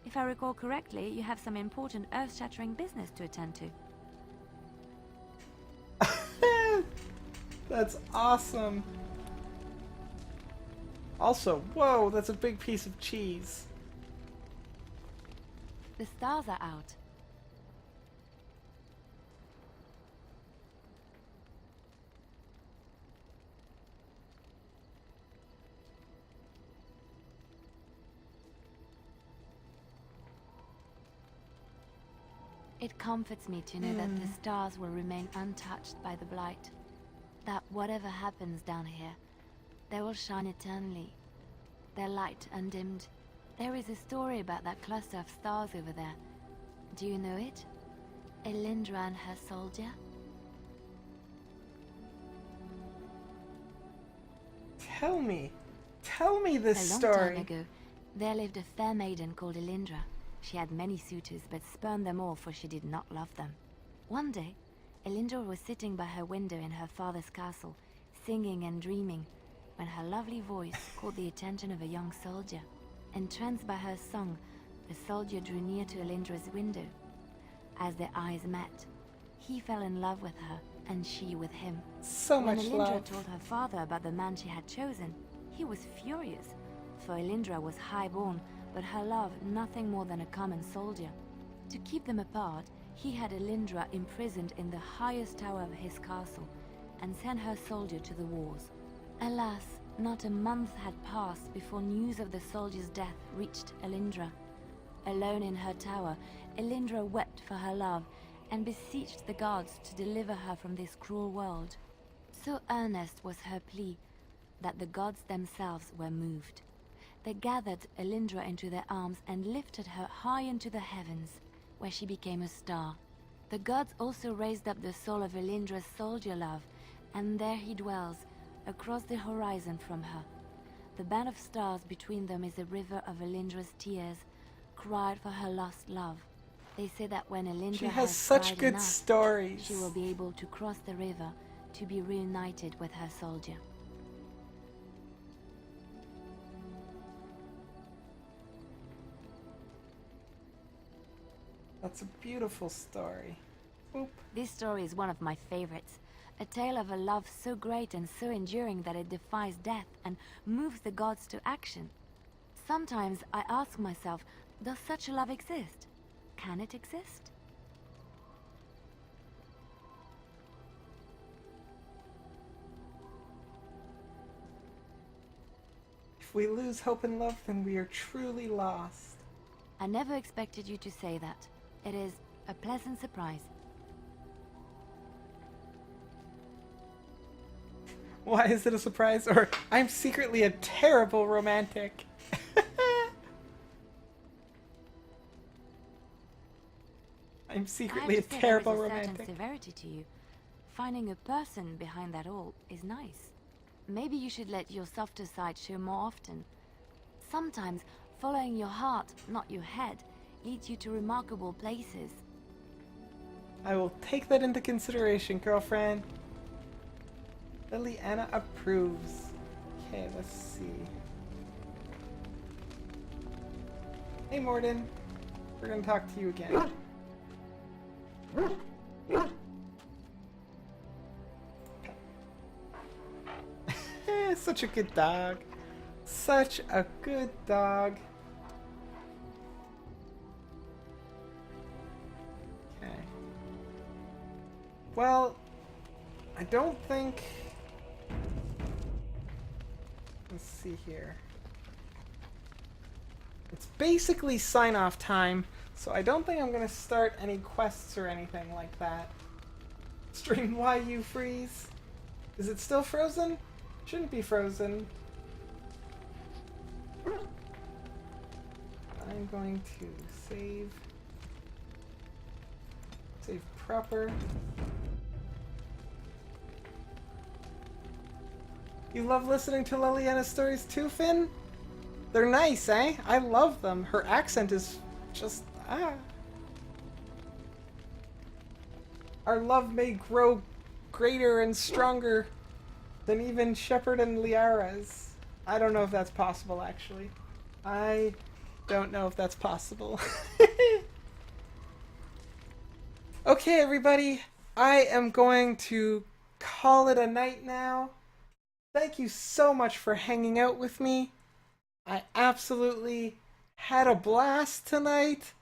If I recall correctly, you have some important earth-shattering business to attend to. That's awesome. Also, whoa, that's a big piece of cheese. The stars are out. It comforts me to know that the stars will remain untouched by the blight. That whatever happens down here, they will shine eternally, their light undimmed. There is a story about that cluster of stars over there. Do you know it? Elindra and her soldier? Tell me this A long story. time ago, there lived a fair maiden called Elindra. She had many suitors, but spurned them all, for she did not love them. One day, Elindra was sitting by her window in her father's castle, singing and dreaming, when her lovely voice caught the attention of a young soldier. Entranced by her song, the soldier drew near to Elindra's window. As their eyes met, he fell in love with her, and she with him. So when much Elindra love. told her father about the man she had chosen, he was furious, for Elindra was high-born, but her love nothing more than a common soldier. To keep them apart, he had Elindra imprisoned in the highest tower of his castle, and sent her soldier to the wars. Alas, not a month had passed before news of the soldier's death reached Elindra. Alone in her tower, Elindra wept for her love, and beseeched the gods to deliver her from this cruel world. So earnest was her plea, that the gods themselves were moved. They gathered Elindra into their arms and lifted her high into the heavens, where she became a star. The gods also raised up the soul of Elindra's soldier love, and there he dwells, across the horizon from her. The band of stars between them is a river of Elindra's tears, cried for her lost love. They say that when Elindra She has such cried good enough, stories. she will be able to cross the river to be reunited with her soldier. That's a beautiful story. Oop. This story is one of my favorites. A tale of a love so great and so enduring that it defies death and moves the gods to action. Sometimes I ask myself, does such a love exist? Can it exist? If we lose hope and love, then we are truly lost. I never expected you to say that. It is a pleasant surprise. Why is it a surprise? Or I'm secretly a terrible romantic. I'm secretly I a have to say terrible there is a certain romantic. severity to you. Finding a person behind that all is nice. Maybe you should let your softer side show more often. Sometimes following your heart, not your head, leads you to remarkable places. I will take that into consideration, girlfriend. Liliana approves. Okay, let's see. Hey, Morden. We're gonna talk to you again. Such a good dog. Such a good dog. Okay. Well, I don't think... Let's see here. It's basically sign-off time, so I don't think I'm gonna start any quests or anything like that. Stream why you freeze? Is it still frozen? Shouldn't be frozen. I'm going to save. Save proper. You love listening to Liliana's stories too, Finn? They're nice, eh? I love them. Her accent is just... Our love may grow greater and stronger than even Shepard and Liara's. I don't know if that's possible, actually. I don't know if that's possible. Okay, everybody. I am going to call it a night now. Thank you so much for hanging out with me. I absolutely had a blast tonight.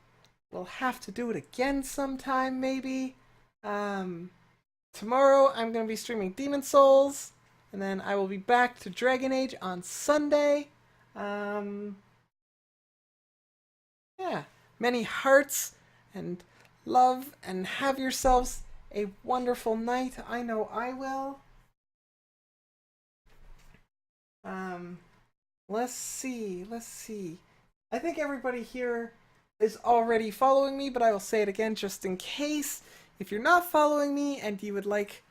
We'll have to do it again sometime, maybe. Tomorrow I'm going to be streaming Demon Souls, and then I will be back to Dragon Age on Sunday. Yeah, many hearts and love, and have yourselves a wonderful night. I know I will. Let's see. I think everybody here is already following me, but I will say it again just in case. If you're not following me and you would like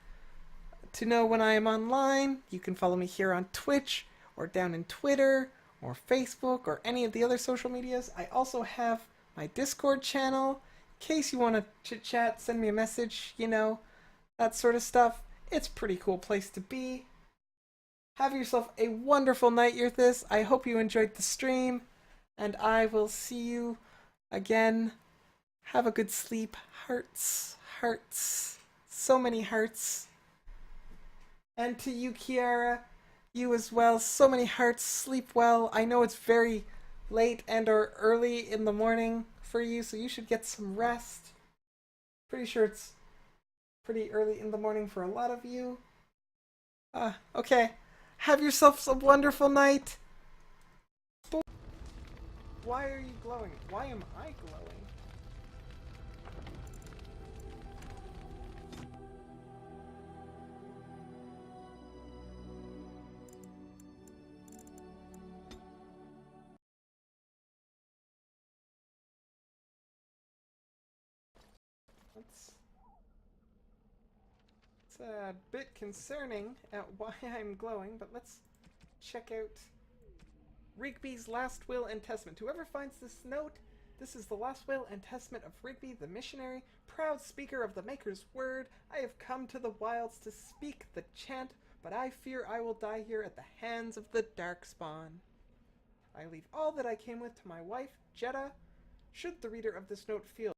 to know when I am online, you can follow me here on Twitch or down in Twitter or Facebook or any of the other social medias. I also have my Discord channel. In case you want to chit-chat, send me a message, you know, that sort of stuff. It's a pretty cool place to be. Have yourself a wonderful night, Yurthis. I hope you enjoyed the stream, and I will see you again. Have a good sleep. Hearts. So many hearts. And to you, Kiara, you as well. So many hearts. Sleep well. I know it's very late and or early in the morning for you, so you should get some rest. Pretty sure it's pretty early in the morning for a lot of you. Okay. Have yourselves a wonderful night. Why are you glowing? Why am I glowing? It's a bit concerning at why I'm glowing, but let's check out Rigby's last will and testament. Whoever finds this note, this is the last will and testament of Rigby the missionary, proud speaker of the Maker's word. I have come to the wilds to speak the chant, but I fear I will die here at the hands of the Darkspawn. I leave all that I came with to my wife, Jeddah. Should the reader of this note feel